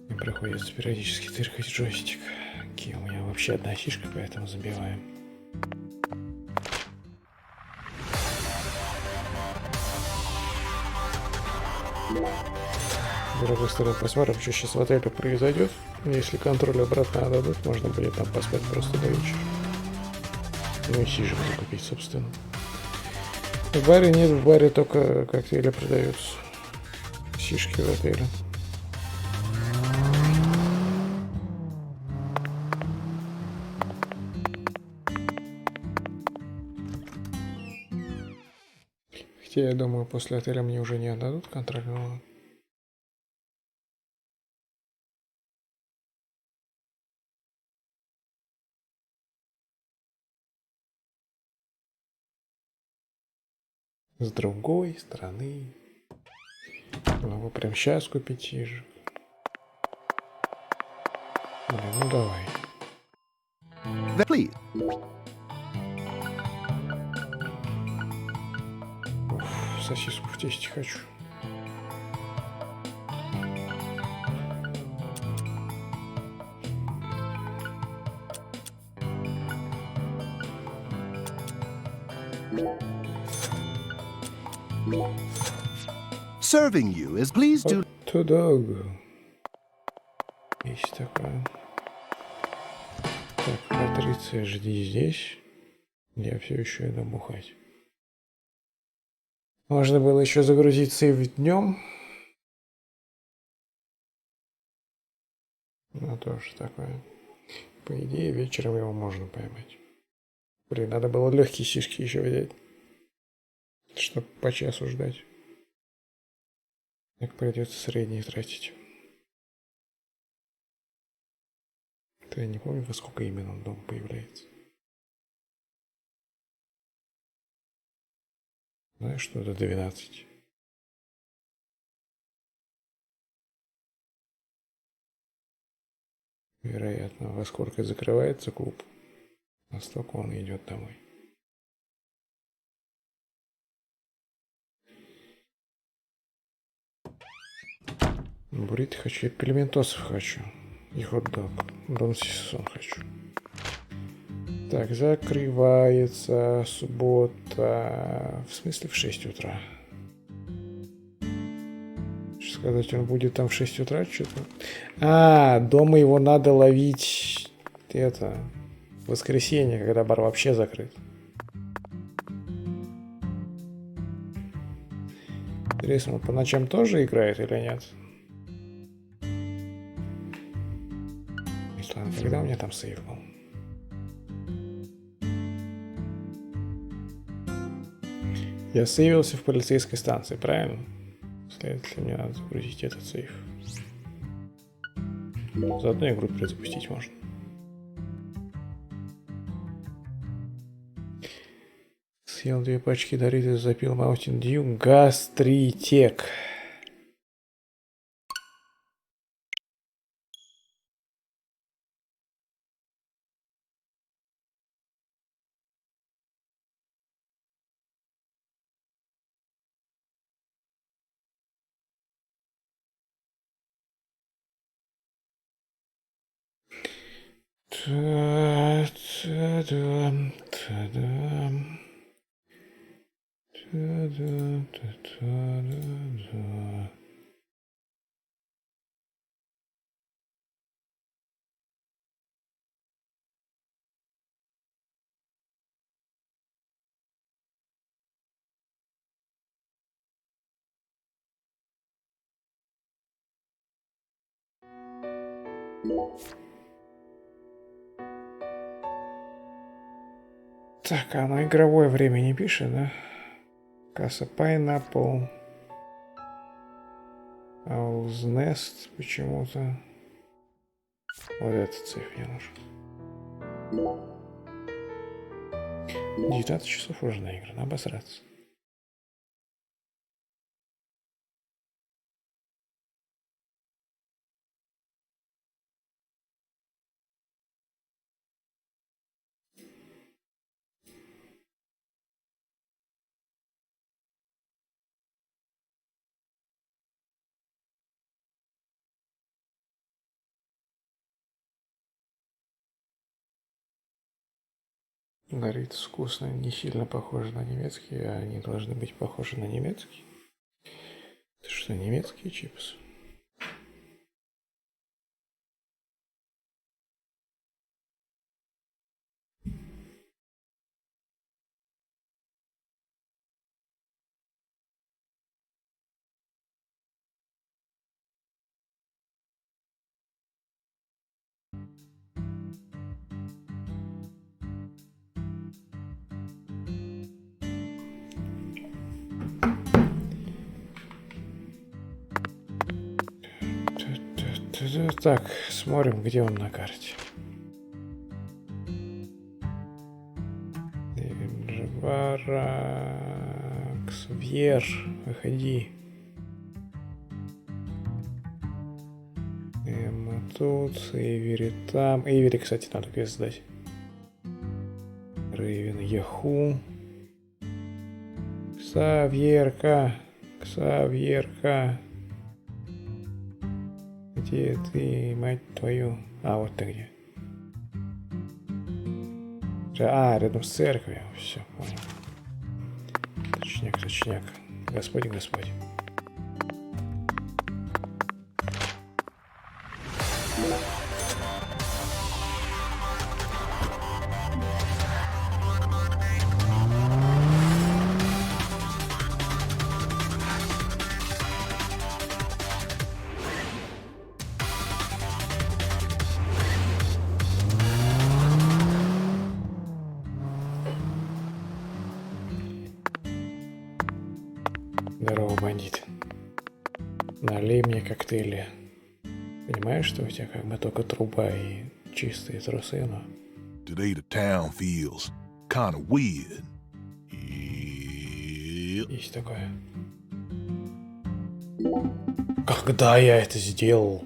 Speaker 1: И приходится периодически тыркать джойстик. Какие у меня вообще одна фишка, поэтому забиваем. С другой стороны, посмотрим, что сейчас в отеле произойдет. Если контроль обратно отдадут, можно будет там поспать просто до вечера. Ну и сижик закупить, собственно. В баре нет, в баре только коктейли продаются. Сишки в отеле. Хотя я думаю, после отеля мне уже не отдадут контроль, но... С другой стороны, Могу прям сейчас купить же. Блин, ну давай.
Speaker 4: Please.
Speaker 1: Уф, сосиску в тесте хочу.
Speaker 4: Serving you is pleased to...
Speaker 1: Хот-дог. Есть такое. Так, Патриция, жди здесь. Я все еще иду бухать. Можно было еще загрузить сейв днем. Но тоже такое. По идее, вечером его можно поймать. Блин, надо было легкие сишки еще взять. Чтоб по часу ждать. Так придется средние тратить. То я не помню, во сколько именно он дома появляется. Знаешь, что это 12. Вероятно, во сколько закрывается клуб, настолько он идет домой. Буррито хочу, пельментосов хочу. И хот-дог. Дон Сисон хочу. Так, закрывается суббота. В смысле в 6 утра? Что сказать, он будет там в 6 утра что-то? А, дома его надо ловить это в воскресенье, когда бар вообще закрыт. Интересно, он по ночам тоже играет или нет? Когда у меня там сейв был? Я сейвился в полицейской станции, правильно? Следовательно, мне надо загрузить этот сейв. Заодно игру перезапустить можно. Съел 2 пачки Доритос, запил Mountain Dew. Гастритек. Та-дам, та-дам. Та-дам, та-та-да-да. Так, оно игровое время не пишет, да? Касса Pineapple. Owl's Nest почему-то. Вот этот цифр мне нужен. 19 часов уже наиграно, обосраться. Доритос вкусно, не сильно похожи на немецкие, а они должны быть похожи на немецкие. Это что, немецкие чипсы? Так, смотрим, где он на карте. Баракс, Вьер, выходи. тут, Эйвери там. Эйвери, кстати, надо квест сдать. Рейвен, Яху. Ксавьерка. Ксавьерка. Где ты, мать твою? А, вот ты где. А, рядом с церковью. Все, понял. Точняк, точняк. Господи, Господь. Здорово, бандит. Налей мне коктейли. Понимаешь, что у тебя как бы только труба и чистые трусы, но...
Speaker 2: Today the town feels kind of weird. Yep.
Speaker 1: Есть такое. Когда я это сделал?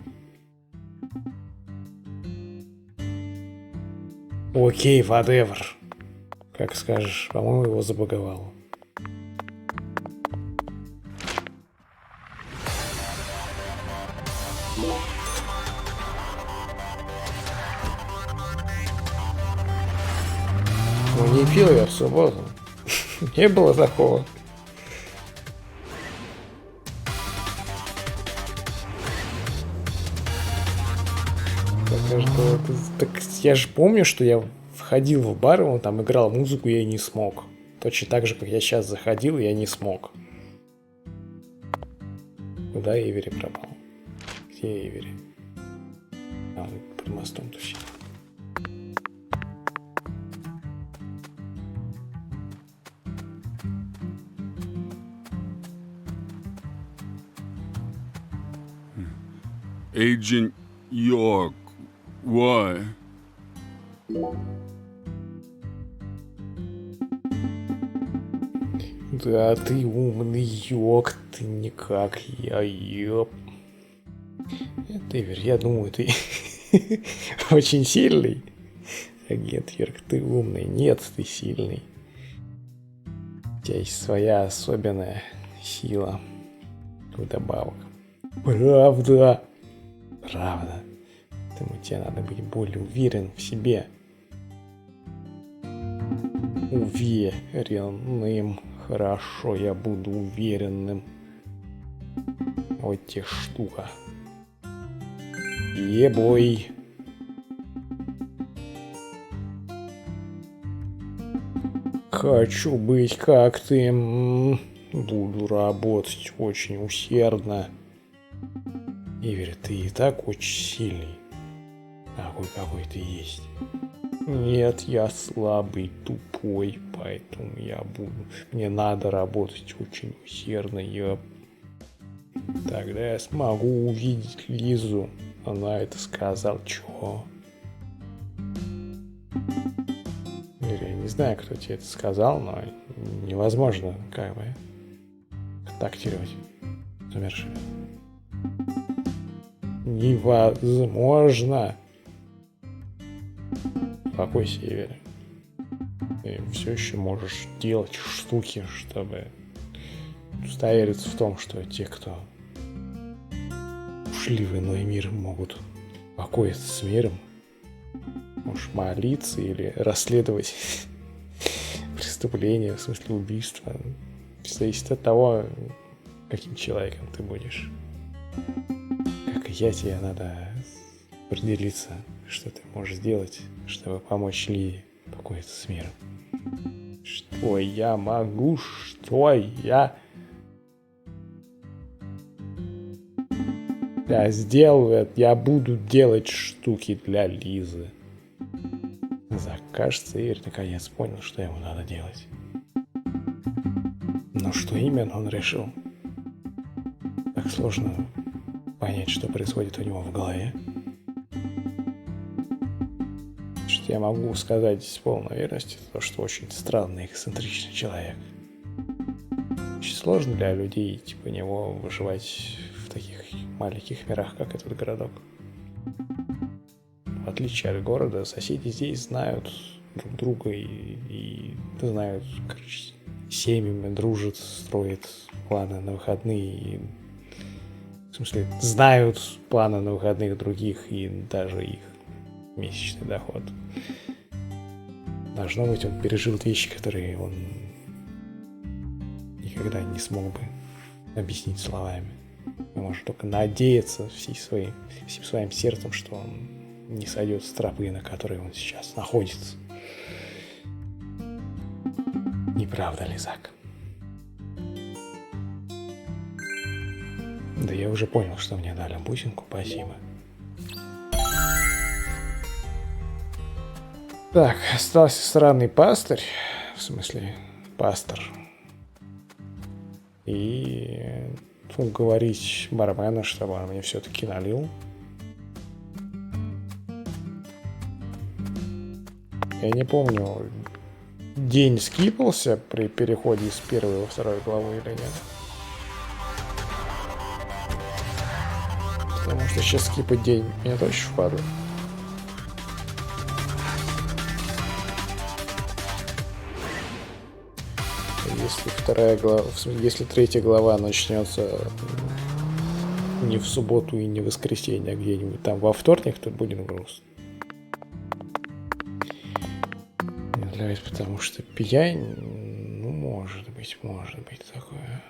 Speaker 1: Окей, whatever. Как скажешь, по-моему, его забаговало. Ну не пил я в субботу. Не было такого. Так я же помню, что я входил в бар, он там играл музыку, я и не смог. Точно так же, как я сейчас заходил, я не смог. Куда Эйвери пропал? Где Эйвери? А, он под мостом тусит.
Speaker 9: Agent York, why?
Speaker 1: Да ты умный, Йок, ты никак, я ёп. Это, Эйвери, я думаю, ты очень сильный. Агент Йорк, ты умный. Нет, ты сильный. У тебя есть своя особенная сила. Вдобавок. Правда. Правда. Поэтому тебе надо быть более уверен в себе. Уверенным. Хорошо, я буду уверенным. Вот те штука. Ебой. Хочу быть как ты. Буду работать очень усердно. Эйвери, ты и так очень сильный. Какой ты есть. Нет, я слабый, тупой, поэтому я буду... Мне надо работать очень усердно, Тогда я смогу увидеть Лизу. Она это сказала. Чё? Я не знаю, кто тебе это сказал, но невозможно, как бы, контактировать с умершими. Невозможно. Успокойся, Эйвери. Ты все еще можешь делать штуки, чтобы удостовериться в том, что те, кто ушли в иной мир, могут покоиться с миром. Можешь молиться или расследовать преступление, в смысле убийства. Все зависит от того, каким человеком ты будешь. Как и я, тебе надо определиться, что ты можешь сделать, чтобы помочь Ли покоиться с миром. Что я могу? Что я сделаю? Я буду делать штуки для Лизы. Кажется, Эйвери наконец понял, что ему надо делать. Но что именно он решил? Так сложно понять, что происходит у него в голове. Что я могу сказать с полной уверенностью, то, что очень странный, эксцентричный человек. Очень сложно для людей типа него выживать в таких маленьких мирах, как этот городок. В отличие от города, соседи здесь знают друг друга и знают, короче, семьями дружат, строят планы на выходные. И, в смысле, знают планы на выходных других и даже их месячный доход. Должно быть, он пережил вещи, которые он никогда не смог бы объяснить словами. Он может только надеяться всем своим сердцем, что он не сойдет с тропы, на которой он сейчас находится. Не правда ли, Зак? Да я уже понял, что мне дали бусинку, спасибо. Так, остался странный пастырь, в смысле, пастор. И уговорить бармена, чтобы он мне все-таки налил. Я не помню, день скипался при переходе с первой во второй главы или нет. Потому что сейчас скипать день мне точно впадло. Если вторая глава, если третья глава начнется не в субботу и не в воскресенье, а где-нибудь там во вторник, то будет грустно. Потому что пьянь, ну, может быть такое.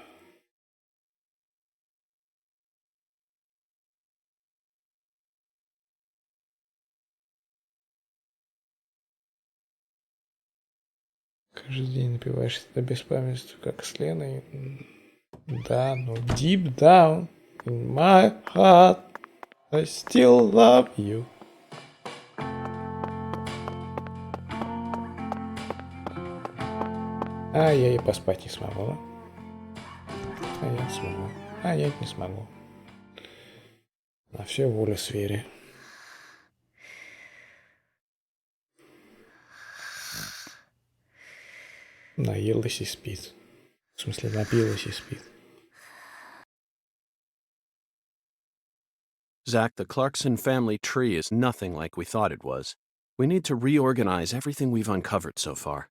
Speaker 1: Каждый день напиваешься до беспамятства, как с Леной. Да, но deep down in my heart I still love you. А я и поспать не смогу. А я смогу. А я не смогу. На все воля сфере. Наелась и спит. В смысле, напилась и спит.
Speaker 3: Zach, the Clarkson family tree is nothing like we thought it was. We need to reorganize everything we've uncovered so far.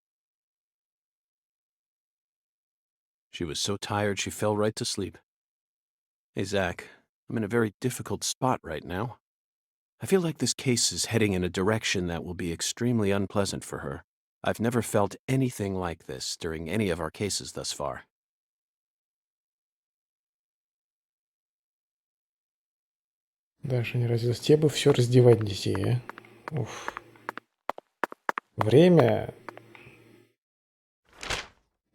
Speaker 3: She was so tired she fell right to sleep. Hey, Zach, I'm in a very difficult spot right now. I feel like this case is heading in a direction that will be extremely unpleasant for her. I've never felt anything like this during any of our cases thus far.
Speaker 1: Даже не родилась. Тебе бы все раздевать детей, а? Уф. Время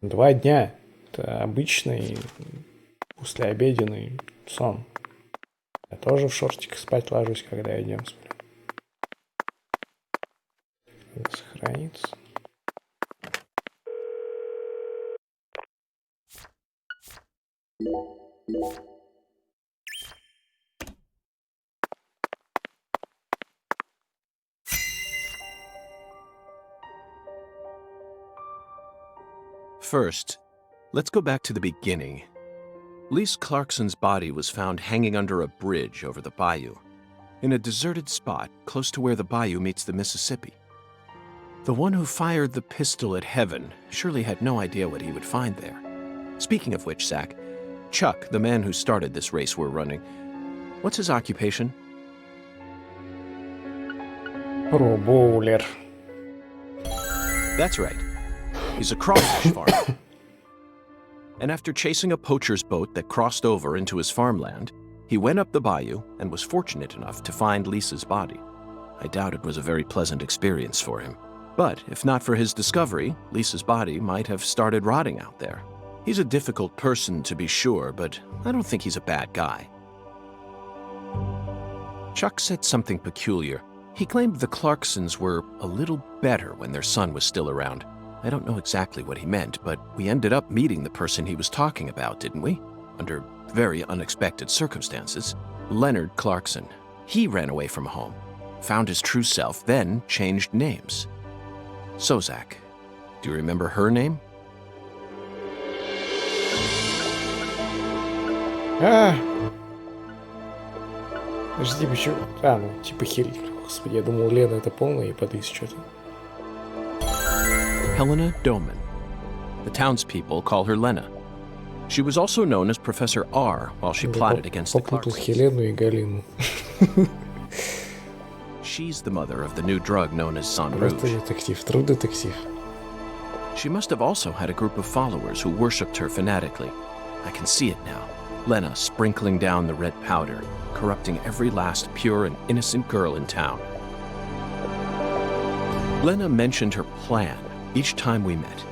Speaker 1: 2 дня. Это обычный послеобеденный сон. Я тоже в шортиках спать ложусь, когда идем сплю. Надо сохраниться.
Speaker 3: First, let's go back to the beginning. Lise Clarkson's body was found hanging under a bridge over the bayou, in a deserted spot close to where the bayou meets the Mississippi. The one who fired the pistol at Heaven surely had no idea what he would find there. Speaking of which, Zach, Chuck, the man who started this race we're running, what's his occupation?
Speaker 1: Pro bowler.
Speaker 3: That's right. He's a crawfish farmer. And after chasing a poacher's boat that crossed over into his farmland, he went up the bayou and was fortunate enough to find Lisa's body. I doubt it was a very pleasant experience for him. But if not for his discovery, Lisa's body might have started rotting out there. He's a difficult person to be sure, but I don't think he's a bad guy. Chuck said something peculiar. He claimed the Clarksons were a little better when their son was still around. I don't know exactly what he meant, but we ended up meeting the person he was talking about, didn't we? Under very unexpected circumstances. Leonard Clarkson. He ran away from home, found his true self, then changed names. So, Zach, do you remember her name?
Speaker 1: Подожди, почему? А, ну, типа Хель. Господи, я думал, Лена это полное и подыс что-то.
Speaker 3: Helena Doman. The townspeople call her Lena. She was also known as Professor R while she plotted against the
Speaker 1: Попутал
Speaker 3: Clarksons.
Speaker 1: Хелену и Галину.
Speaker 3: She's the mother of the new drug known as Sang
Speaker 1: Просто
Speaker 3: Rouge.
Speaker 1: детектив, true детектив.
Speaker 3: She must have also had a group of followers who worshipped her fanatically. I can see it now. Lena sprinkling down the red powder, corrupting every last pure and innocent girl in town. Lena mentioned her plan each time we met.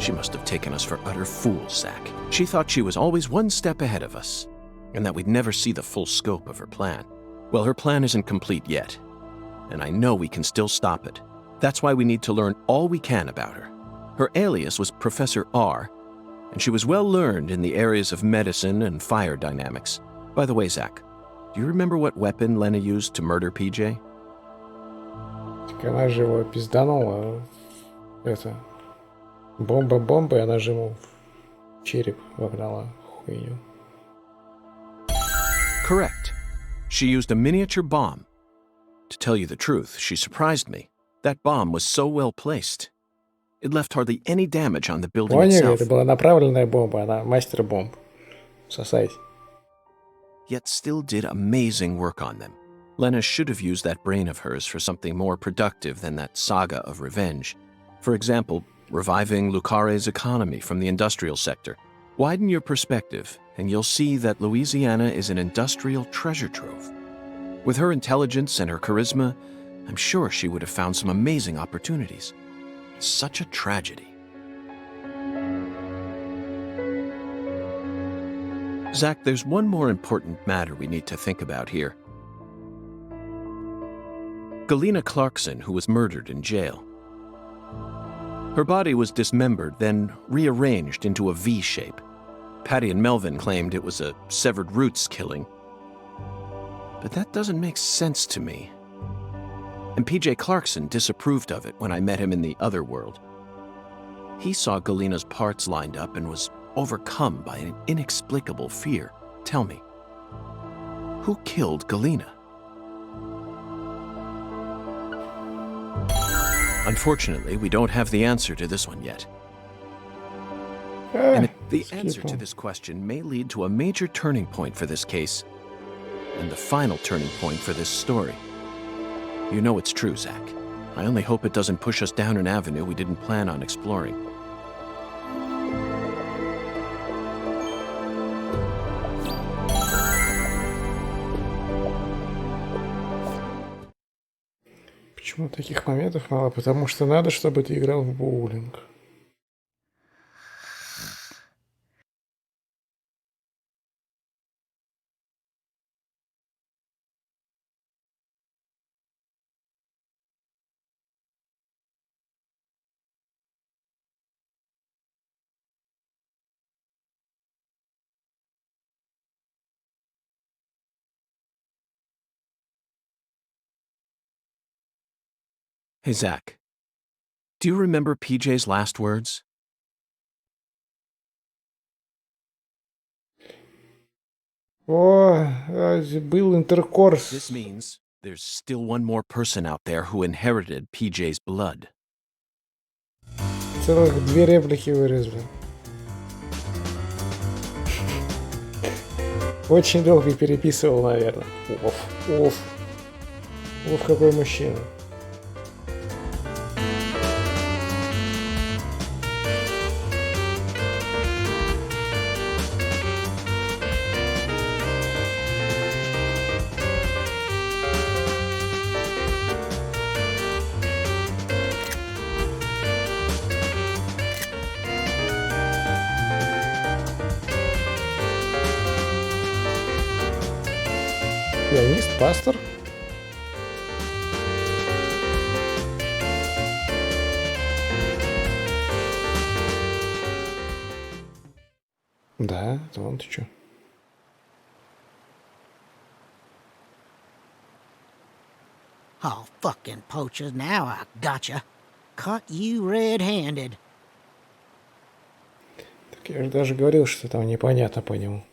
Speaker 3: She must have taken us for utter fools, Zach. She thought she was always one step ahead of us, and that we'd never see the full scope of her plan. Well, her plan isn't complete yet, and I know we can still stop it. That's why we need to learn all we can about her. Her alias was Professor R, and she was well learned in the areas of medicine and fire dynamics. By the way, Zach, do you remember what weapon Lena used to murder PJ?
Speaker 1: Так она же его пизданула. Это... Бомба, и она же ему в череп вогнала хуйню.
Speaker 3: Correct. She used a miniature bomb. To tell you the truth, she surprised me. That bomb was so well placed. It left hardly any damage on the building
Speaker 1: Поняли,
Speaker 3: itself.
Speaker 1: это была направленная бомба, она мастер бомб. Сосайте.
Speaker 3: Yet still did amazing work on them. Lena should have used that brain of hers for something more productive than that saga of revenge. For example, reviving Lucare's economy from the industrial sector. Widen your perspective, and you'll see that Louisiana is an industrial treasure trove. With her intelligence and her charisma, I'm sure she would have found some amazing opportunities. Such a tragedy. Zach, there's one more important matter we need to think about here. Galena Clarkson, who was murdered in jail. Her body was dismembered, then rearranged into a V shape. Patty and Melvin claimed it was a severed roots killing. But that doesn't make sense to me. And PJ Clarkson disapproved of it when I met him in the other world. He saw Galena's parts lined up and was overcome by an inexplicable fear. Tell me, who killed Galena? Unfortunately, we don't have the answer to this one yet. And the answer to this question may lead to a major turning point for this case, and the final turning point for this story. You know it's true, Zach. I only hope it doesn't push us down an avenue we didn't plan on exploring.
Speaker 1: Почему таких моментов мало? Потому что надо, чтобы ты играл в боулинг.
Speaker 3: Hey, Zach. Do you remember PJ's last words?
Speaker 1: О, был интеркорс.
Speaker 3: This means there's still one more person out there who inherited PJ's blood.
Speaker 1: Целых 2 реплики вырезали. Очень долго переписывал, наверное. Оф, какой мужчина. Пианист, пастор. Да, это вон ты чё.
Speaker 6: Oh, fucking poachers, now I gotcha. Caught you red-handed.
Speaker 1: Так я же даже говорил, что там непонятно по нему.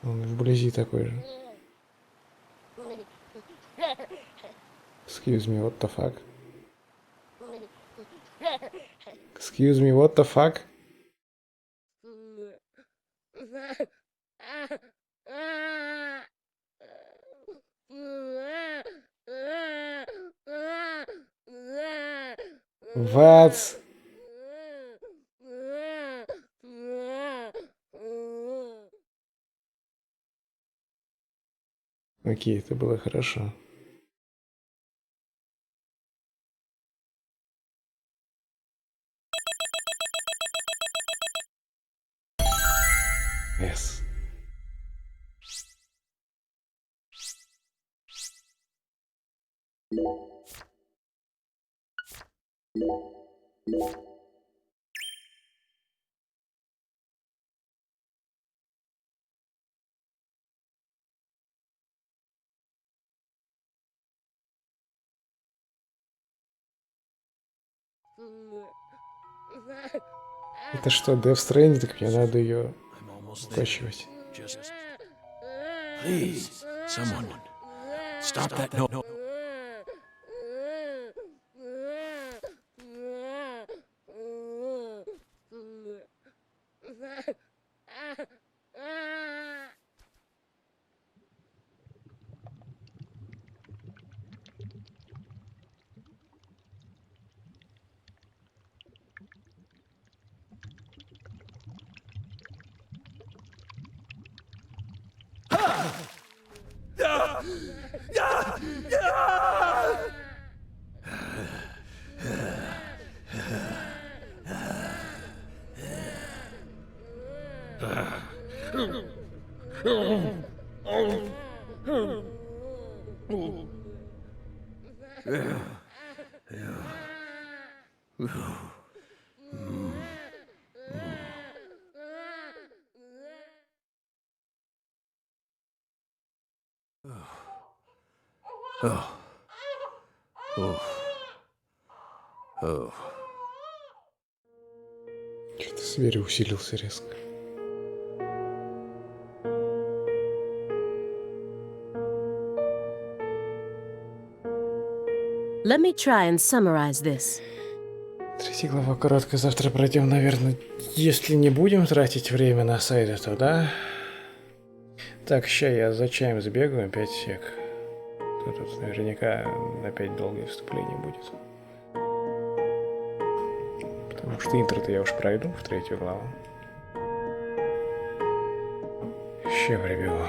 Speaker 1: Он вблизи такой же. Excuse me, what the fuck? Excuse me, what the fuck? What? Окей, это было хорошо. Yes. Это что, Death Stranding? Так мне надо ее укачивать.
Speaker 3: Please, someone, stop that. No.
Speaker 1: Что-то зверь усилился резко.
Speaker 11: Let me try and summarize this.
Speaker 1: 3 глава короткая. Завтра пройдем, наверное, если не будем тратить время на сайты, то да. Так, ща я за чаем сбегаю, 5 сек. Тут наверняка опять долгое вступление будет. Потому что интро-то я уж пройду в 3 главу. Ща прибегу.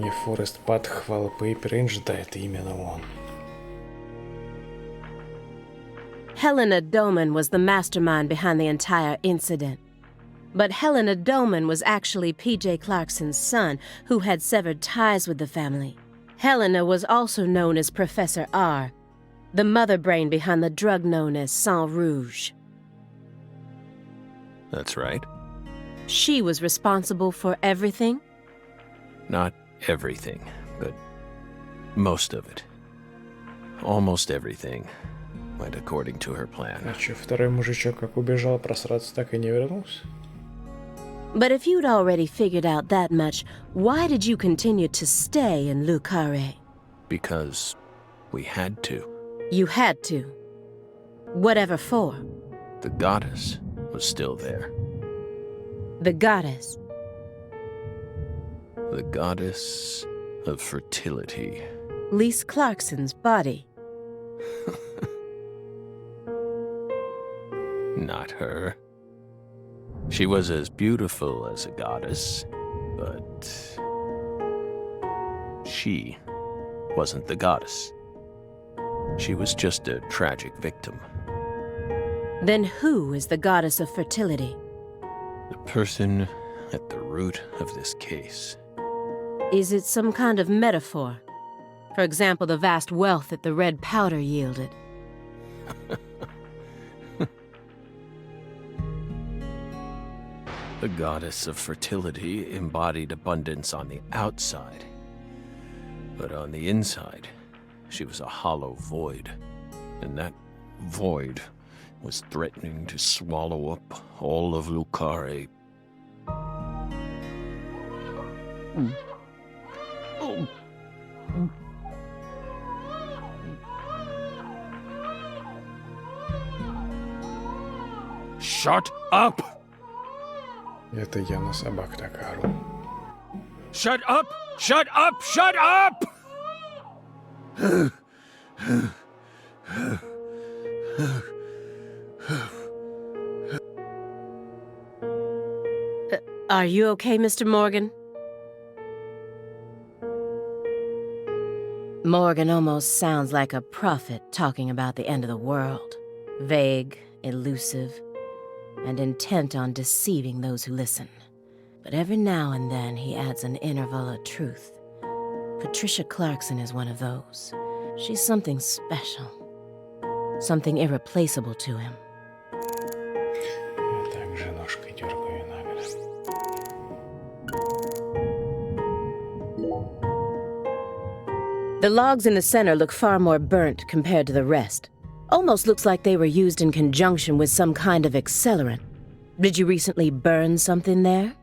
Speaker 1: не Форест Патх Валпейпер Рейндж, да, это именно он.
Speaker 11: Helena Doman was the mastermind behind the entire incident. But Helena Doman was actually P.J. Clarkson's son, who had severed ties with the family. Helena was also known as Professor R, the mother brain behind the drug known as Sang Rouge.
Speaker 3: That's right.
Speaker 11: She was responsible for everything?
Speaker 3: Not everything, but most of it. Almost everything went according to her plan.
Speaker 1: А чё, второй мужичок как убежал, просраться так и не вернулся?
Speaker 11: But if you'd already figured out that much, why did you continue to stay in Lucare?
Speaker 3: Because we had to.
Speaker 11: You had to. Whatever for?
Speaker 3: The goddess was still there.
Speaker 11: The goddess.
Speaker 3: The goddess of fertility.
Speaker 11: Lise Clarkson's body.
Speaker 3: Not her. She was as beautiful as a goddess, but she wasn't the goddess. She was just a tragic victim.
Speaker 11: Then who is the goddess of fertility?
Speaker 3: The person at the root of this case.
Speaker 11: Is it some kind of metaphor? For example, the vast wealth that the red powder yielded.
Speaker 3: The goddess of fertility embodied abundance on the outside. But on the inside, she was a hollow void. And that void was threatening to swallow up all of Lucare.
Speaker 9: Shut up!
Speaker 1: Это я на собак так ору.
Speaker 9: Shut up! Shut up! Shut up!
Speaker 11: Are you okay, Mr. Morgan? Morgan almost sounds like a prophet talking about the end of the world. Vague, elusive, and intent on deceiving those who listen. But every now and then he adds an interval of truth. Patricia Clarkson is one of those. She's something special. Something irreplaceable to him.
Speaker 1: Я также ножкой дергаю иногда.
Speaker 11: The logs in the center look far more burnt compared to the rest. Almost looks like they were used in conjunction with some kind of accelerant. Did you recently burn something there?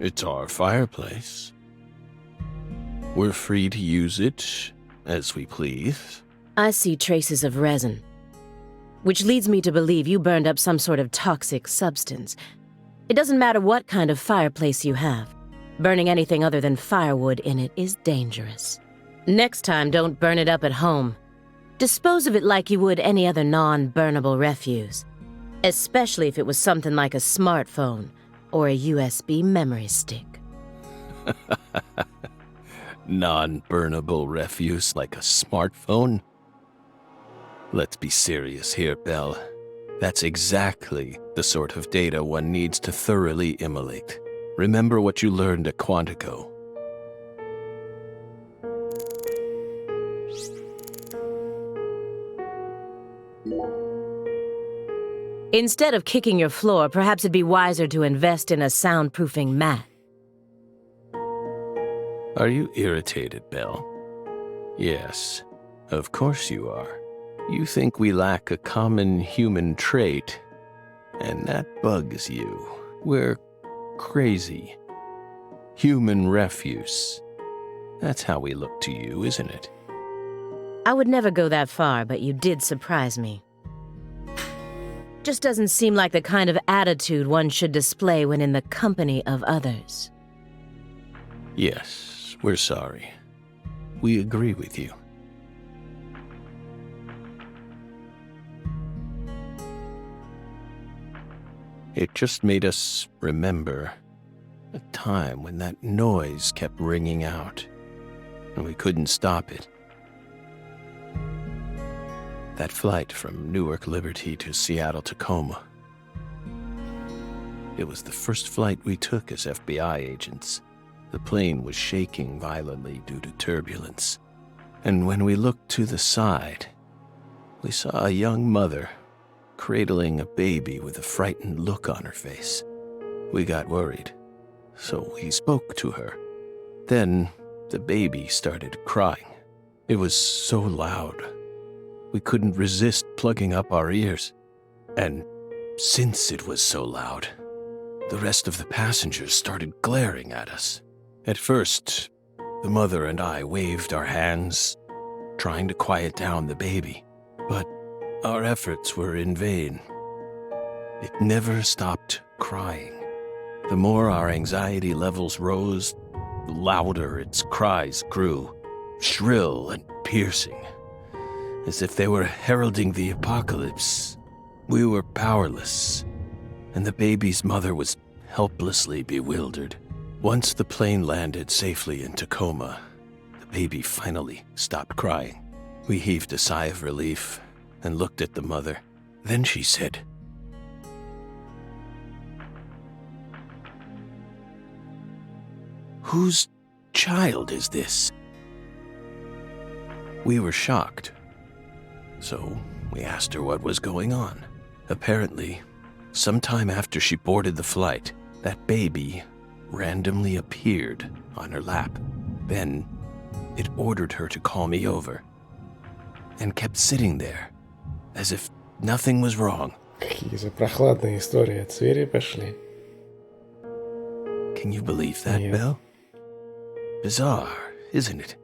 Speaker 3: It's our fireplace. We're free to use it as we please.
Speaker 11: I see traces of resin, which leads me to believe you burned up some sort of toxic substance. It doesn't matter what kind of fireplace you have. Burning anything other than firewood in it is dangerous. Next time, don't burn it up at home. Dispose of it like you would any other non-burnable refuse, especially if it was something like a smartphone or a USB memory stick.
Speaker 3: Non-burnable refuse like a smartphone? Let's be serious here, Belle. That's exactly the sort of data one needs to thoroughly immolate. Remember what you learned at Quantico.
Speaker 11: Instead of kicking your floor, perhaps it'd be wiser to invest in a soundproofing mat.
Speaker 3: Are you irritated, Belle? Yes, of course you are. You think we lack a common human trait, and that bugs you. We're crazy. Human refuse. That's how we look to you, isn't it?
Speaker 11: I would never go that far, but you did surprise me. Just doesn't seem like the kind of attitude one should display when in the company of others.
Speaker 3: Yes, we're sorry. We agree with you. It just made us remember A time when that noise kept ringing out, and we couldn't stop it. That flight from Newark Liberty to Seattle Tacoma. It was the first flight we took as FBI agents. The plane was shaking violently due to turbulence. And when we looked to the side, we saw a young mother cradling a baby with a frightened look on her face. We got worried, so we spoke to her. Then the baby started crying. It was so loud, we couldn't resist plugging up our ears. And since it was so loud, the rest of the passengers started glaring at us. At first, the mother and I waved our hands, trying to quiet down the baby, but our efforts were in vain. It never stopped crying. The more our anxiety levels rose, the louder its cries grew, shrill and piercing, as if they were heralding the apocalypse. We were powerless, and the baby's mother was helplessly bewildered. Once the plane landed safely in Tacoma, the baby finally stopped crying. We heaved a sigh of relief and looked at the mother. Then she said, "Whose child is this?" We were shocked, so we asked her what was going on. Apparently, sometime after she boarded the flight, that baby randomly appeared on her lap. Then it ordered her to call me over and kept sitting there as if nothing was wrong.
Speaker 1: Какие же прохладные истории от звери пошли.
Speaker 3: Can you believe that,
Speaker 1: Нет.
Speaker 3: Belle? Bizarre, isn't it?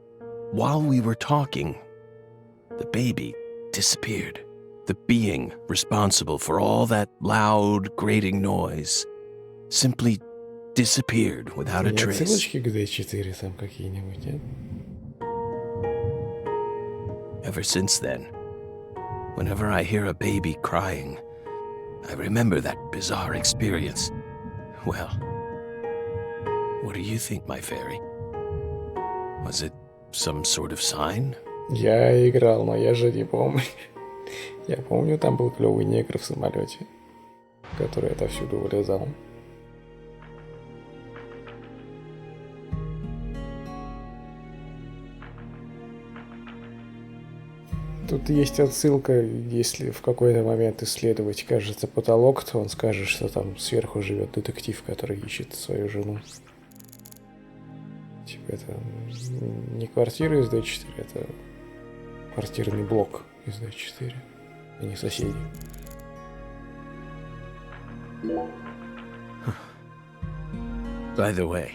Speaker 3: While we were talking, the baby disappeared. The being responsible for all that loud, grating noise simply disappeared without a
Speaker 1: Нет
Speaker 3: trace.
Speaker 1: ссылочки к D4 там какие-нибудь, нет?
Speaker 3: Ever since then, whenever I hear a baby crying, I remember that bizarre experience. Well, what do you think, my fairy? Was it some sort of sign?
Speaker 1: Я играл, но я же не помню. Я помню, там был клевый негр в самолете, который отовсюду вылезал. Тут есть отсылка, если в какой-то момент исследовать, кажется, потолок, то он скажет, что там сверху живет детектив, который ищет свою жену. Типа это не квартира из D4, это квартирный блок из D4, а не соседи.
Speaker 3: By the way,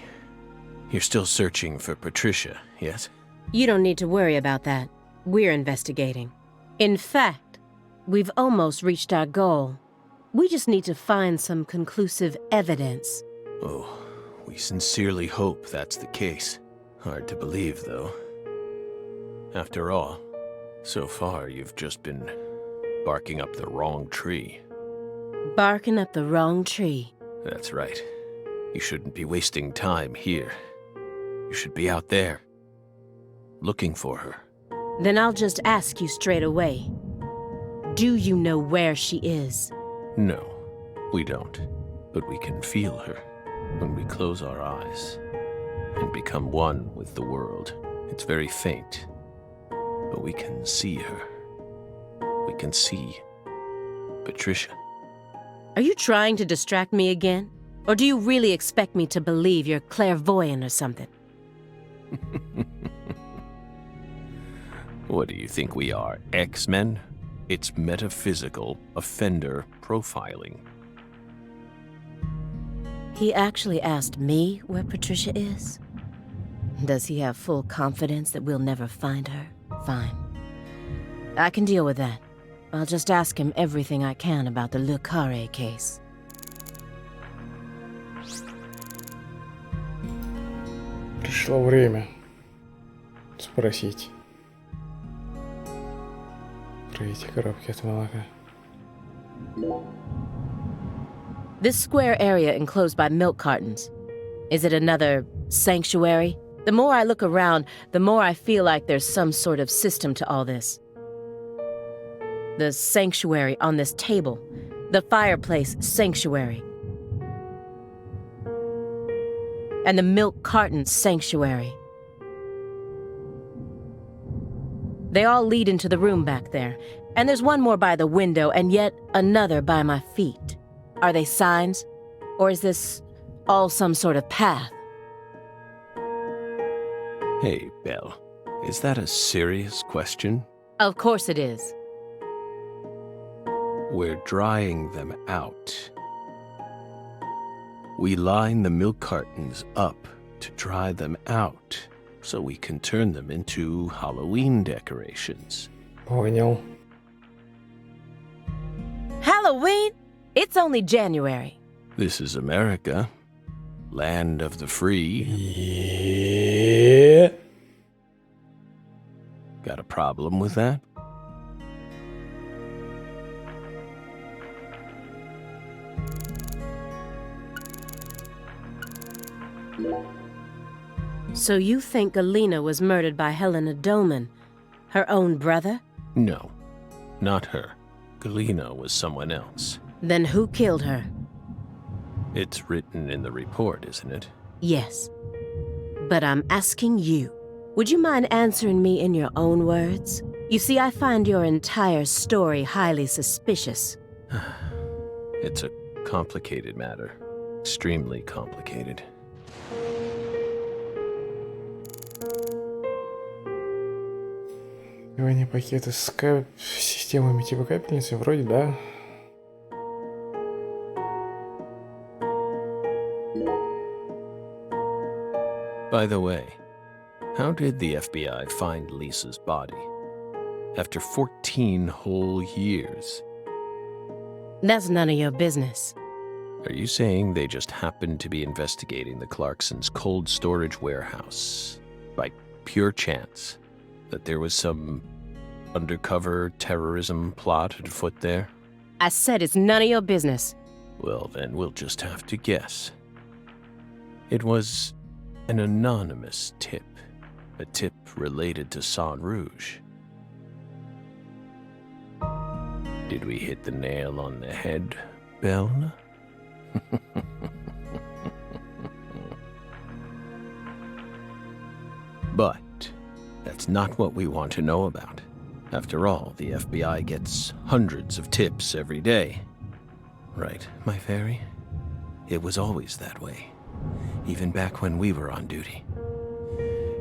Speaker 3: you're still searching for Patricia, yes?
Speaker 11: You don't need to worry about that. We're investigating. In fact, we've almost reached our goal. We just need to find some conclusive evidence.
Speaker 3: Oh, we sincerely hope that's the case. Hard to believe, though. After all, so far you've just been barking up the wrong tree.
Speaker 11: Barking up the wrong tree.
Speaker 3: That's right. You shouldn't be wasting time here. You should be out there, looking for her.
Speaker 11: Then I'll just ask you straight away. Do you know where she is?
Speaker 3: No, we don't. But we can feel her when we close our eyes and become one with the world. It's very faint, but we can see her. We can see Patricia.
Speaker 11: Are you trying to distract me again? Or do you really expect me to believe you're clairvoyant or something?
Speaker 3: What do you think we are, X-Men? It's metaphysical offender profiling.
Speaker 11: He actually asked me where Patricia is? Does he have full confidence that we'll never find her? Fine. I can deal with that. I'll just ask him everything I can about the Le Carré case.
Speaker 1: Пришло время спросить про эти коробки от молока.
Speaker 11: This square area enclosed by milk cartons. Is it another sanctuary? The more I look around, the more I feel like there's some sort of system to all this. The sanctuary on this table. The fireplace sanctuary. And the milk carton sanctuary. They all lead into the room back there. And there's one more by the window, and yet another by my feet. Are they signs? Or is this all some sort of path?
Speaker 3: Hey, Belle, is that a serious question?
Speaker 11: Of course it is.
Speaker 3: We're drying them out. We line the milk cartons up to dry them out, so we can turn them into Halloween decorations.
Speaker 1: Понял.
Speaker 11: Halloween? It's only January.
Speaker 3: This is America, land of the free.
Speaker 1: Yeah.
Speaker 3: Got a problem with that?
Speaker 11: So you think Galena was murdered by Helena Doman, her own brother?
Speaker 3: No, not her. Galena was someone else.
Speaker 11: Then who killed her?
Speaker 3: It's written in the report, isn't it?
Speaker 11: Yes. But I'm asking you, would you mind answering me in your own words? You see, I find your entire story highly suspicious.
Speaker 3: It's a complicated matter. Extremely complicated.
Speaker 1: Сегодня пакеты с системами типа капельницы, вроде да.
Speaker 3: By the way, how did the FBI find Lisa's body? After 14 whole years.
Speaker 11: That's none of your business.
Speaker 3: Are you saying they just happened to be investigating the Clarksons' cold storage warehouse by pure chance? That there was some undercover terrorism plot afoot there?
Speaker 11: I said it's none of your business.
Speaker 3: Well, then we'll just have to guess. It was an anonymous tip. A tip related to Saint Rouge. Did we hit the nail on the head, Belle? But that's not what we want to know about. After all, the FBI gets hundreds of tips every day. Right, my fairy? It was always that way, even back when we were on duty.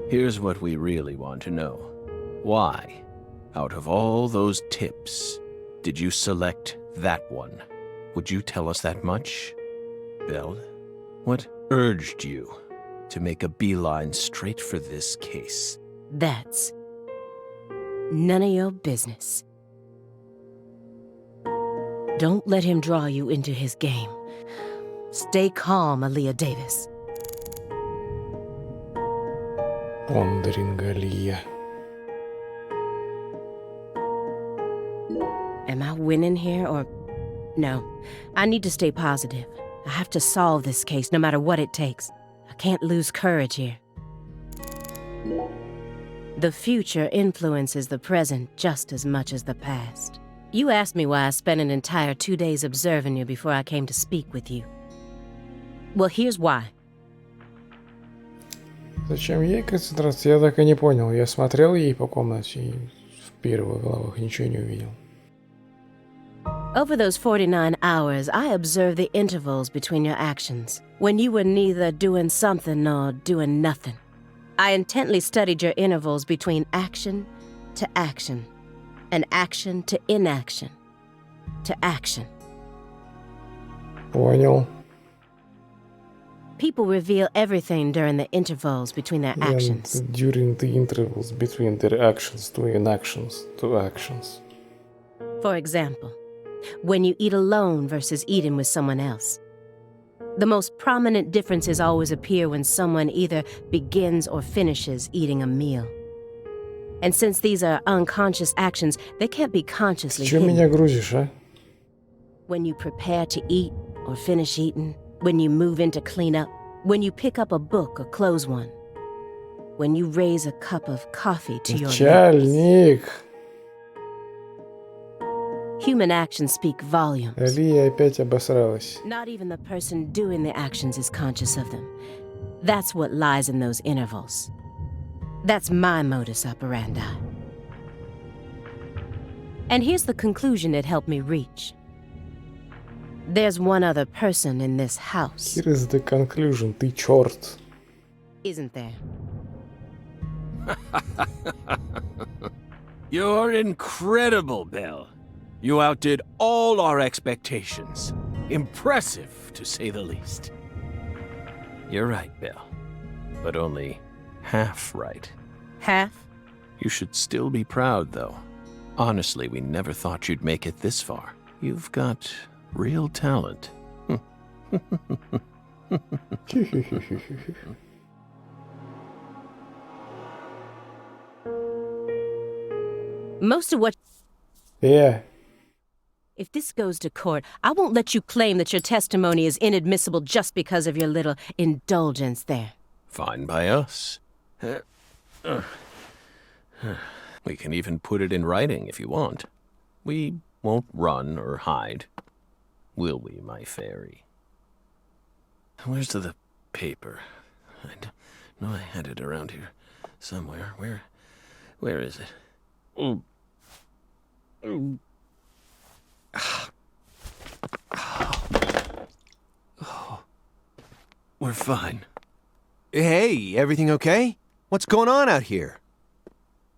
Speaker 3: Here's what we really want to know. Why, out of all those tips, did you select that one? Would you tell us that much? Belle, what urged you to make a beeline straight for this case?
Speaker 11: That's none of your business. Don't let him draw you into his game. Stay calm, Aaliyah Davis.
Speaker 1: Пондрингалия.
Speaker 11: Am I winning here or... No, I need to stay positive. I have to solve this case no matter what it takes. I can't lose courage here. The future influences the present just as much as the past. You asked me why I spent an entire 2 days observing you before I came to speak with you. Well, here's why.
Speaker 1: Зачем ей концентрация? Я так и не понял. Я смотрел ей по комнате и в первых главах ничего не увидел.
Speaker 11: Over those 49 hours, I observed the intervals between your actions, when you were neither doing something nor doing nothing. I intently studied your intervals between action to action, and action to inaction, to action.
Speaker 1: Понял.
Speaker 11: People reveal everything during the intervals between their actions.
Speaker 1: During the intervals between their actions to inactions to actions.
Speaker 11: For example, when you eat alone versus eating with someone else. The most prominent differences always appear when someone either begins or finishes eating a meal. And since these are unconscious actions, they can't be consciously
Speaker 1: Чё меня грузишь, а?
Speaker 11: When you prepare to eat or finish eating, when you move in to clean up, When you pick up a book or close one. When you raise a cup of coffee to your lips.
Speaker 1: Начальник!
Speaker 11: Human actions speak volumes.
Speaker 1: Алия опять обосралась.
Speaker 11: Not even the person doing the actions is conscious of them. That's what lies in those intervals. That's my modus operandi. And here's the conclusion it helped me reach. There's one other person in this house.
Speaker 1: Here is the conclusion. Ты черт.
Speaker 11: Isn't there?
Speaker 3: You're incredible, Bill. You outdid all our expectations. Impressive, to say the least. You're right, Bill. But only half right.
Speaker 11: Half?
Speaker 3: You should still be proud, though. Honestly, we never thought you'd make it this far. You've got real talent.
Speaker 11: Most of what...
Speaker 1: Yeah.
Speaker 11: If this goes to court, I won't let you claim that your testimony is inadmissible just because of your little indulgence there.
Speaker 3: Fine by us. We can even put it in writing if you want. We won't run or hide. Will we, my fairy? Where's the paper? I know I had it around here somewhere. Where is it? Oh. We're fine.
Speaker 12: Hey, everything okay? What's going on out here?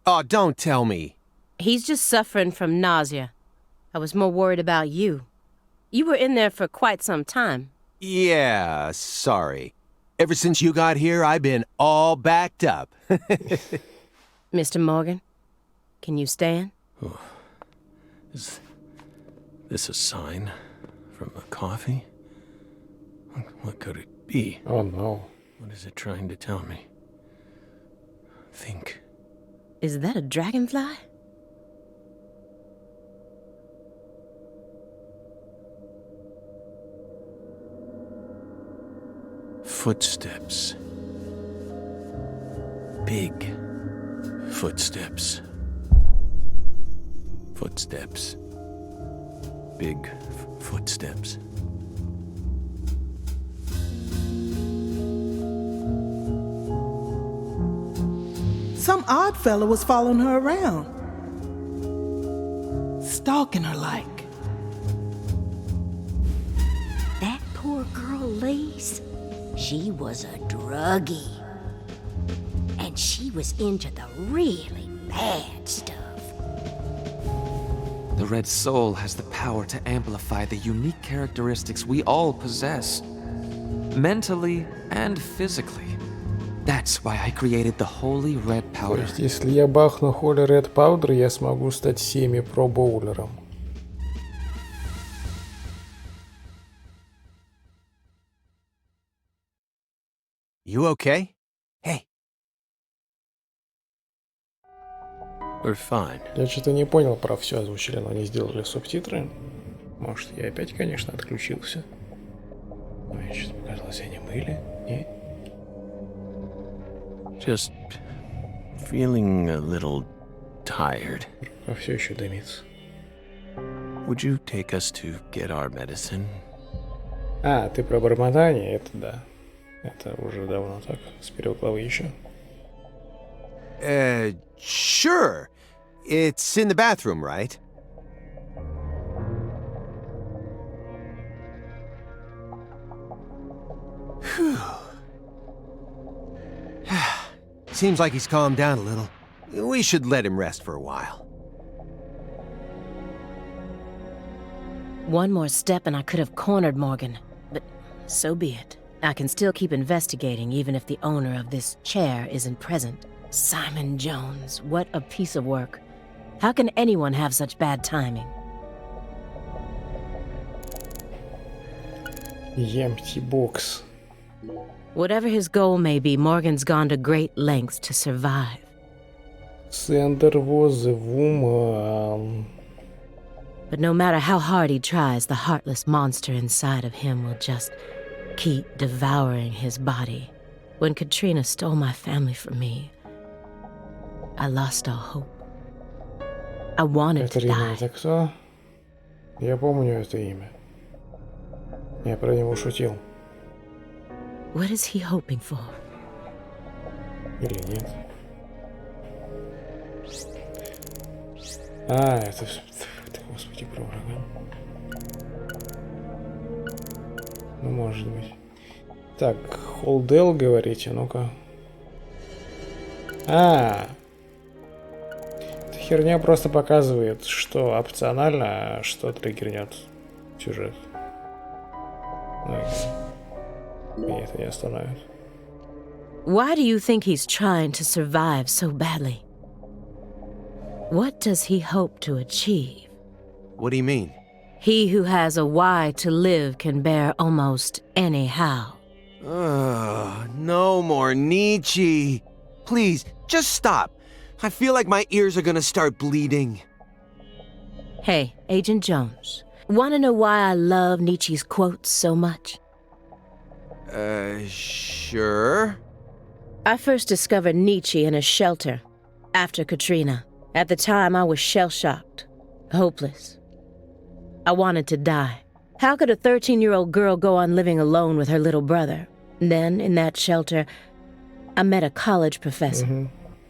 Speaker 12: Oh, don't tell me.
Speaker 11: He's just suffering from nausea. I was more worried about you. You were in there for quite some time.
Speaker 12: Yeah, sorry. Ever since you got here, I've been all backed up.
Speaker 11: Mr. Morgan, can you stand?
Speaker 3: Oh. Is this a sign from the coffee? What could it be?
Speaker 1: Oh no.
Speaker 3: What is it trying to tell me? Think.
Speaker 11: Is that a dragonfly?
Speaker 3: Footsteps. Big footsteps. Footsteps. Big footsteps.
Speaker 13: Some odd fella was following her around. Stalking her like.
Speaker 6: That poor girl, Lise, she was a druggie. And she was into the really bad stuff.
Speaker 8: The Red Soul has the power to amplify the unique characteristics we all possess, mentally and physically. That's why I created the Holy Red
Speaker 1: То
Speaker 8: Powder.
Speaker 1: есть, если я бахну Holy Red Powder, я смогу стать семи-про-боулером.
Speaker 12: You okay? Hey.
Speaker 3: We're fine.
Speaker 1: Я что-то не понял про все озвучили, но не сделали субтитры. Может, я опять, конечно, отключился. Но мне что-то показалось, они были. Не?
Speaker 3: Just feeling a little tired.
Speaker 1: А все еще дымится.
Speaker 3: Would you take us to get our medicine?
Speaker 1: А, ты про бормотание? Это да. Это уже давно так, с первой главы еще.
Speaker 12: Sure. It's in the bathroom, right? Whew. Seems like he's calmed down a little. We should let him rest for a while.
Speaker 11: One more step and I could have cornered Morgan, but so be it. I can still keep investigating even if the owner of this chair isn't present. Simon Jones, what a piece of work. How can anyone have such bad timing?
Speaker 1: Empty box.
Speaker 11: Whatever his goal may be, Morgan's gone to great lengths to survive.
Speaker 1: Sender was a woman.
Speaker 11: But no matter how hard he tries, the heartless monster inside of him will just keep devouring his body. When Katrina stole my family from me, I lost all hope. I wanted to
Speaker 1: Катрина,
Speaker 11: die.
Speaker 1: это кто? Я помню это имя. Я про него шутил.
Speaker 11: What is he hoping for?
Speaker 1: Или нет? А, это... Господи, про врага. Ну, может быть. Так, Холдел, говорите, ну-ка. Эта херня просто показывает, что опционально, а что триггернет сюжет. И это не остановит.
Speaker 11: Why do you think he's trying to survive so badly? What does he hope to achieve?
Speaker 12: What do you mean?
Speaker 11: He who has a why to live can bear almost any how.
Speaker 12: No more Nietzsche. Please, just stop. I feel like my ears are gonna start bleeding.
Speaker 11: Hey, Agent Jones, wanna know why I love Nietzsche's quotes so much?
Speaker 12: Sure.
Speaker 11: I first discovered Nietzsche in a shelter after Katrina. At the time, I was shell-shocked, hopeless. I wanted to die. How could a 13-year-old girl go on living alone with her little brother? Then, in that shelter, I met a college professor.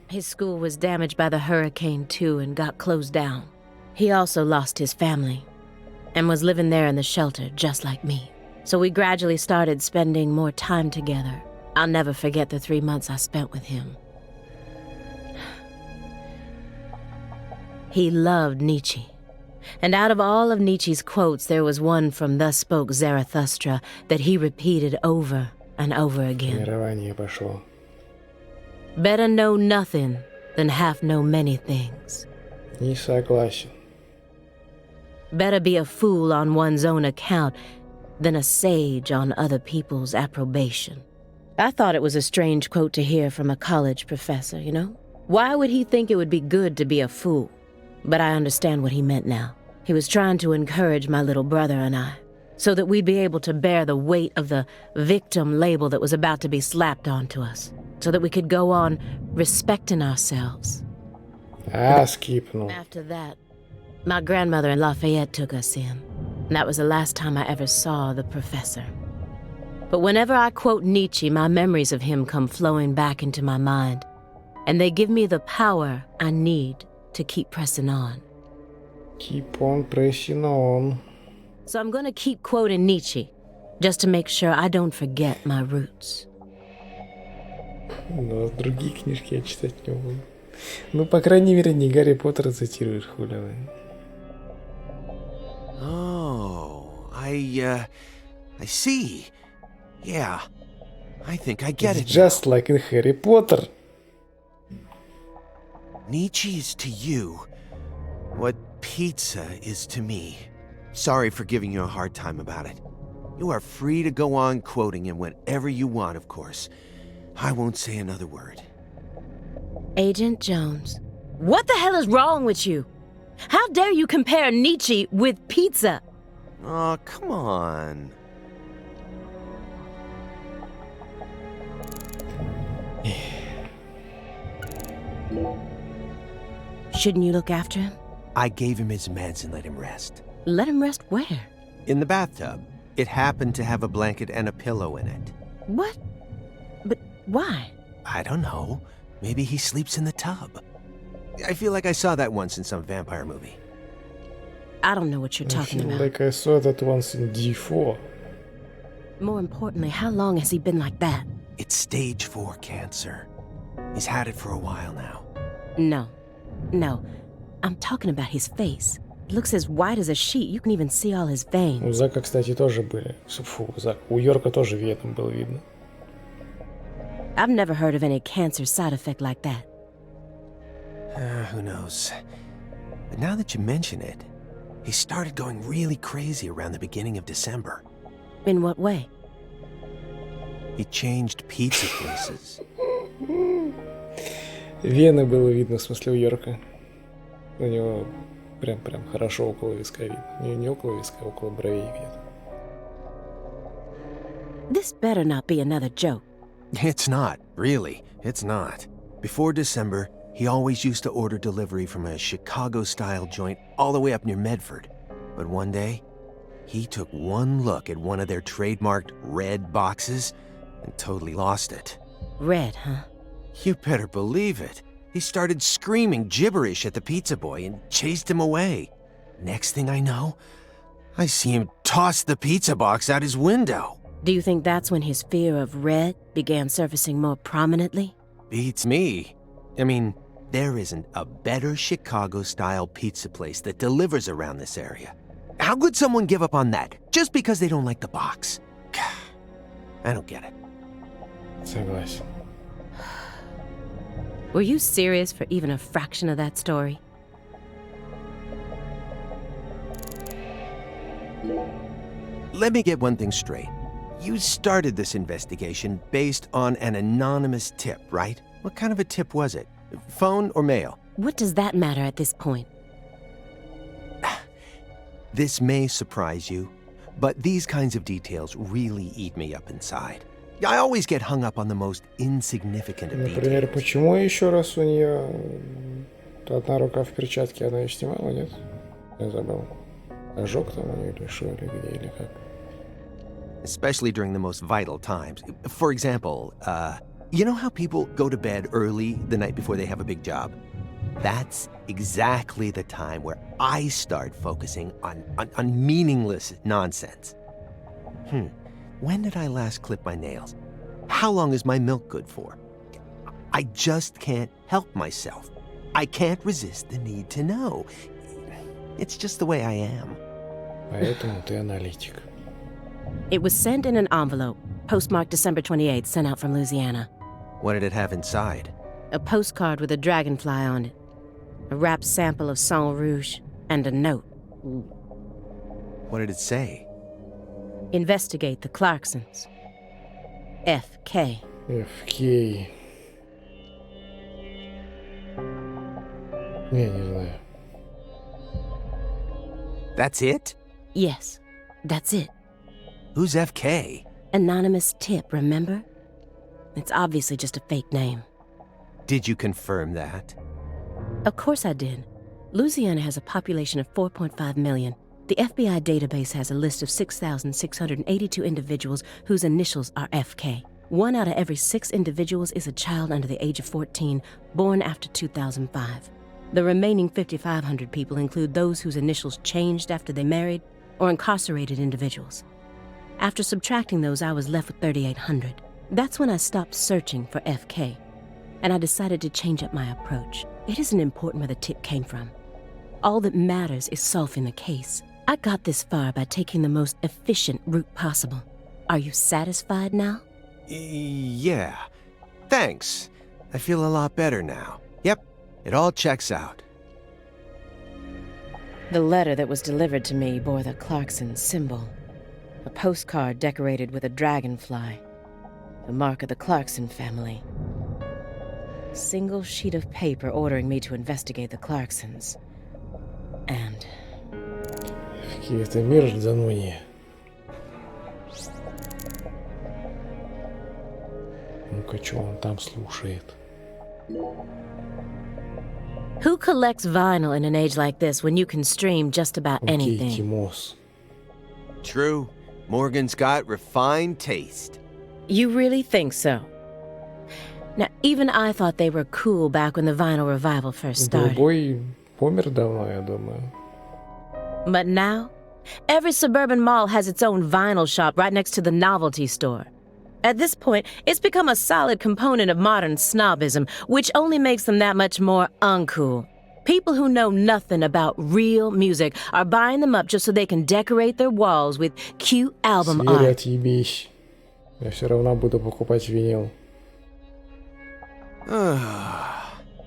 Speaker 11: His school was damaged by the hurricane, too, and got closed down. He also lost his family and was living there in the shelter, just like me. So we gradually started spending more time together. I'll never forget the 3 months I spent with him. He loved Nietzsche. And out of all of Nietzsche's quotes, there was one from Thus Spoke Zarathustra that he repeated over and over again.
Speaker 1: Мирование пошло.
Speaker 11: Better know nothing than half know many things.
Speaker 1: Не согласен.
Speaker 11: Better be a fool on one's own account than a sage on other people's approbation. I thought it was a strange quote to hear from a college professor, you know? Why would he think it would be good to be a fool? But I understand what he meant now. He was trying to encourage my little brother and I, so that we'd be able to bear the weight of the victim label that was about to be slapped onto us, so that we could go on respecting ourselves.
Speaker 1: Скипнул.
Speaker 11: After that, my grandmother in Lafayette took us in, and that was the last time I ever saw the professor. But whenever I quote Nietzsche, my memories of him come flowing back into my mind, and they give me the power I need to keep pressing on.
Speaker 1: Keep on pressing on.
Speaker 11: So I'm gonna keep quoting Nietzsche, just to make sure I don't forget my roots.
Speaker 1: Но другие книжки я читать не буду. Ну, по крайней мере, не Гарри Поттера цитируешь, хули вы.
Speaker 12: Oh, I see. Yeah, I think I get it.
Speaker 1: Just like in Harry Potter.
Speaker 12: Nietzsche is to you what pizza is to me. Sorry for giving you a hard time about it. You are free to go on quoting him whenever you want, of course. I won't say another word.
Speaker 11: Agent Jones, what the hell is wrong with you? How dare you compare Nietzsche with pizza?
Speaker 12: Oh, come on.
Speaker 11: Shouldn't you look after him?
Speaker 12: I gave him his meds and let him rest.
Speaker 11: Let him rest where?
Speaker 12: In the bathtub. It happened to have a blanket and a pillow in it.
Speaker 11: What? But why?
Speaker 12: I don't know. Maybe he sleeps in the tub. I feel like I saw that once in some vampire movie.
Speaker 11: I don't know what you're talking about.
Speaker 1: Like I saw that once in D4.
Speaker 11: More importantly, how long has he been like that?
Speaker 12: It's stage 4 cancer. He's had it for a while now.
Speaker 11: No. I'm talking about his face. It looks as white as a sheet. You can even see all his veins.
Speaker 1: У Зака, кстати, тоже были. Фу, Зак. У Йорка тоже веном было видно.
Speaker 11: I've never heard of any cancer side effect like that.
Speaker 12: Who knows? But now that you mention it, he started going really crazy around the beginning of December.
Speaker 11: In what way?
Speaker 12: He changed pizza places.
Speaker 1: Вены было видно, в смысле, у Йорка. У него прям хорошо около виска видно. Не около виска, а около бровей где-то.
Speaker 11: This better not be another joke.
Speaker 12: It's not, really. It's not. Before December, he always used to order delivery from a Chicago-style joint all the way up near Medford. But one day, he took one look at one of their trademarked red boxes and totally lost it.
Speaker 11: Red, huh?
Speaker 12: You better believe it. He started screaming gibberish at the pizza boy and chased him away. Next thing I know, I see him toss the pizza box out his window.
Speaker 11: Do you think that's when his fear of red began surfacing more prominently?
Speaker 12: Beats me. I mean, there isn't a better Chicago-style pizza place that delivers around this area. How could someone give up on that just because they don't like the box? I don't get it.
Speaker 1: Согласен.
Speaker 11: Were you serious for even a fraction of that story?
Speaker 12: Let me get one thing straight. You started this investigation based on an anonymous tip, right? What kind of a tip was it? Phone or mail?
Speaker 11: What does that matter at this point?
Speaker 12: This may surprise you, but these kinds of details really eat me up inside. I always get hung up on the most insignificant of
Speaker 1: Например,
Speaker 12: details.
Speaker 1: почему еще раз у нее одна рука в перчатке, она ее снимала, нет? Я забыл. Ожог там у нее или что, или где, или как?
Speaker 12: Especially during the most vital times. For example, you know how people go to bed early the night before they have a big job? That's exactly the time where I start focusing on meaningless nonsense. When did I last clip my nails? How long is my milk good for? I just can't help myself. I can't resist the need to know. It's just the way I am.
Speaker 1: Поэтому ты аналитик.
Speaker 11: It was sent in an envelope, postmarked December 28th, sent out from Louisiana.
Speaker 12: What did it have inside?
Speaker 11: A postcard with a dragonfly on it, a wrapped sample of Sang Rouge, and a note.
Speaker 12: What did it say?
Speaker 11: Investigate the Clarksons. F.K.
Speaker 1: FK. Не знаю.
Speaker 12: That's it?
Speaker 11: Yes, that's it.
Speaker 12: Who's FK?
Speaker 11: Anonymous tip, remember? It's obviously just a fake name.
Speaker 12: Did you confirm that?
Speaker 11: Of course I did. Louisiana has a population of 4.5 million. The FBI database has a list of 6,682 individuals whose initials are FK. 1 out of every 6 individuals is a child under the age of 14, born after 2005. The remaining 5,500 people include those whose initials changed after they married or incarcerated individuals. After subtracting those, I was left with 3,800. That's when I stopped searching for FK, and I decided to change up my approach. It isn't important where the tip came from. All that matters is solving the case. I got this far by taking the most efficient route possible. Are you satisfied now?
Speaker 12: Yeah. Thanks. I feel a lot better now. Yep, it all checks out.
Speaker 11: The letter that was delivered to me bore the Clarkson symbol. A postcard decorated with a dragonfly. The mark of the Clarkson family. A single sheet of paper ordering me to investigate the Clarksons. And...
Speaker 1: FK, это мир занудный. Ну-ка, что он там слушает?
Speaker 11: Who collects vinyl in an age like this when you can stream just about anything?
Speaker 1: Кимос.
Speaker 12: True. Morgan's got refined taste.
Speaker 11: You really think so? Now, even I thought they were cool back when the vinyl revival first started.
Speaker 1: Другой помер давно, я думаю.
Speaker 11: But now, every suburban mall has its own vinyl shop right next to the novelty store. At this point, it's become a solid component of modern snobism, which only makes them that much more uncool. People who know nothing about real music are buying them up just so they can decorate their walls with cute album
Speaker 1: Сверь,
Speaker 11: art.
Speaker 1: отъебись. Я все равно буду покупать винил.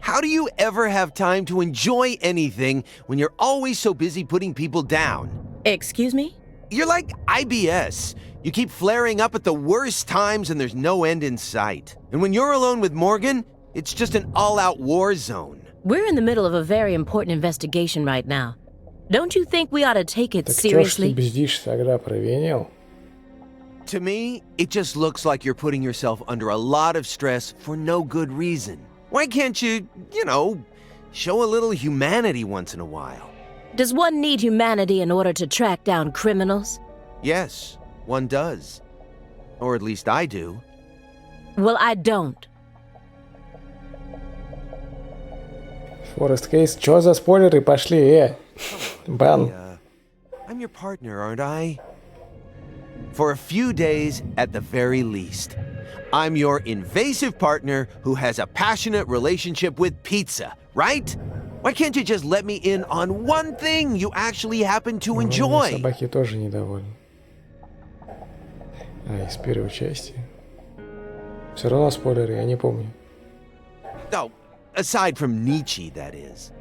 Speaker 12: How do you ever have time to enjoy anything when you're always so busy putting people down?
Speaker 11: Excuse me?
Speaker 12: You're like IBS. You keep flaring up at the worst times and there's no end in sight. And when you're alone with Morgan, it's just an all-out war zone.
Speaker 11: We're in the middle of a very important investigation right now. Don't you think we ought to take it
Speaker 1: Так чё ж ты
Speaker 11: seriously?
Speaker 1: бздишь тогда про винил?
Speaker 12: To me, it just looks like you're putting yourself under a lot of stress for no good reason. Why can't you, show a little humanity once in a while?
Speaker 11: Does one need humanity in order to track down criminals?
Speaker 12: Yes, one does. Or at least I do.
Speaker 11: Well, I don't.
Speaker 1: Форест Кейс, чё за спойлеры пошли, Бан.
Speaker 12: I'm your partner, aren't I? For a few days, at the very least. I'm your invasive partner who has a passionate relationship with pizza, right? Why can't you just let me in on one thing you actually happen to enjoy?
Speaker 1: Собаки тоже недовольны. Из первой части. Все равно спойлеры, я не помню.
Speaker 12: Oh, aside from Nietzsche, that is.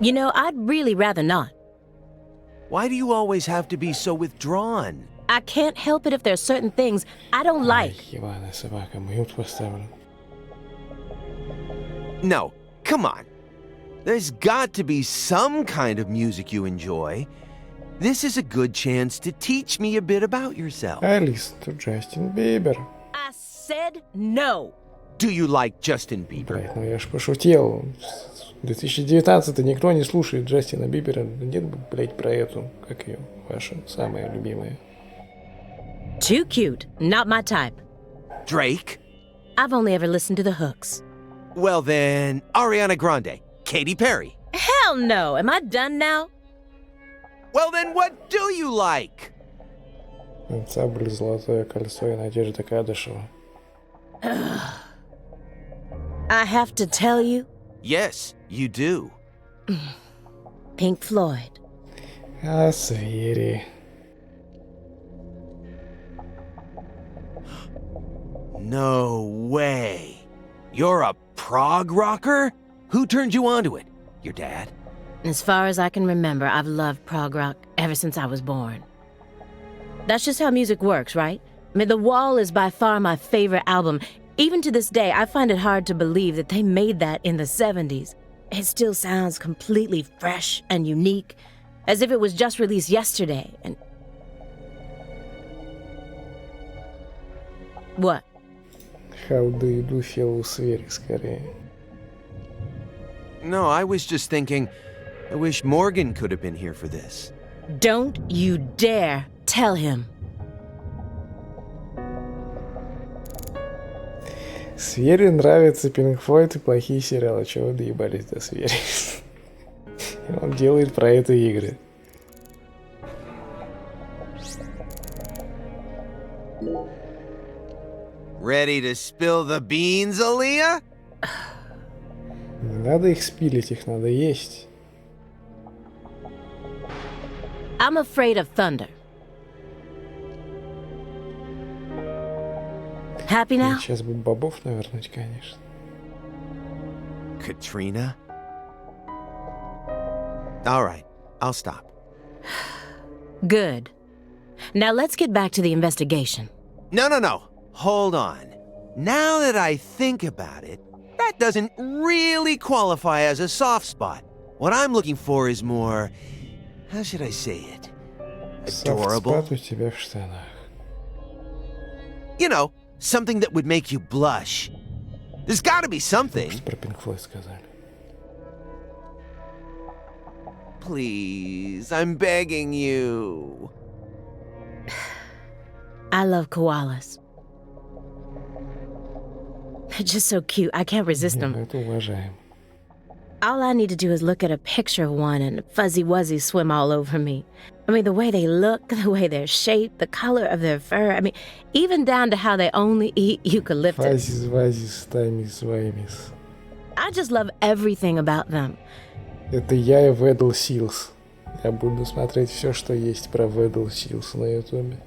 Speaker 11: You know, I'd really rather not.
Speaker 12: Why do you always have to be so withdrawn?
Speaker 11: I can't help it if there's certain things I don't like.
Speaker 1: Ебаная собака, мьют поставлю.
Speaker 12: No, come on. There's got to be some kind of music you enjoy. This is a good chance to teach me a bit about yourself.
Speaker 1: I listen to Justin Bieber.
Speaker 11: I said no.
Speaker 12: Do you like Justin Bieber?
Speaker 1: Блять, ну я ж пошутил. 2019 никто не слушает Джастина Бибера. Нет, блять, про эту, как ее, ваша самая любимая.
Speaker 11: Too cute. Not my type.
Speaker 12: Drake?
Speaker 11: I've only ever listened to the hooks.
Speaker 12: Well then, Ariana Grande, Katy Perry.
Speaker 11: Hell no. Am I done now?
Speaker 12: Well then, what do you like?
Speaker 1: Ансамбль «Золотое кольцо» и Надежда Кадышева.
Speaker 11: I have to tell you?
Speaker 12: Yes, you do.
Speaker 11: Pink Floyd.
Speaker 1: А звери.
Speaker 12: No way. You're a prog rocker? Who turned you onto it? Your dad?
Speaker 11: As far as I can remember, I've loved prog rock ever since I was born. That's just how music works, right? I mean, The Wall is by far my favorite album. Even to this day, I find it hard to believe that they made that in the 70s. It still sounds completely fresh and unique, as if it was just released yesterday, and... What?
Speaker 1: How do you do feel звери, скорее.
Speaker 12: No, I was just thinking, I wish Morgan could have been here for this.
Speaker 11: Don't you dare tell him.
Speaker 1: Свере нравится Pink Floyd и плохие сериалы. Чего вы доебались до Свери? Он делает про это игры.
Speaker 12: Ready to spill the beans, Aaliyah?
Speaker 1: Не надо их спилить, их надо есть.
Speaker 11: I'm afraid of thunder. Happy now?
Speaker 1: Сейчас бы бобов навернуть, конечно.
Speaker 12: Katrina? All right, I'll stop.
Speaker 11: Good. Now let's get back to the investigation.
Speaker 12: No. Hold on. Now that I think about it, that doesn't really qualify as a soft spot. What I'm looking for is more... How should I say it? Adorable?
Speaker 1: Софт-спад у тебя в штанах.
Speaker 12: You know, something that would make you blush. There's gotta be something.
Speaker 1: Про Pink Floyd сказали.
Speaker 12: Please, I'm begging you.
Speaker 11: I love koalas. They're just so cute. I can't resist them.
Speaker 1: Это уважаем.
Speaker 11: All I need to do is look at a picture of one and Fuzzy Wuzzy swim all over me. I mean, the way they look, the way they're shaped, the color of their fur. I mean, even down to how they only eat eucalyptus.
Speaker 1: Фази-звази с тами своими.
Speaker 11: I just love everything about them.
Speaker 1: Это я и Ведл Силс. Я буду смотреть все, что есть про Ведл Силс на ютубе.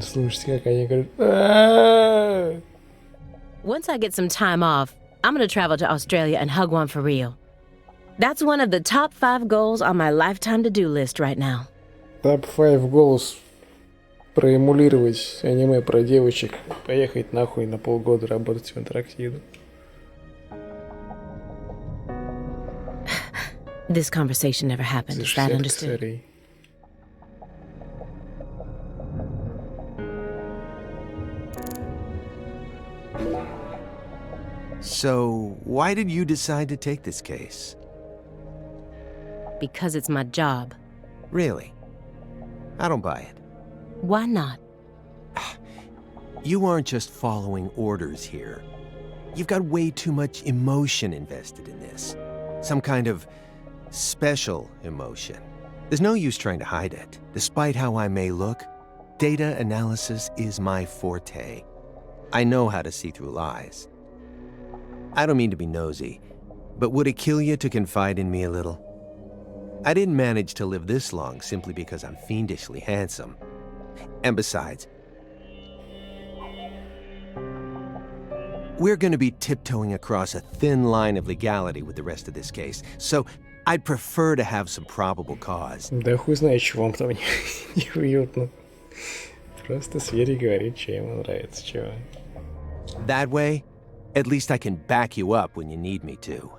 Speaker 1: Слушайте, как они говорят.
Speaker 11: Once I get some time off, I'm gonna travel to Australia and hug one for real. That's one of the top 5 goals on my lifetime to-do list right now.
Speaker 1: Топ-5 голос проэмулировать аниме про девочек, поехать нахуй на полгода работать в Антарктиду.
Speaker 11: This conversation never happened, is that understood?
Speaker 12: So, why did you decide to take this case?
Speaker 11: Because it's my job.
Speaker 12: Really? I don't buy it.
Speaker 11: Why not?
Speaker 12: You aren't just following orders here. You've got way too much emotion invested in this. Some kind of special emotion. There's no use trying to hide it. Despite how I may look, data analysis is my forte. I know how to see through lies. I don't mean to be nosy, but would it kill you to confide in me a little? I didn't manage to live this long simply because I'm fiendishly handsome. And besides, we're going to be tiptoeing across a thin line of legality with the rest of this case, so I'd prefer to have some probable cause.
Speaker 1: Да хуй знает, чего вам там неуютно. Просто Свери говорит, что ему нравится, чего.
Speaker 12: That way, at least I can back you up when you need me to.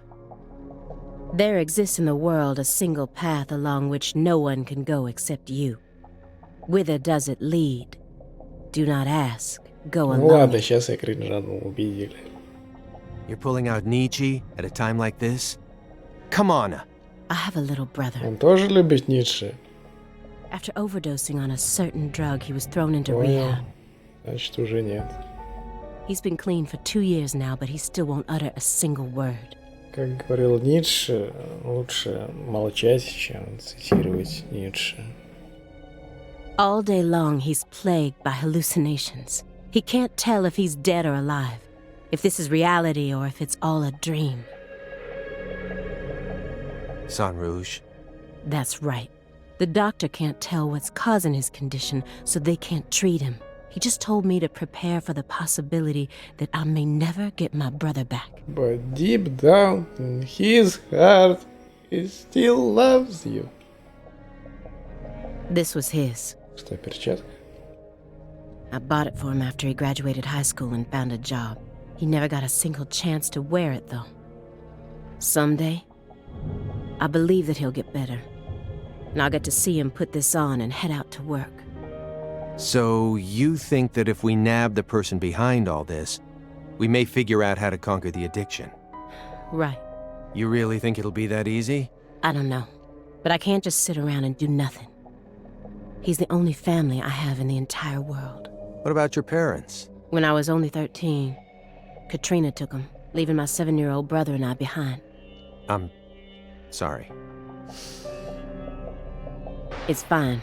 Speaker 11: There exists in the world a single path along which no one can go except you. Whither does it lead? Do not ask. Go alone.
Speaker 1: Ну ладно, сейчас я кринжану, убедили.
Speaker 12: You're pulling out Nietzsche at a time like this? Come on.
Speaker 11: I have a little brother.
Speaker 1: Он тоже любит Ницше.
Speaker 11: After overdosing on a certain drug, he was thrown into
Speaker 1: Понял.
Speaker 11: rehab.
Speaker 1: Значит, уже нет.
Speaker 11: He's been clean for 2 years now, but he still won't utter a single word.
Speaker 1: Как говорил Ницше, лучше молчать, чем цитировать Ницше.
Speaker 11: All day long, he's plagued by hallucinations. He can't tell if he's dead or alive, if this is reality or if it's all a dream.
Speaker 12: Sang Rouge.
Speaker 11: That's right. The doctor can't tell what's causing his condition, so they can't treat him. He just told me to prepare for the possibility that I may never get my brother back.
Speaker 1: But deep down in his heart, he still loves you.
Speaker 11: This was his.
Speaker 1: Что, перчатка?
Speaker 11: I bought it for him after he graduated high school and found a job. He never got a single chance to wear it, though. Someday, I believe that he'll get better. And I'll get to see him put this on and head out to work.
Speaker 12: So you think that if we nab the person behind all this, we may figure out how to conquer the addiction?
Speaker 11: Right.
Speaker 12: You really think it'll be that easy?
Speaker 11: I don't know. But I can't just sit around and do nothing. He's the only family I have in the entire world.
Speaker 12: What about your parents?
Speaker 11: When I was only 13, Katrina took him, leaving my 7-year-old brother and I behind.
Speaker 12: I'm sorry.
Speaker 11: It's fine.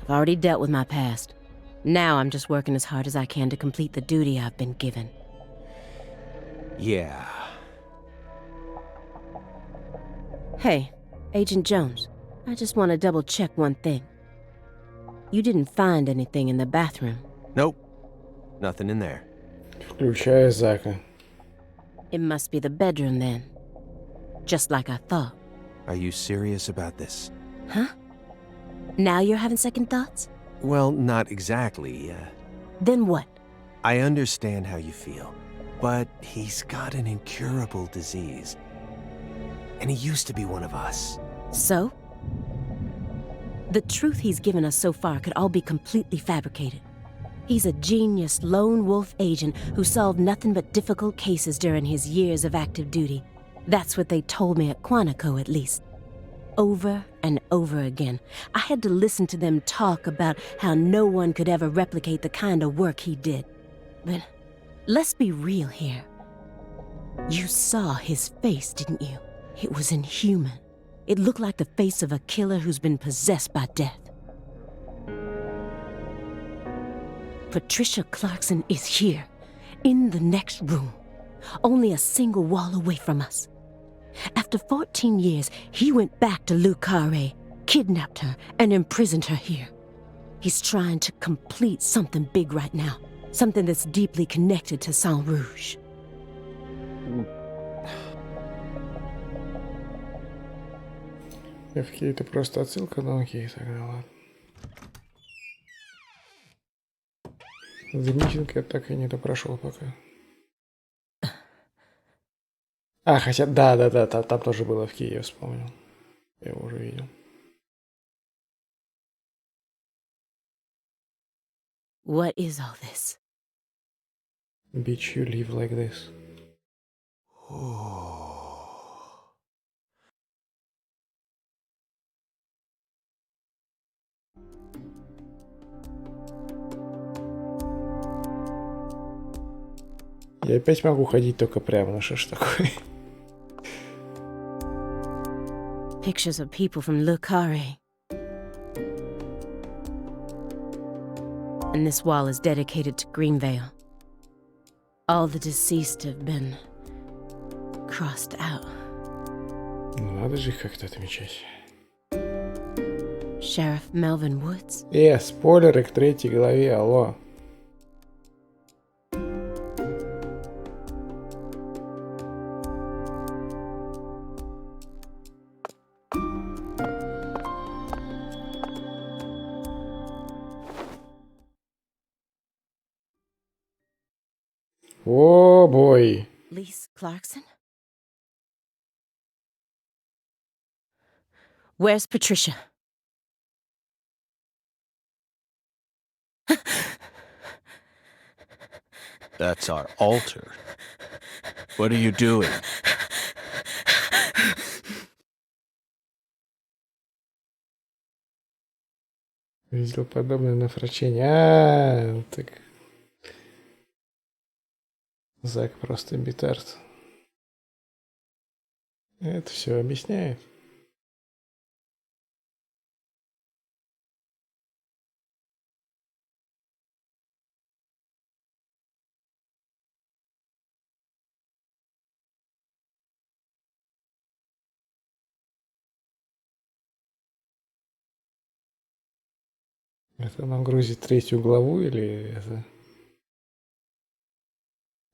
Speaker 11: I've already dealt with my past. Now I'm just working as hard as I can to complete the duty I've been given.
Speaker 12: Yeah.
Speaker 11: Hey, Agent Jones, I just want to double-check one thing. You didn't find anything in the bathroom?
Speaker 12: Nope. Nothing in there.
Speaker 1: Включая Зака.
Speaker 11: It must be the bedroom then. Just like I thought.
Speaker 12: Are you serious about this?
Speaker 11: Huh? Now you're having second thoughts?
Speaker 12: Well, not exactly.
Speaker 11: Then what?
Speaker 12: I understand how you feel, but he's got an incurable disease. And he used to be one of us.
Speaker 11: So? The truth he's given us so far could all be completely fabricated. He's a genius lone wolf agent who solved nothing but difficult cases during his years of active duty. That's what they told me at Quantico, at least. Over and over again, I had to listen to them talk about how no one could ever replicate the kind of work he did. But let's be real here. You saw his face, didn't you? It was inhuman. It looked like the face of a killer who's been possessed by death. Patricia Clarkson is here, in the next room, only a single wall away from us. After 14 years, he went back to Le Carré, kidnapped her, and imprisoned her here. He's trying to complete something big right now, something that's deeply connected to Sang Rouge.
Speaker 1: Окей, это просто отсылка, но окей, тогда ладно. За митинг я так и не допрошел пока. А, хотя, да, там тоже было в Киеве, вспомнил. Я его уже видел.
Speaker 11: What is all this?
Speaker 1: Bitch, you live like this. Я опять могу ходить только прямо, ну что ж такое?
Speaker 11: Pictures of people from Lucare. And this wall is dedicated to Greenvale. All the deceased have been crossed out.
Speaker 1: Ну, надо же их как-то отмечать.
Speaker 11: Sheriff Melvin Woods.
Speaker 1: Спойлеры к 3 главе, алло. О, бой.
Speaker 11: Lise Clarkson? Where's Patricia?
Speaker 3: That's our altar. What are you doing?
Speaker 1: Видел подобное на фрачение. Так. Зак просто битард. Это все объясняет. Это нам грузит 3 главу или это?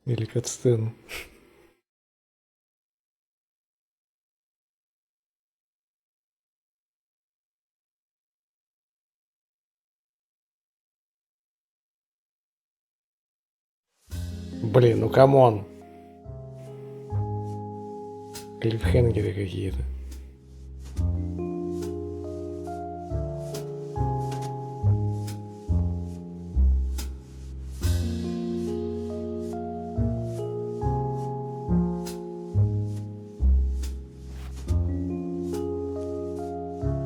Speaker 1: Или катсцену? Блин, ну камон. Клиффхенгеры какие-то.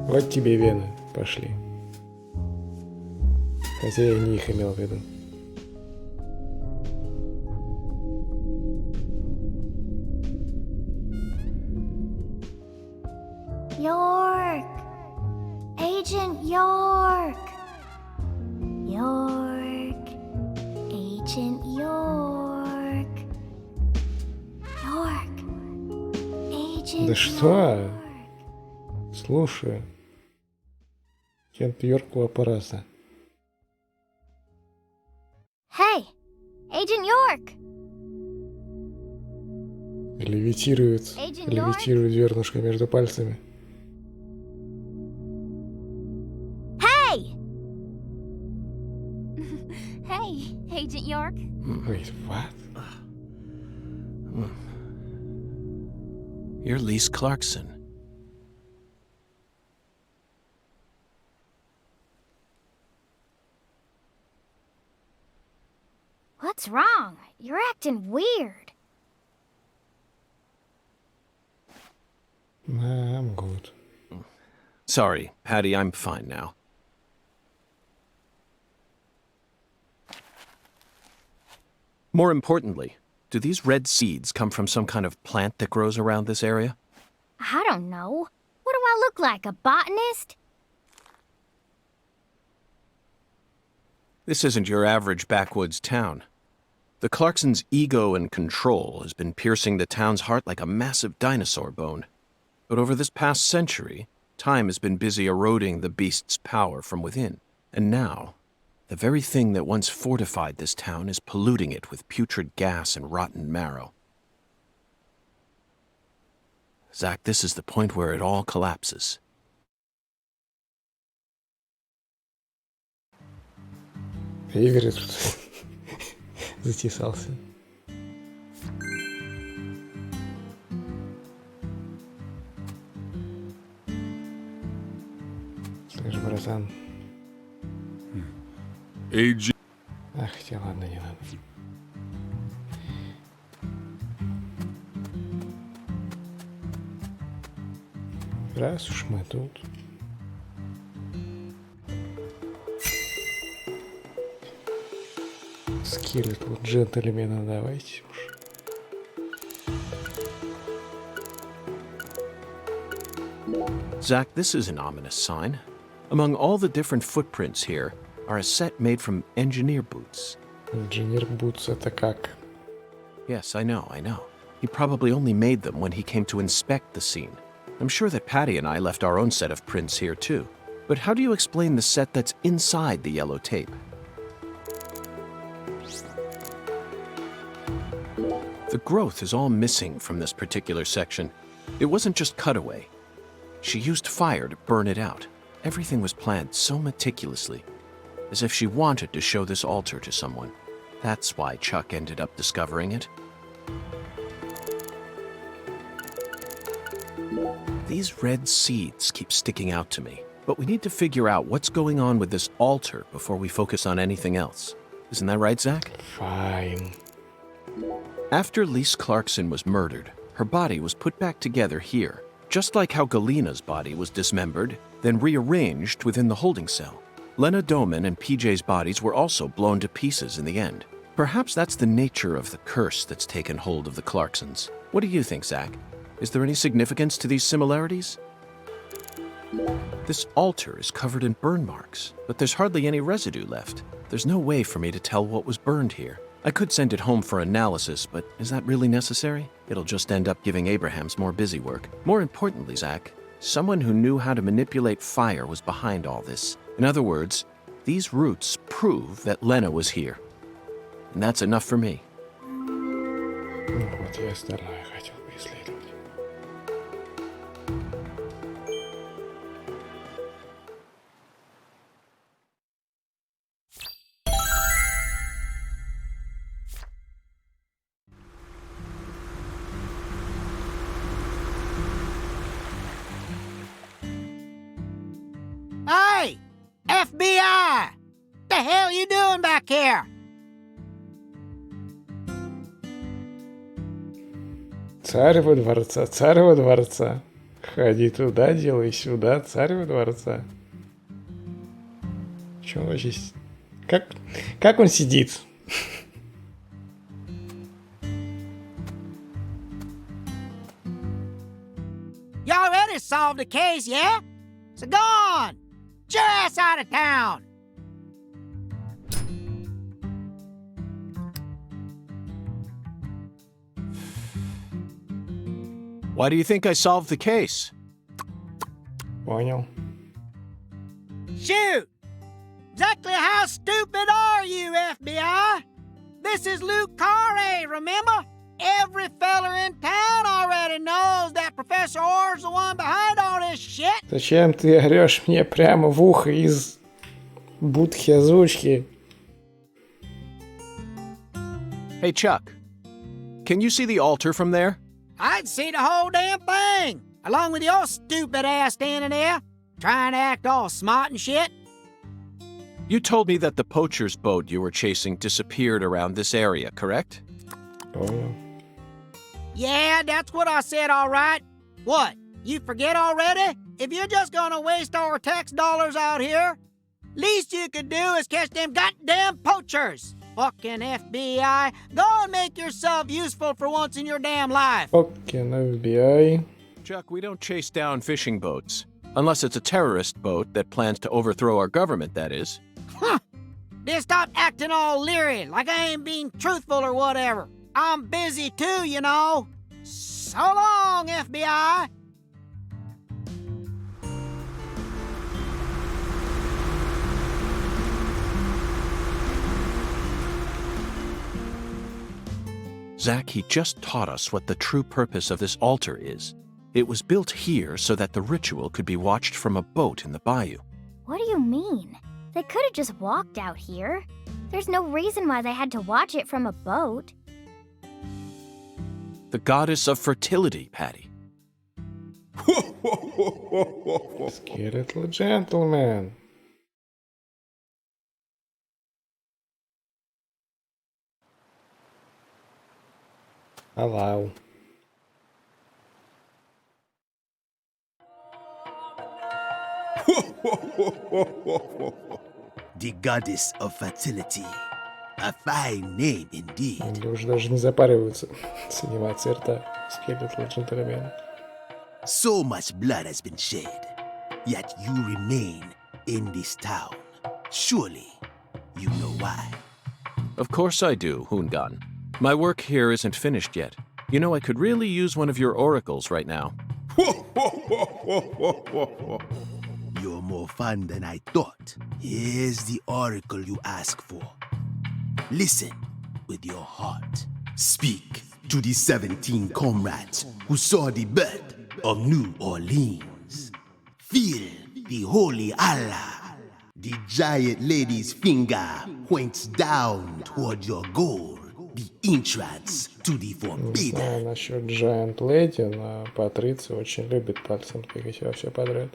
Speaker 1: Вот тебе вены пошли. Хотя я не их имел в виду.
Speaker 10: York! Agent York! York! Agent York! York! Agent
Speaker 1: Да что? Слушай. Кент Йорку аппарата.
Speaker 10: Hey! Agent York!
Speaker 1: Левитирует зернышко между пальцами.
Speaker 10: Hey! Hey, Agent York.
Speaker 1: Wait, what?
Speaker 3: You're Lise Clarkson.
Speaker 10: What's wrong? You're acting weird.
Speaker 1: I'm good.
Speaker 3: Sorry, Patty, I'm fine now. More importantly, do these red seeds come from some kind of plant that grows around this area?
Speaker 10: I don't know. What do I look like, a botanist?
Speaker 3: This isn't your average backwoods town. The Clarksons' ego and control has been piercing the town's heart like a massive dinosaur bone. But over this past century, time has been busy eroding the beast's power from within. And now, the very thing that once fortified this town is polluting it with putrid gas and rotten marrow. Zach, this is the point where it all collapses.
Speaker 1: Игорь тут затесался. Слышь, братан. Ах, хотя ладно, не надо. Раз уж мы тут. Скелетл джентльмена, давайте уж.
Speaker 3: Zach, this is an ominous sign. Among all the different footprints here are a set made from engineer boots.
Speaker 1: Engineer boots это как?
Speaker 3: Yes, I know. He probably only made them when he came to inspect the scene. I'm sure that Patty and I left our own set of prints here too. But how do you explain the set that's inside the yellow tape? The growth is all missing from this particular section. It wasn't just cut away. She used fire to burn it out. Everything was planned so meticulously, as if she wanted to show this altar to someone. That's why Chuck ended up discovering it. These red seeds keep sticking out to me, but we need to figure out what's going on with this altar before we focus on anything else. Isn't that right, Zach?
Speaker 1: Fine.
Speaker 3: After Lise Clarkson was murdered, her body was put back together here, just like how Galina's body was dismembered, then rearranged within the holding cell. Lena Doman and PJ's bodies were also blown to pieces in the end. Perhaps that's the nature of the curse that's taken hold of the Clarksons. What do you think, Zach? Is there any significance to these similarities? This altar is covered in burn marks, but there's hardly any residue left. There's no way for me to tell what was burned here. I could send it home for analysis, but is that really necessary? It'll just end up giving Abrahams more busy work. More importantly, Zach, someone who knew how to manipulate fire was behind all this. In other words, these roots prove that Lena was here. And that's enough for me.
Speaker 1: Вот я остальное хотел бы исследовать.
Speaker 14: Hey! FBI! The hell you doing back here?
Speaker 1: Царь во дворца, царь во дворца. Ходи туда, делай сюда, царь во дворца. Че он вообще... Как он сидит?
Speaker 14: You already solved the case, yeah? So go on! Get your ass out of town!
Speaker 3: Why do you think I solved the case?
Speaker 1: Понял.
Speaker 14: Shoot! Exactly how stupid are you, FBI? This is Luke Carre, remember? Every feller in town already knows that Professor Orr's the one behind all this shit.
Speaker 1: Зачем ты орешь мне прямо в ухо из будки озвучки?
Speaker 3: Hey, Chuck. Can you see the altar from there?
Speaker 14: I'd see the whole damn thing, along with your stupid ass standing there, trying to act all smart and shit.
Speaker 3: You told me that the poacher's boat you were chasing disappeared around this area, correct?
Speaker 1: Понял.
Speaker 14: Yeah, that's what I said, all right. What, you forget already? If you're just gonna waste our tax dollars out here, least you could do is catch them goddamn poachers. Fucking FBI, go and make yourself useful for once in your damn life.
Speaker 1: Fucking FBI.
Speaker 3: Chuck, we don't chase down fishing boats. Unless it's a terrorist boat that plans to overthrow our government, that is.
Speaker 14: Huh. Then stop acting all leery, like I ain't being truthful or whatever. I'm busy too, you know. So long, FBI.
Speaker 3: Zach, he just taught us what the true purpose of this altar is. It was built here so that the ritual could be watched from a boat in the bayou.
Speaker 10: What do you mean? They could have just walked out here. There's no reason why they had to watch it from a boat.
Speaker 3: The goddess of fertility, Patty.
Speaker 1: Skeletal gentleman. Hello.
Speaker 12: The goddess of fertility. A fine name indeed.
Speaker 1: Они уже даже не запариваются с анимацией рта скелетного джентльмена.
Speaker 12: So much blood has been shed, yet you remain in this town. Surely, you know why.
Speaker 3: Of course I do, Hungan. My work here isn't finished yet. You know, I could really use one of your oracles right now.
Speaker 12: You're more fun than I thought. Here's the oracle you ask for. Listen with your heart. Speak to the 17 comrades who saw the birth of New Orleans. Feel the holy Allah. The giant lady's finger points down toward your goal, the entrance to the
Speaker 1: Не
Speaker 12: forbidden.
Speaker 1: знаю насчет Giant Lady, но Патриция очень любит пальцем тыкать во все подряд.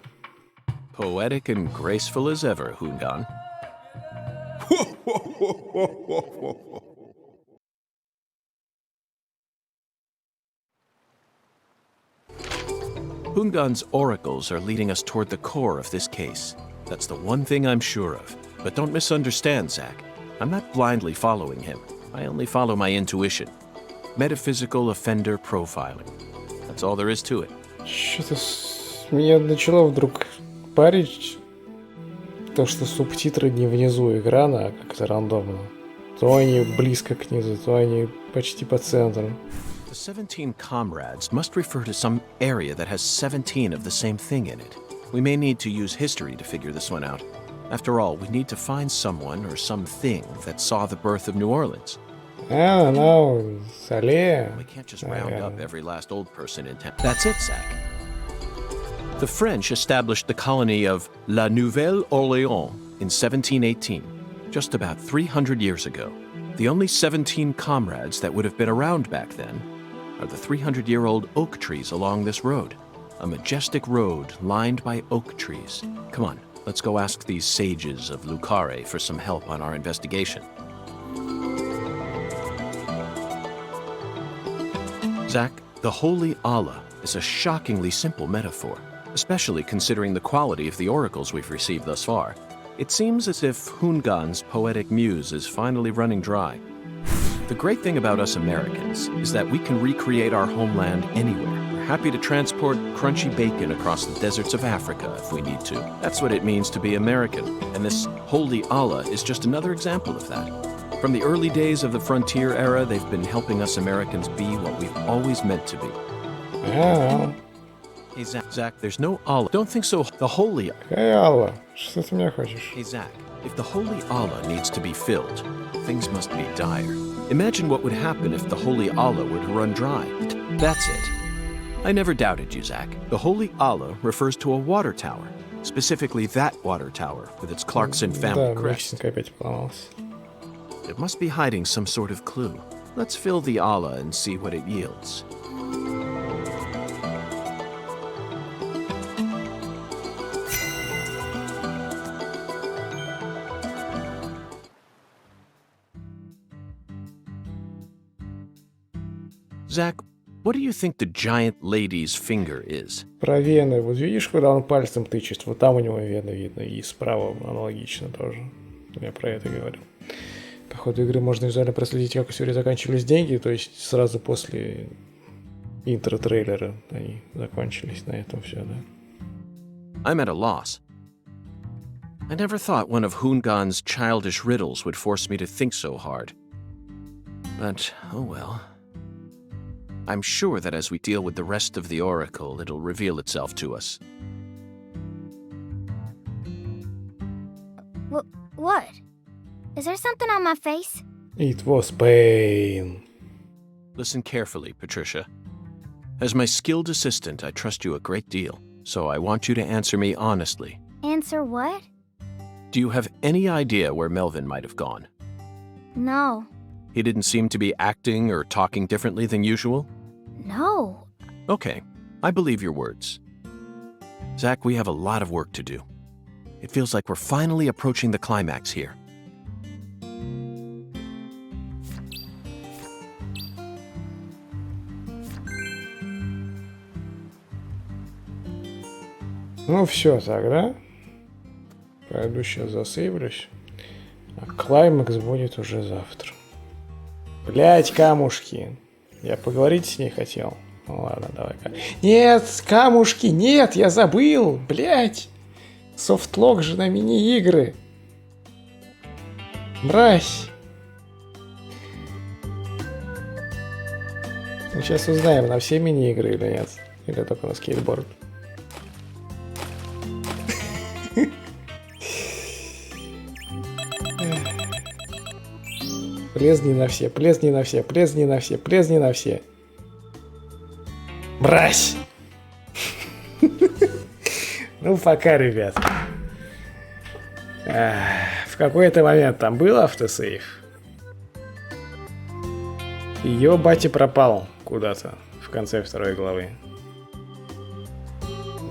Speaker 3: Poetic and graceful as ever, Hungan. Hungan's oracles are leading us toward the core of this case. That's the one thing I'm sure of. But don't misunderstand, Zach. I'm not blindly following him. I only follow my intuition. Metaphysical offender profiling. That's all there is to it.
Speaker 1: Что-то меня начало вдруг парить то, что субтитры не внизу экрана, а как-то рандомно. То они близко к низу, то они почти по центру.
Speaker 3: The 17 comrades must refer to some area that has 17 of the same thing in it. We may need to use history to figure this one out. After all, we need to find someone or something that saw the birth of New Orleans.
Speaker 1: No, Saleh.
Speaker 3: We can't just round up every last old person in town. That's it, Zach. The French established the colony of La Nouvelle-Orléans in 1718, just about 300 years ago. The only 17 comrades that would have been around back then are the 300-year-old oak trees along this road. A majestic road lined by oak trees. Come on, let's go ask these sages of Lucare for some help on our investigation. Zach, the Holy Allah is a shockingly simple metaphor, especially considering the quality of the oracles we've received thus far. It seems as if Hungan's poetic muse is finally running dry. The great thing about us Americans is that we can recreate our homeland anywhere. We're happy to transport crunchy bacon across the deserts of Africa if we need to. That's what it means to be American, and this Holy Allah is just another example of that. From the early days of the frontier era, they've been helping us Americans be what we've always meant to be. Hey, Zach, there's no Allah. Don't think so. The Holy...
Speaker 1: Hey, Allah, что ты меня хочешь?
Speaker 3: Hey, Zach, if the Holy Allah needs to be filled, things must be dire. Imagine what would happen if the Holy Allah were to run dry. That's it. I never doubted you, Zach. The Holy Allah refers to a water tower, specifically that water tower with its Clarkson family crest.
Speaker 1: Опять поломался.
Speaker 3: It must be hiding some sort of clue. Let's fill the Allah and see what it yields. Zach, what do you think the giant lady's finger is?
Speaker 1: Про вены. Вот видишь, когда он пальцем тычет, вот там у него вены видно, и справа аналогично тоже. Я про это говорю. По ходу игры можно визуально проследить, как у Сюри заканчивались деньги, то есть сразу после интро-трейлера они закончились, на этом все, да.
Speaker 3: I'm at a loss. I never thought one of Hungan's childish riddles would force me to think so hard. But, oh well. I'm sure that as we deal with the rest of the oracle, it'll reveal itself to us.
Speaker 10: What? Is there something on my face?
Speaker 1: It was pain.
Speaker 3: Listen carefully, Patricia. As my skilled assistant, I trust you a great deal, so I want you to answer me honestly.
Speaker 10: Answer what?
Speaker 3: Do you have any idea where Melvin might have gone?
Speaker 10: No.
Speaker 3: He didn't seem to be acting or talking differently than usual?
Speaker 10: No.
Speaker 3: Okay, I believe your words. Zach, we have a lot of work to do. It feels like we're finally approaching the climax here.
Speaker 1: Ну все, так, да? Пойду сейчас засейвлюсь. А клаймакс будет уже завтра. Блять, камушки. Я поговорить с ней хотел. Ну ладно, давай-ка. Нет, камушки, нет, я забыл. Блять. Софтлок же на мини-игры. Мразь. Мы сейчас узнаем, на все мини-игры или нет. Или только на скейтборд. Плезни на все, плезни на все, плезни на все, плезни на все. Мразь! Ну, пока, ребят. В какой-то момент там был автосейв. Ее батя пропал куда-то в конце 2 главы.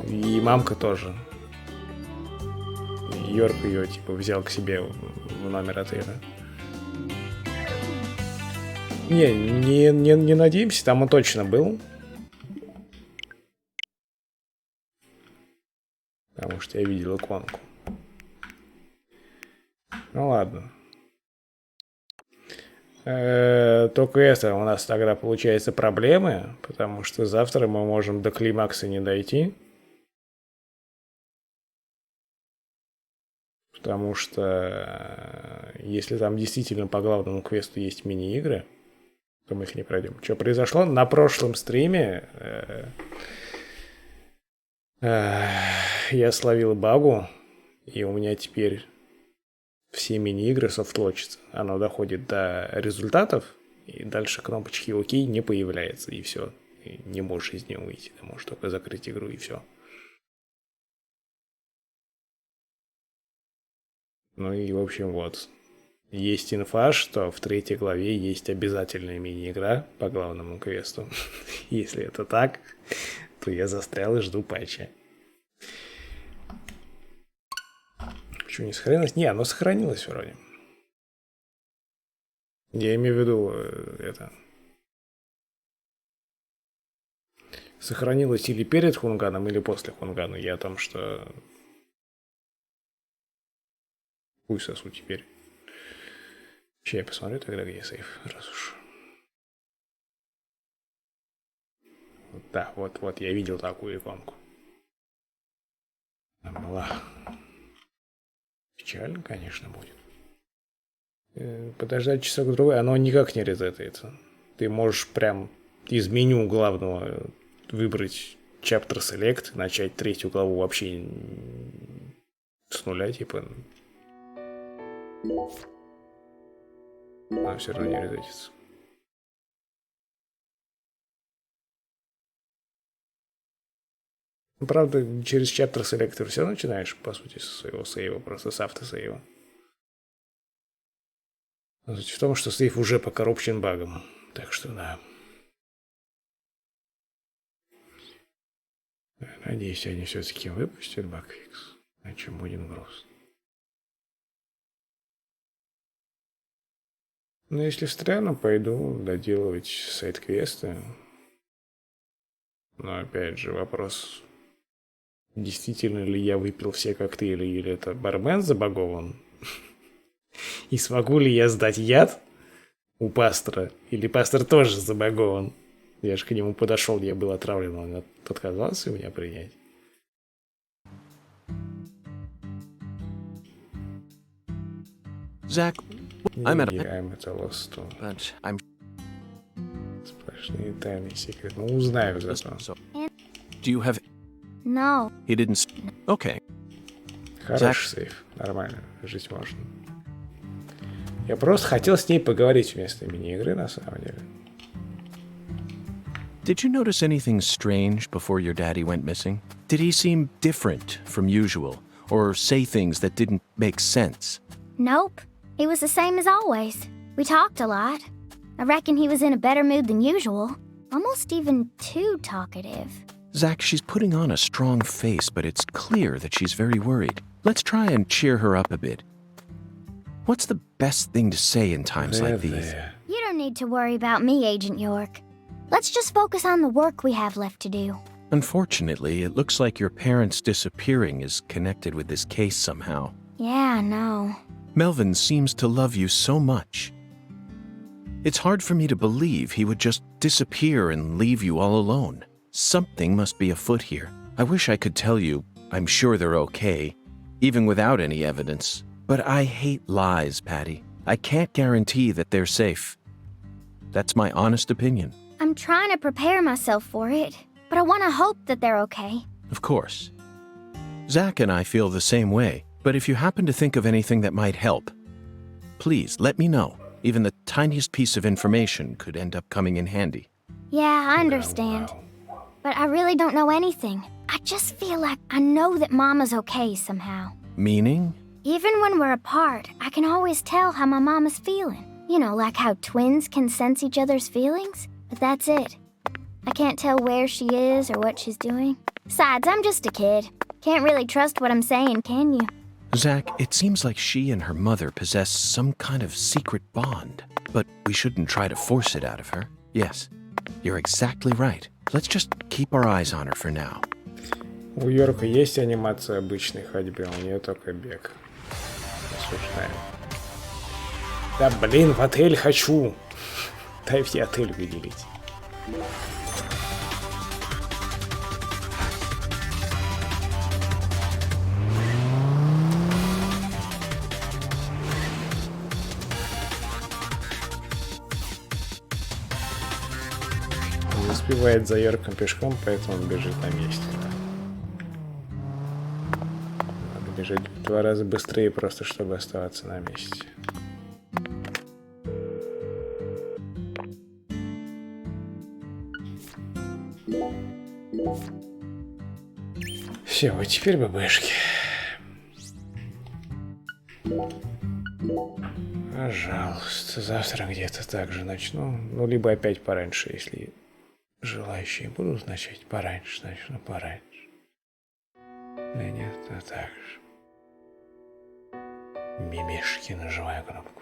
Speaker 1: И мамка тоже. Йорк ее типа взял к себе в номер отеля. Не надеемся, там он точно был. Потому что я видел иконку. Ну ладно. Только это у нас тогда получается проблемы, потому что завтра мы можем до климакса не дойти. Потому что если там действительно по главному квесту есть мини-игры, то мы их не пройдем. Что произошло? На прошлом стриме я словил багу, и у меня теперь все мини-игры софтлочатся. Оно доходит до результатов, и дальше кнопочки ОК не появляется, и все. И не можешь из нее выйти, ты можешь только закрыть игру, и все. Ну и, в общем, вот. Есть инфа, что в 3 главе есть обязательная мини-игра по главному квесту. Если это так, то я застрял и жду патча. Почему не сохранилось? Не, оно сохранилось вроде. Я имею в виду это. Сохранилось или перед Хунганом, или после Хунгана. Я там что... Хуй сосу теперь. Сейчас я посмотрю тогда, где сейф, раз уж. Да, вот я видел такую иконку. Там была. Печально, конечно, будет. Подождать часок-другой, оно никак не резетается. Ты можешь прям из меню главного выбрать Chapter Select, начать 3 главу вообще с нуля, типа. А все равно не резетится. Ну, правда, через Chapter Select ты все начинаешь, по сути, со своего сейва, просто с автосейва. Суть в том, что сейв уже покоробчен багом. Так что да. Надеюсь, они все-таки выпустят багфикс. Иначе будем грустно. Но если встряну, пойду доделывать сайт-квесты. Но опять же вопрос, действительно ли я выпил все коктейли, или это бармен забагован? И смогу ли я сдать яд у пастора, или пастор тоже забагован? Я же к нему подошел, я был отравлен, он отказался меня принять.
Speaker 3: Zach, I'm at
Speaker 1: a lost too. Сплошные тайные секреты. Ну, узнаю зато.
Speaker 3: Do you have...
Speaker 10: No.
Speaker 3: He didn't... Okay.
Speaker 1: Хороший сейф. Нормально. Жить можно. Я просто хотел с ней поговорить вместо мини-игры, на самом деле.
Speaker 3: Did you notice anything strange before your daddy went missing? Did he seem different from usual? Or say things that didn't make sense?
Speaker 10: Nope. He was the same as always. We talked a lot. I reckon he was in a better mood than usual. Almost even too talkative.
Speaker 3: Zach, she's putting on a strong face, but it's clear that she's very worried. Let's try and cheer her up a bit. What's the best thing to say in times like these?
Speaker 10: You don't need to worry about me, Agent York. Let's just focus on the work we have left to do.
Speaker 3: Unfortunately, it looks like your parents' disappearing is connected with this case somehow.
Speaker 10: Yeah, I know.
Speaker 3: Melvin seems to love you so much. It's hard for me to believe he would just disappear and leave you all alone. Something must be afoot here. I wish I could tell you I'm sure they're okay, even without any evidence. But I hate lies, Patty. I can't guarantee that they're safe. That's my honest opinion.
Speaker 10: I'm trying to prepare myself for it, but I want to hope that they're okay.
Speaker 3: Of course. Zach and I feel the same way, but if you happen to think of anything that might help, please let me know. Even the tiniest piece of information could end up coming in handy.
Speaker 10: Yeah, I understand. But I really don't know anything. I just feel like I know that Mama's okay somehow.
Speaker 3: Meaning?
Speaker 10: Even when we're apart, I can always tell how my mama's feeling. You know, like how twins can sense each other's feelings? But that's it. I can't tell where she is or what she's doing. Besides, I'm just a kid. Can't really trust what I'm saying, can you?
Speaker 3: Zach, it seems like she and her mother possess some kind of secret bond. But we shouldn't try to force it out of her. Yes, you're exactly right. Let's just keep our eyes on her for now.
Speaker 1: У Йорка есть анимация обычной ходьбы, у нее только бег. Осуждаем. Да блин, в отель хочу! Дай мне отель выделить. Не успевает за Йорком пешком, поэтому он бежит на месте. Надо бежать в 2 раза быстрее, просто чтобы оставаться на месте. Все, вот теперь бабешки. Пожалуйста, завтра где-то так же начну. Ну, либо опять пораньше, если желающие будут начать пораньше, начну пораньше. Да нет, то так же. Мимишки нажимаю кнопку.